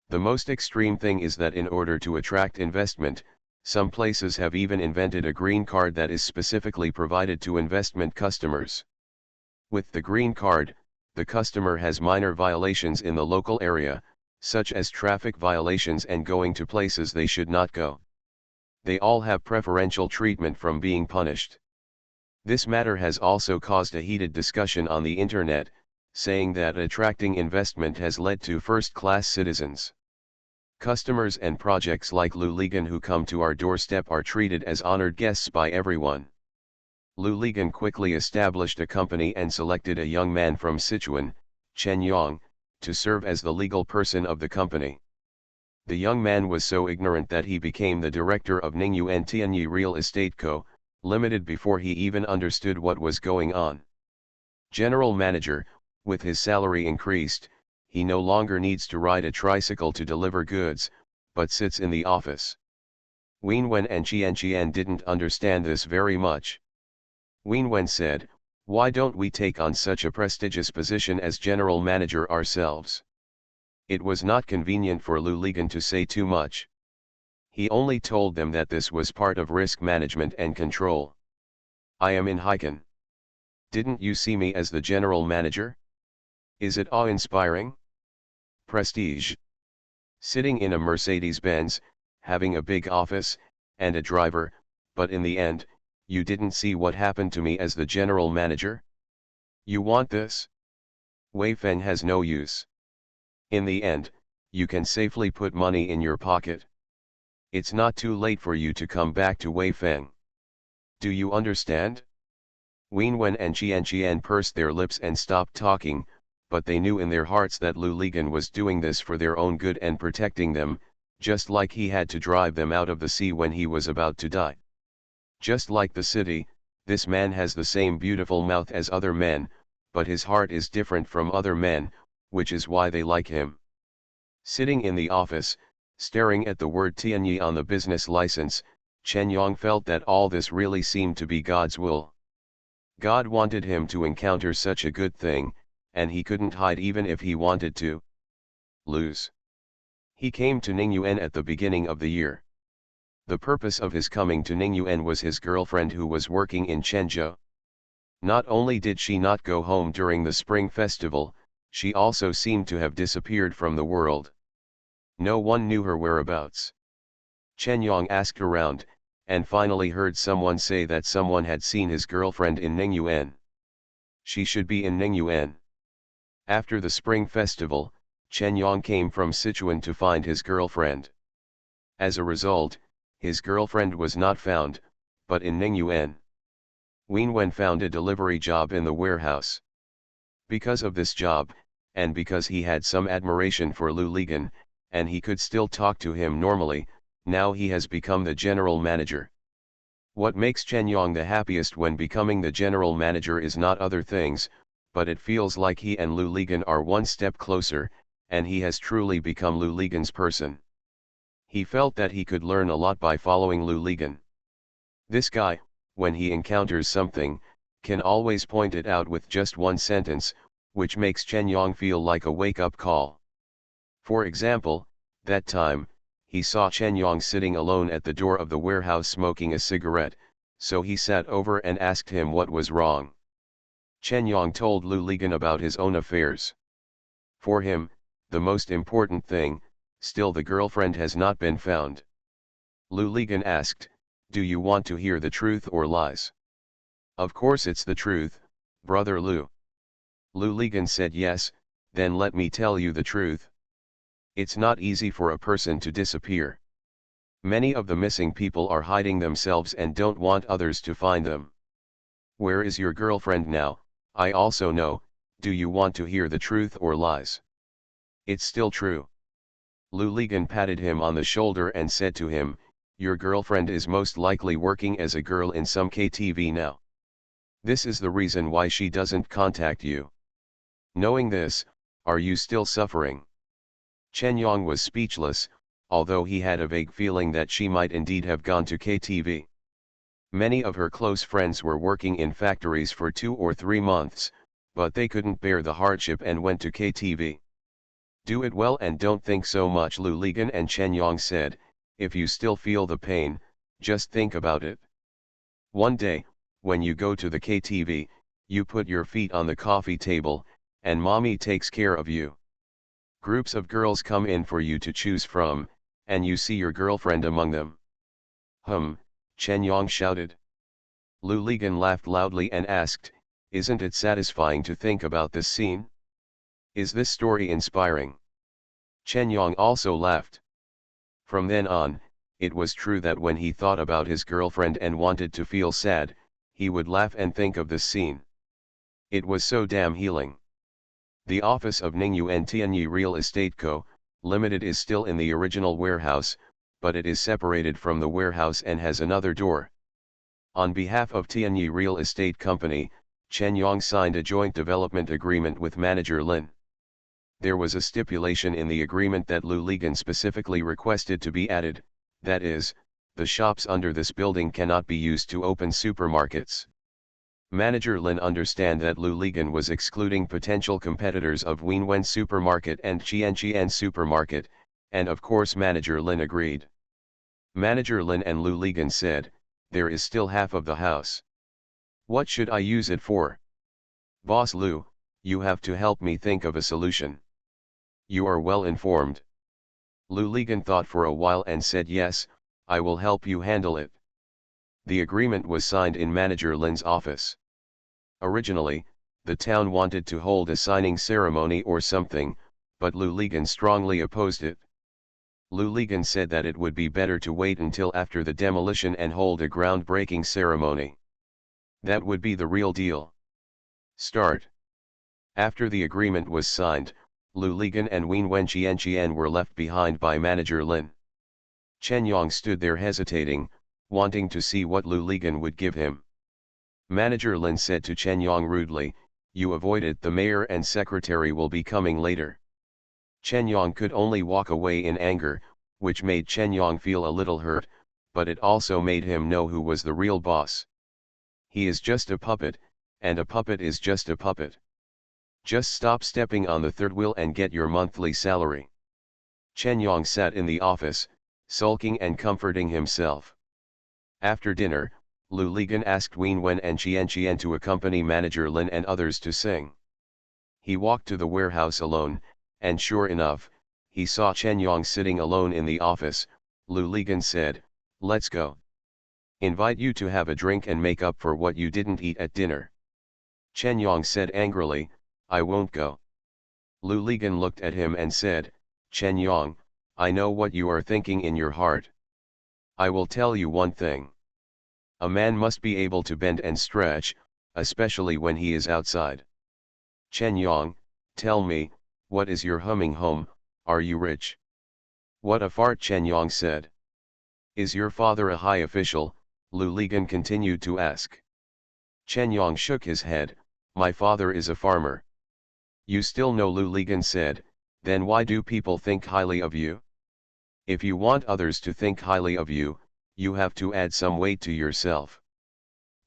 The most extreme thing is that in order to attract investment, some places have even invented a green card that is specifically provided to investment customers. With the green card, the customer has minor violations in the local area, such as traffic violations and going to places they should not go. They all have preferential treatment from being punished. This matter has also caused a heated discussion on the internet, saying that attracting investment has led to first-class citizens. Customers and projects like Lu Ligan who come to our doorstep are treated as honored guests by everyone. Lu Ligan quickly established a company and selected a young man from Sichuan, Chen Yang, to serve as the legal person of the company. The young man was so ignorant that he became the director of Ningyuan Tianyi Real Estate Co., Limited before he even understood what was going on. General manager, with his salary increased, he no longer needs to ride a tricycle to deliver goods, but sits in the office. Wien Wen and Qian didn't understand this very much. Wien Wen said, "Why don't we take on such a prestigious position as general manager ourselves? It was not convenient for Lu Ligan to say too much. He only told them that this was part of risk management and control. I am in Heiken. Didn't you see me as the general manager? Is it awe-inspiring? Prestige. Sitting in a Mercedes-Benz, having a big office, and a driver, but in the end, you didn't see what happened to me as the general manager? You want this? Wei Feng has no use. In the end, you can safely put money in your pocket. It's not too late for you to come back to Wei Feng. Do you understand? Wen Wen and Qian pursed their lips and stopped talking, but they knew in their hearts that Lu Ligan was doing this for their own good and protecting them, just like he had to drive them out of the sea when he was about to die. Just like the city, this man has the same beautiful mouth as other men, but his heart is different from other men, which is why they like him. Sitting in the office, staring at the word Tianyi on the business license, Chen Yong felt that all this really seemed to be God's will. God wanted him to encounter such a good thing, and he couldn't hide even if he wanted to lose. He came to Ningyuan at the beginning of the year. The purpose of his coming to Ningyuan was his girlfriend who was working in Chenzhou. Not only did she not go home during the Spring Festival, she also seemed to have disappeared from the world. No one knew her whereabouts. Chen Yong asked around, and finally heard someone say that someone had seen his girlfriend in Ningyuan. She should be in Ningyuan. After the Spring Festival, Chen Yong came from Sichuan to find his girlfriend. As a result, his girlfriend was not found, but in Ningyuan. Wen Wen found a delivery job in the warehouse. Because of this job, and because he had some admiration for Lu Ligan, and he could still talk to him normally, now he has become the general manager. What makes Chen Yong the happiest when becoming the general manager is not other things, but it feels like he and Lu Ligan are one step closer, and he has truly become Lu Ligan's person. He felt that he could learn a lot by following Lu Ligan. This guy, when he encounters something, can always point it out with just one sentence, which makes Chen Yong feel like a wake-up call. For example, that time, he saw Chen Yong sitting alone at the door of the warehouse smoking a cigarette, so he sat over and asked him what was wrong. Chen Yong told Lu Ligan about his own affairs. For him, the most important thing, still the girlfriend has not been found. Lu Ligan asked, "Do you want to hear the truth or lies?" "Of course it's the truth, brother Lu." Lu Ligan said, "Yes, then let me tell you the truth. It's not easy for a person to disappear. Many of the missing people are hiding themselves and don't want others to find them. Where is your girlfriend now? I also know. Do you want to hear the truth or lies?" "It's still true." Lu Ligan patted him on the shoulder and said to him, "Your girlfriend is most likely working as a girl in some KTV now. This is the reason why she doesn't contact you. Knowing this, are you still suffering?" Chen Yong was speechless, although he had a vague feeling that she might indeed have gone to KTV. Many of her close friends were working in factories for 2 or 3 months, but they couldn't bear the hardship and went to KTV. "Do it well and don't think so much," Lu Ligan and Chen Yong said. "If you still feel the pain, just think about it. One day, when you go to the KTV, you put your feet on the coffee table, and mommy takes care of you. Groups of girls come in for you to choose from, and you see your girlfriend among them." Chen Yong shouted. Lu Ligan laughed loudly and asked, "Isn't it satisfying to think about this scene? Is this story inspiring?" Chen Yong also laughed. From then on, it was true that when he thought about his girlfriend and wanted to feel sad, he would laugh and think of this scene. It was so damn healing. The office of Ningyuan Tianyi Real Estate Co., Limited is still in the original warehouse, but it is separated from the warehouse and has another door. On behalf of Tianyi Real Estate Company, Chen Yong signed a joint development agreement with manager Lin. There was a stipulation in the agreement that Lu Ligan specifically requested to be added, that is, the shops under this building cannot be used to open supermarkets. Manager Lin understand that Lu Ligan was excluding potential competitors of Wenwen Supermarket and Qian Supermarket, and of course Manager Lin agreed. Manager Lin and Lu Ligan said, there is still half of the house. What should I use it for? Boss Lu, you have to help me think of a solution. You are well informed. Lu Ligan thought for a while and said yes, I will help you handle it. The agreement was signed in Manager Lin's office. Originally, the town wanted to hold a signing ceremony or something, but Lu Ligan strongly opposed it. Lu Ligan said that it would be better to wait until after the demolition and hold a groundbreaking ceremony. That would be the real deal. Start. After the agreement was signed, Lu Ligan and Wenwen Qian were left behind by Manager Lin. Chen Yong stood there hesitating, wanting to see what Lu Ligan would give him. Manager Lin said to Chen Yong rudely, you avoided the mayor and secretary will be coming later. Chen Yong could only walk away in anger, which made Chen Yong feel a little hurt, but it also made him know who was the real boss. He is just a puppet, and a puppet is just a puppet. Just stop stepping on the third wheel and get your monthly salary. Chen Yong sat in the office, sulking and comforting himself. After dinner, Lu Ligan asked Wenwen and Qian to accompany Manager Lin and others to sing. He walked to the warehouse alone, and sure enough, he saw Chen Yong sitting alone in the office. Lu Ligan said, let's go. Invite you to have a drink and make up for what you didn't eat at dinner. Chen Yong said angrily, I won't go. Lu Ligan looked at him and said, Chen Yong, I know what you are thinking in your heart. I will tell you one thing. A man must be able to bend and stretch, especially when he is outside. Chen Yong, tell me, what is your humming home, are you rich? What a fart, Chen Yong said. Is your father a high official? Lu Ligan continued to ask. Chen Yong shook his head, my father is a farmer. You still know, Lu Ligan said, then why do people think highly of you? If you want others to think highly of you, you have to add some weight to yourself.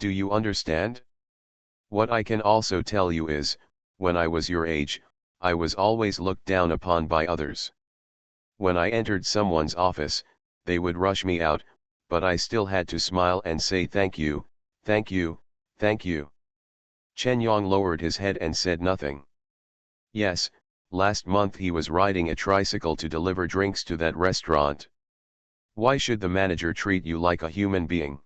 Do you understand? What I can also tell you is, when I was your age, I was always looked down upon by others. When I entered someone's office, they would rush me out, but I still had to smile and say thank you, thank you, thank you. Chen Yong lowered his head and said nothing. Yes, last month he was riding a tricycle to deliver drinks to that restaurant. Why should the manager treat you like a human being?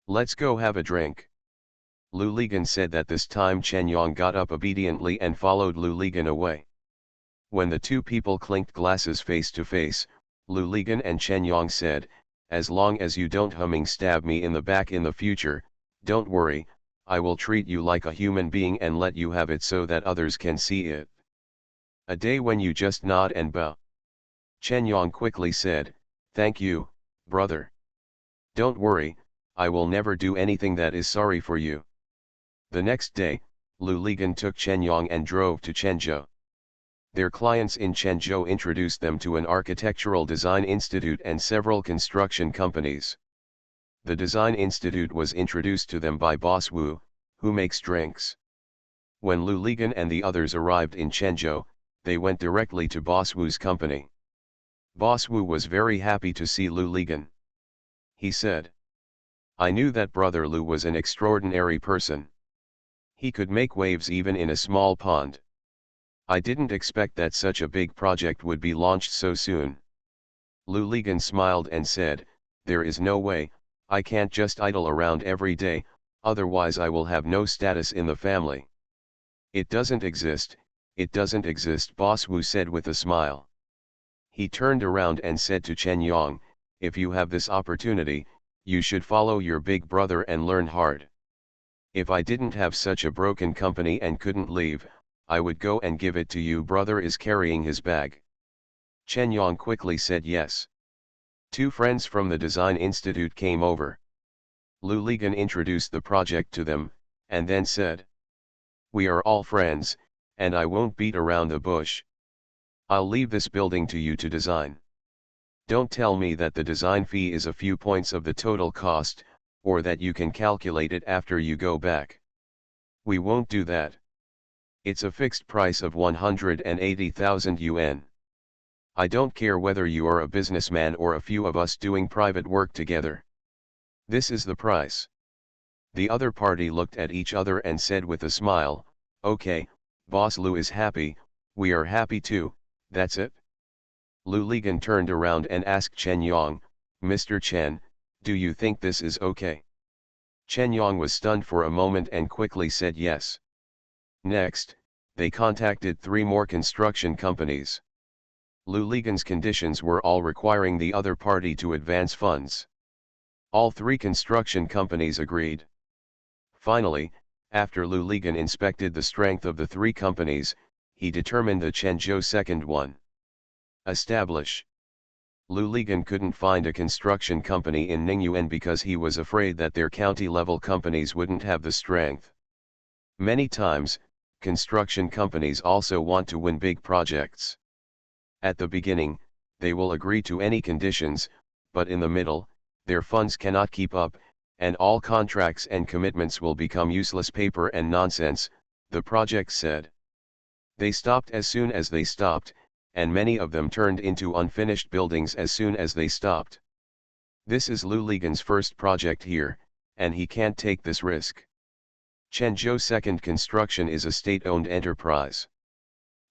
Let's go have a drink. Lu Ligan said that this time Chen Yong got up obediently and followed Lu Ligan away. When the two people clinked glasses face to face, Lu Ligan and Chen Yong said, as long as you don't humming stab me in the back in the future, don't worry, I will treat you like a human being and let you have it so that others can see it. A day when you just nod and bow. Chen Yong quickly said, thank you, brother. Don't worry, I will never do anything that is sorry for you. The next day, Lu Ligan took Chen Yong and drove to Chenzhou. Their clients in Chenzhou introduced them to an architectural design institute and several construction companies. The design institute was introduced to them by Boss Wu, who makes drinks. When Lu Ligan and the others arrived in Chenzhou, they went directly to Boss Wu's company. Boss Wu was very happy to see Lu Ligan. He said, I knew that brother Lu was an extraordinary person. He could make waves even in a small pond. I didn't expect that such a big project would be launched so soon. Lu Ligan smiled and said, there is no way, I can't just idle around every day, otherwise I will have no status in the family. It doesn't exist, Boss Wu said with a smile. He turned around and said to Chen Yong, if you have this opportunity, you should follow your big brother and learn hard. If I didn't have such a broken company and couldn't leave, I would go and give it to you. Brother is carrying his bag. Chen Yong quickly said yes. Two friends from the Design Institute came over. Lu Ligan introduced the project to them, and then said, we are all friends, and I won't beat around the bush. I'll leave this building to you to design. Don't tell me that the design fee is a few points of the total cost, or that you can calculate it after you go back. We won't do that. It's a fixed price of 180,000 yuan. I don't care whether you are a businessman or a few of us doing private work together. This is the price. The other party looked at each other and said with a smile, okay, Boss Lu is happy, we are happy too, that's it. Lu Ligan turned around and asked Chen Yang, Mr. Chen, do you think this is okay? Chen Yang was stunned for a moment and quickly said yes. Next, they contacted 3 more construction companies. Lu Ligan's conditions were all requiring the other party to advance funds. All 3 construction companies agreed. Finally, after Lu Ligan inspected the strength of the 3 companies, he determined the Chenzhou second one. Establish. Lu Ligan couldn't find a construction company in Ningyuan because he was afraid that their county-level companies wouldn't have the strength. Many times, construction companies also want to win big projects. At the beginning, they will agree to any conditions, but in the middle, their funds cannot keep up, and all contracts and commitments will become useless paper and nonsense, the projects said. They stopped as soon as they stopped, and many of them turned into unfinished buildings as soon as they stopped. This is Lu Ligan's first project here, and he can't take this risk. Chenzhou Second Construction is a state-owned enterprise.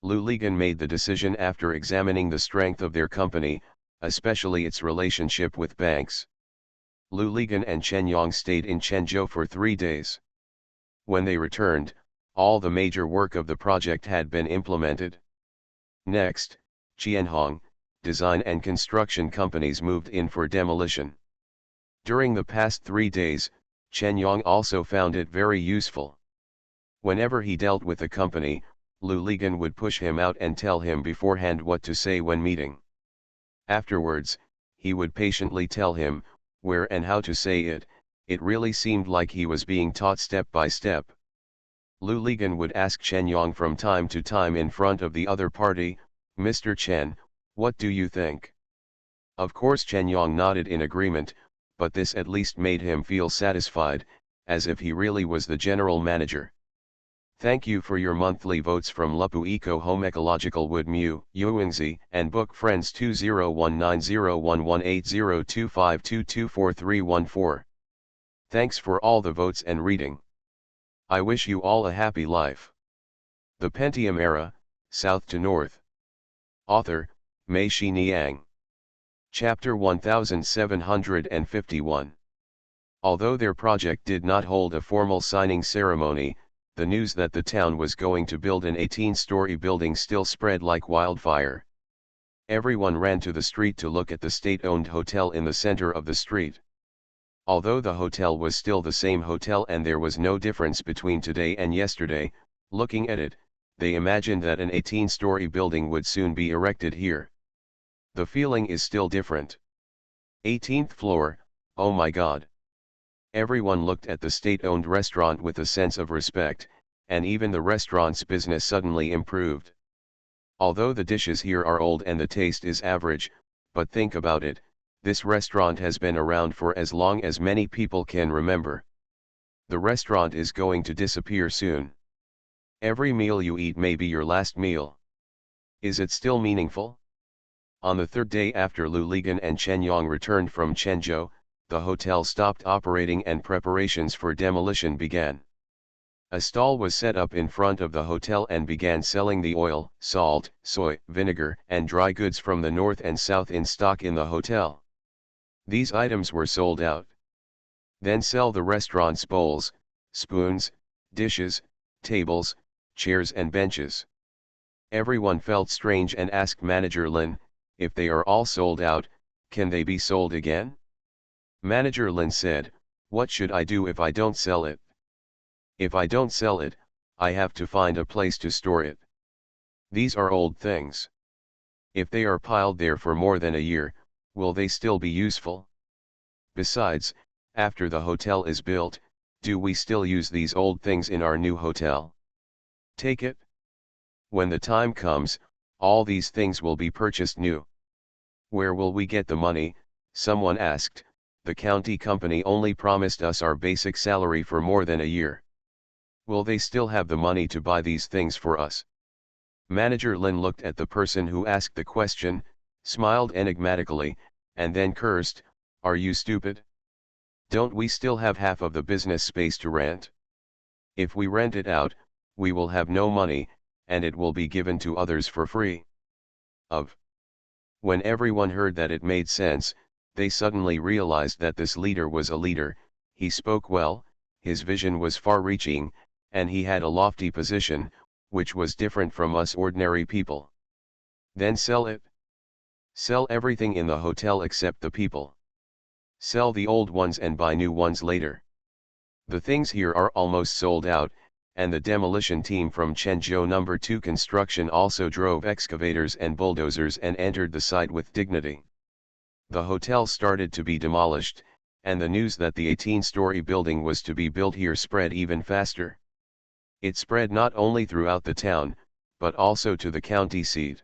Lu Ligan made the decision after examining the strength of their company, especially its relationship with banks. Lu Ligan and Chen Yang stayed in Chenzhou for 3 days. When they returned, all the major work of the project had been implemented. Next, Qianhong, design and construction companies moved in for demolition. During the past 3 days, Chen Yang also found it very useful. Whenever he dealt with a company, Lu Ligan would push him out and tell him beforehand what to say when meeting. Afterwards, he would patiently tell him where and how to say it. It really seemed like he was being taught step by step. Lu Ligan would ask Chen Yang from time to time in front of the other party, Mr. Chen, what do you think? Of course Chen Yang nodded in agreement, but this at least made him feel satisfied, as if he really was the general manager. Thank you for your monthly votes from Lupu Eco Home Ecological Wood Mu, Yuangzi, and Book Friends 2019011025224314. Thanks for all the votes and reading. I wish you all a happy life. The Pentium Era, South to North. Author, Mei Shi Niang. Chapter 1751. Although their project did not hold a formal signing ceremony, the news that the town was going to build an 18-story building still spread like wildfire. Everyone ran to the street to look at the state-owned hotel in the center of the street. Although the hotel was still the same hotel and there was no difference between today and yesterday, looking at it, they imagined that an 18-story building would soon be erected here. The feeling is still different. 18th floor, oh my God. Everyone looked at the state-owned restaurant with a sense of respect, and even the restaurant's business suddenly improved. Although the dishes here are old and the taste is average, but think about it, this restaurant has been around for as long as many people can remember. The restaurant is going to disappear soon. Every meal you eat may be your last meal. Is it still meaningful? On the 3rd day after Lu Ligan and Chen Yang returned from Chenzhou, the hotel stopped operating and preparations for demolition began. A stall was set up in front of the hotel and began selling the oil, salt, soy, vinegar, and dry goods from the north and south in stock in the hotel. These items were sold out. Then sell the restaurant's bowls, spoons, dishes, tables, chairs and benches. Everyone felt strange and asked Manager Lin, if they are all sold out, can they be sold again? Manager Lin said, what should I do if I don't sell it? If I don't sell it, I have to find a place to store it. These are old things. If they are piled there for more than a year, will they still be useful? Besides, after the hotel is built, do we still use these old things in our new hotel? Take it. When the time comes, all these things will be purchased new. Where will we get the money? Someone asked. The county company only promised us our basic salary for more than a year. Will they still have the money to buy these things for us? Manager Lin looked at the person who asked the question, smiled enigmatically, and then cursed, "Are you stupid? Don't we still have half of the business space to rent? If we rent it out, we will have no money, and it will be given to others for free." Of. When everyone heard that it made sense, they suddenly realized that this leader was a leader. He spoke well, his vision was far-reaching, and he had a lofty position, which was different from us ordinary people. Then sell it. Sell everything in the hotel except the people. Sell the old ones and buy new ones later. The things here are almost sold out, and the demolition team from Chenzhou No. 2 Construction also drove excavators and bulldozers and entered the site with dignity. The hotel started to be demolished, and the news that the 18-story building was to be built here spread even faster. It spread not only throughout the town, but also to the county seat.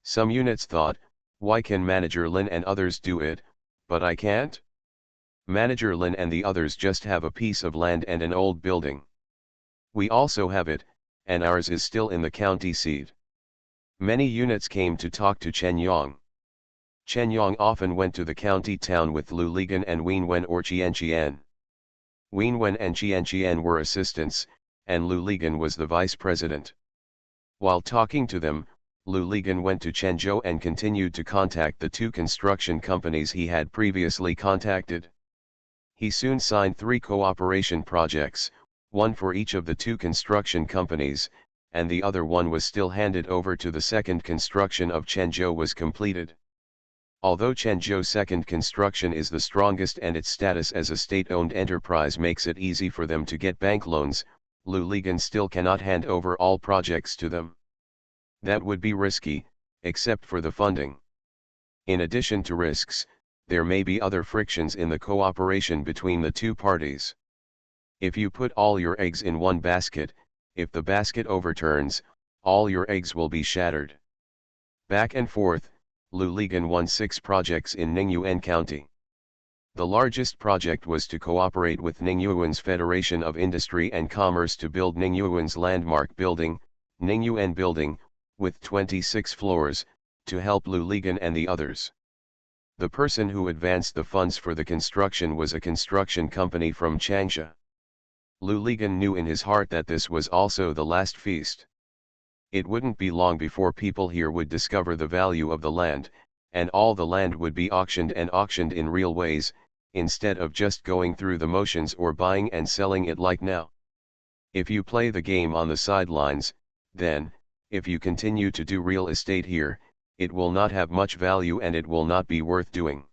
Some units thought, why can Manager Lin and others do it, but I can't? Manager Lin and the others just have a piece of land and an old building. We also have it, and ours is still in the county seat. Many units came to talk to Chen Yang. Chen Yang often went to the county town with Lu Ligan and Wen Wen or Qian Qian. Wen Wen and Qian Qian were assistants, and Lu Ligan was the vice president. While talking to them, Lu Ligan went to Chenzhou and continued to contact the two construction companies he had previously contacted. He soon signed 3 cooperation projects, one for each of the 2 construction companies, and the other one was still handed over to the second construction of Chenzhou was completed. Although Chenzhou second construction is the strongest and its status as a state-owned enterprise makes it easy for them to get bank loans, Lu Ligan still cannot hand over all projects to them. That would be risky, except for the funding. In addition to risks, there may be other frictions in the cooperation between the two parties. If you put all your eggs in one basket, if the basket overturns, all your eggs will be shattered. Back and forth, Lu Ligan won 6 projects in Ningyuan County. The largest project was to cooperate with Ningyuan's Federation of Industry and Commerce to build Ningyuan's landmark building, Ningyuan Building, with 26 floors, to help Lu Ligan and the others. The person who advanced the funds for the construction was a construction company from Changsha. Lu Ligan knew in his heart that this was also the last feast. It wouldn't be long before people here would discover the value of the land, and all the land would be auctioned and auctioned in real ways, instead of just going through the motions or buying and selling it like now. If you play the game on the sidelines, then, if you continue to do real estate here, it will not have much value and it will not be worth doing.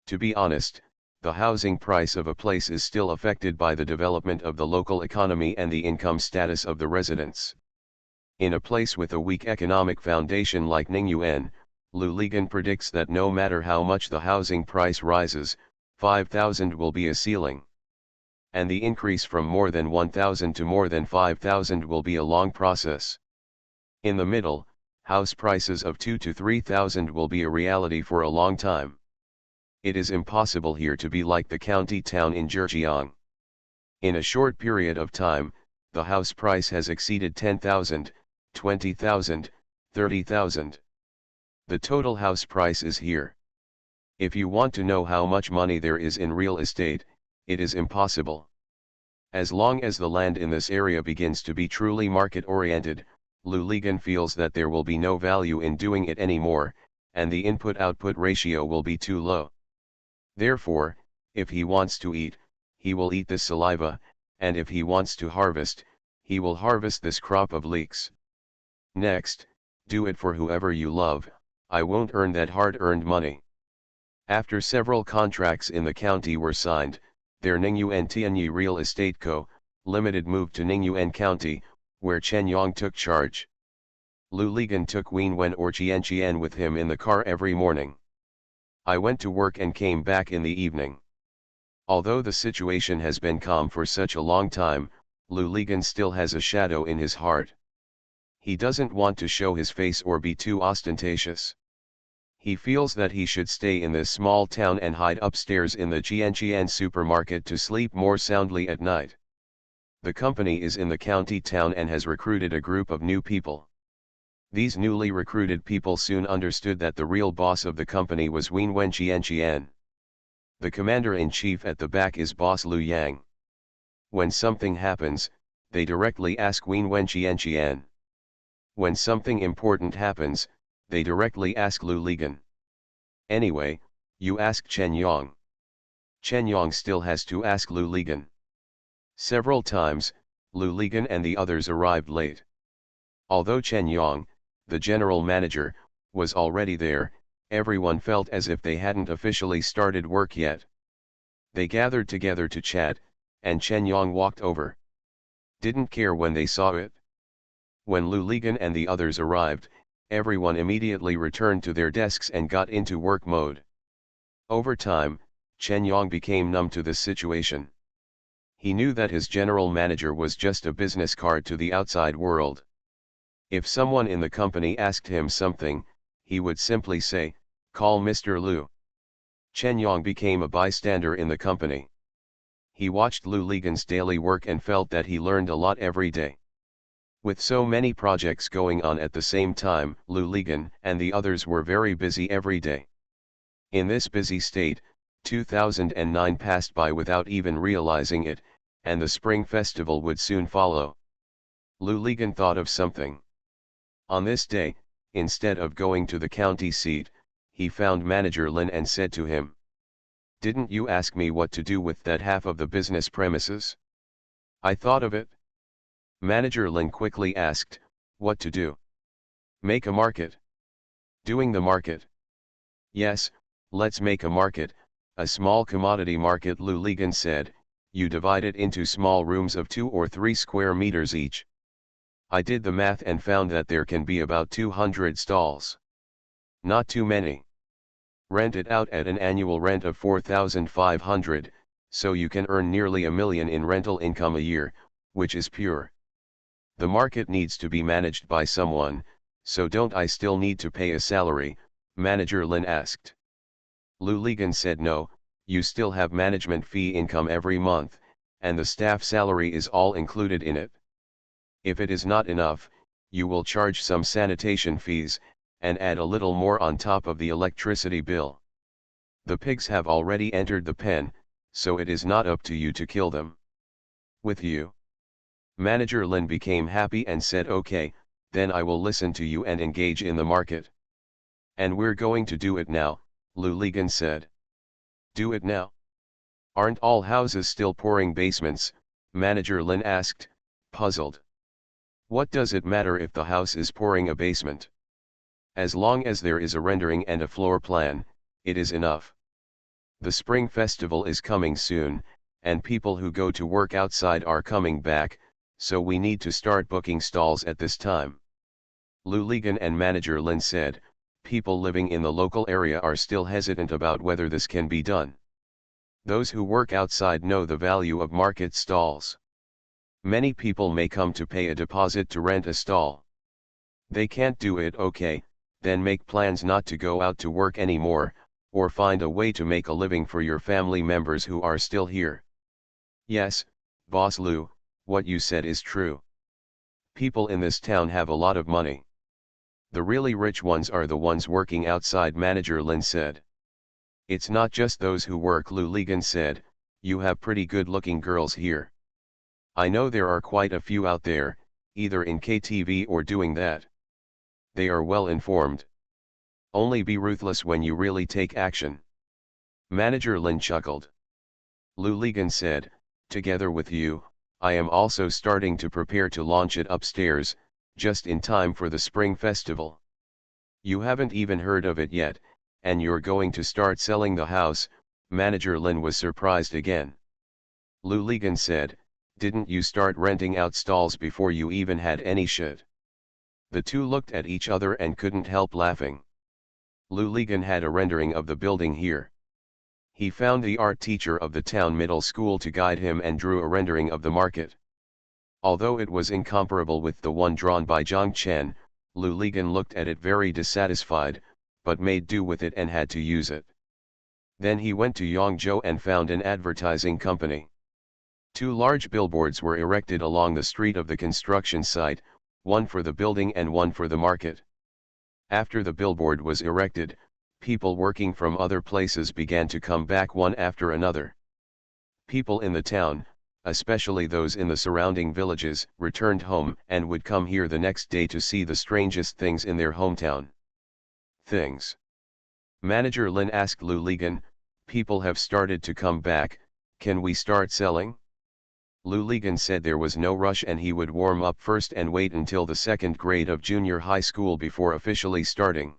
To be honest, the housing price of a place is still affected by the development of the local economy and the income status of the residents. In a place with a weak economic foundation like Ningyuan, Lu Ligan predicts that no matter how much the housing price rises, 5,000 will be a ceiling. And the increase from more than 1,000 to more than 5,000 will be a long process. In the middle, house prices of 2,000 to 3,000 will be a reality for a long time. It is impossible here to be like the county town in Zhejiang. In a short period of time, the house price has exceeded 10,000, 20,000, 30,000. The total house price is here. If you want to know how much money there is in real estate, it is impossible. As long as the land in this area begins to be truly market-oriented, Lu Ligan feels that there will be no value in doing it anymore, and the input-output ratio will be too low. Therefore, if he wants to eat, he will eat this saliva, and if he wants to harvest, he will harvest this crop of leeks. Next, do it for whoever you love. I won't earn that hard-earned money. After several contracts in the county were signed, their Ningyuan Tianyi Real Estate Co., Limited moved to Ningyuan County, where Chen Yang took charge. Lu Ligan took Wen Wen or Qian Qian with him in the car every morning. I went to work and came back in the evening. Although the situation has been calm for such a long time, Lu Ligan still has a shadow in his heart. He doesn't want to show his face or be too ostentatious. He feels that he should stay in this small town and hide upstairs in the Qian Qian supermarket to sleep more soundly at night. The company is in the county town and has recruited a group of new people. These newly recruited people soon understood that the real boss of the company was Wen Wenqian. The commander-in-chief at the back is Boss Liu Yang. When something happens, they directly ask Wen Wenqian. When something important happens, they directly ask Lu Ligan. Anyway, you ask Chen Yang. Chen Yang still has to ask Lu Ligan. Several times, Lu Ligan and the others arrived late. Although Chen Yang, the general manager, was already there, everyone felt as if they hadn't officially started work yet. They gathered together to chat, and Chen Yang walked over. Didn't care when they saw it. When Lu Ligan and the others arrived, everyone immediately returned to their desks and got into work mode. Over time, Chen Yang became numb to the situation. He knew that his general manager was just a business card to the outside world. If someone in the company asked him something, he would simply say, "Call Mr. Lu." Chen Yang became a bystander in the company. He watched Lu Ligan's daily work and felt that he learned a lot every day. With so many projects going on at the same time, Lu Ligan and the others were very busy every day. In this busy state, 2009 passed by without even realizing it, and the Spring Festival would soon follow. Lu Ligan thought of something. On this day, instead of going to the county seat, he found Manager Lin and said to him, "Didn't you ask me what to do with that half of the business premises?" "I thought of it." Manager Lin quickly asked, "What to do?" "Make a market." "Doing the market?" "Yes, let's make a market, a small commodity market," Lu Ligan said. "You divide it into small rooms of 2 or 3 square meters each. I did the math and found that there can be about 200 stalls. Not too many. Rent it out at an annual rent of 4,500, so you can earn nearly $1 million in rental income a year, which is pure. The market needs to be managed by someone, so don't I still need to pay a salary?" Manager Lin asked. Lu Ligan said, "No, you still have management fee income every month, and the staff salary is all included in it. If it is not enough, you will charge some sanitation fees, and add a little more on top of the electricity bill. The pigs have already entered the pen, so it is not up to you to kill them." "With you?" Manager Lin became happy and said, "Okay, then I will listen to you and engage in the market." "And we're going to do it now," Lu Ligan said. "Do it now? Aren't all houses still pouring basements?" Manager Lin asked, puzzled. "What does it matter if the house is pouring a basement? As long as there is a rendering and a floor plan, it is enough. The Spring Festival is coming soon, and people who go to work outside are coming back, so we need to start booking stalls at this time." Lu Ligan and Manager Lin said, "People living in the local area are still hesitant about whether this can be done. Those who work outside know the value of market stalls. Many people may come to pay a deposit to rent a stall. They can't do it, okay, then make plans not to go out to work anymore, or find a way to make a living for your family members who are still here." "Yes, Boss Lu, what you said is true. People in this town have a lot of money. The really rich ones are the ones working outside," Manager Lin said. "It's not just those who work," Lu Ligan said, "you have pretty good-looking girls here. I know there are quite a few out there, either in KTV or doing that. They are well informed. Only be ruthless when you really take action." Manager Lin chuckled. Lu Ligan said, "Together with you, I am also starting to prepare to launch it upstairs, just in time for the Spring Festival. You haven't even heard of it yet, and you're going to start selling the house." Manager Lin was surprised again. Lu Ligan said, "Didn't you start renting out stalls before you even had any shit?" The two looked at each other and couldn't help laughing. Lu Ligan had a rendering of the building here. He found the art teacher of the town middle school to guide him and drew a rendering of the market. Although it was incomparable with the one drawn by Zhang Chen, Lu Ligan looked at it very dissatisfied, but made do with it and had to use it. Then he went to Yangzhou and found an advertising company. Two large billboards were erected along the street of the construction site, one for the building and one for the market. After the billboard was erected, people working from other places began to come back one after another. People in the town, especially those in the surrounding villages, returned home and would come here the next day to see the strangest things in their hometown. Things. Manager Lin asked Lu Ligan, "People have started to come back, can we start selling?" Lu Ligan said there was no rush and he would warm up first and wait until the second grade of junior high school before officially starting.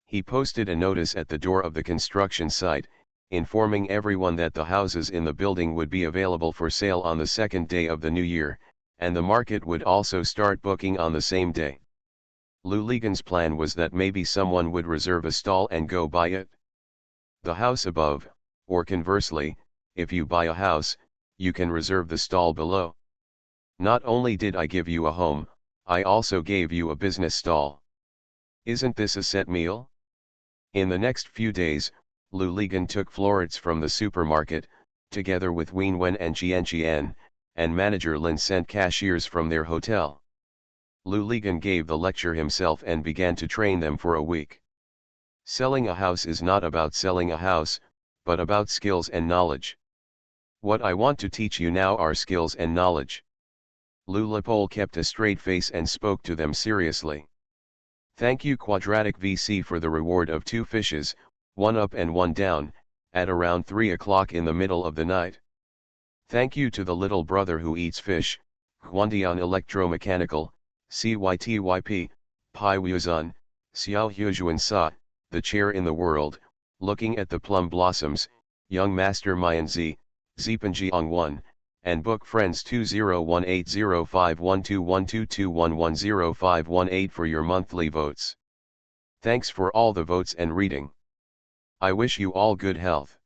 He posted a notice at the door of the construction site, informing everyone that the houses in the building would be available for sale on the second day of the new year, and the market would also start booking on the same day. Lu Ligan's plan was that maybe someone would reserve a stall and go buy it. The house above, or conversely, if you buy a house, you can reserve the stall below. Not only did I give you a home, I also gave you a business stall. Isn't this a set meal? In the next few days, Lu Ligan took Florets from the supermarket, together with Wien Wen and Chien Chien, and Manager Lin sent cashiers from their hotel. Lu Ligan gave the lecture himself and began to train them for a week. Selling a house is not about selling a house, but about skills and knowledge. What I want to teach you now are skills and knowledge. Lu Lepole kept a straight face and spoke to them seriously. Thank you Quadratic VC for the reward of 2 fishes, 1 up and 1 down, at around 3 o'clock in the middle of the night. Thank you to the little brother who eats fish, Huandian Electromechanical, CYTYP, Pai Wuzun, Xiao Hujuan Sa, the chair in the world, looking at the plum blossoms, Young Master Mayan Z, Zipanjiang 1, and Book Friends 201805121221105118 for your monthly votes. Thanks for all the votes and reading. I wish you all good health.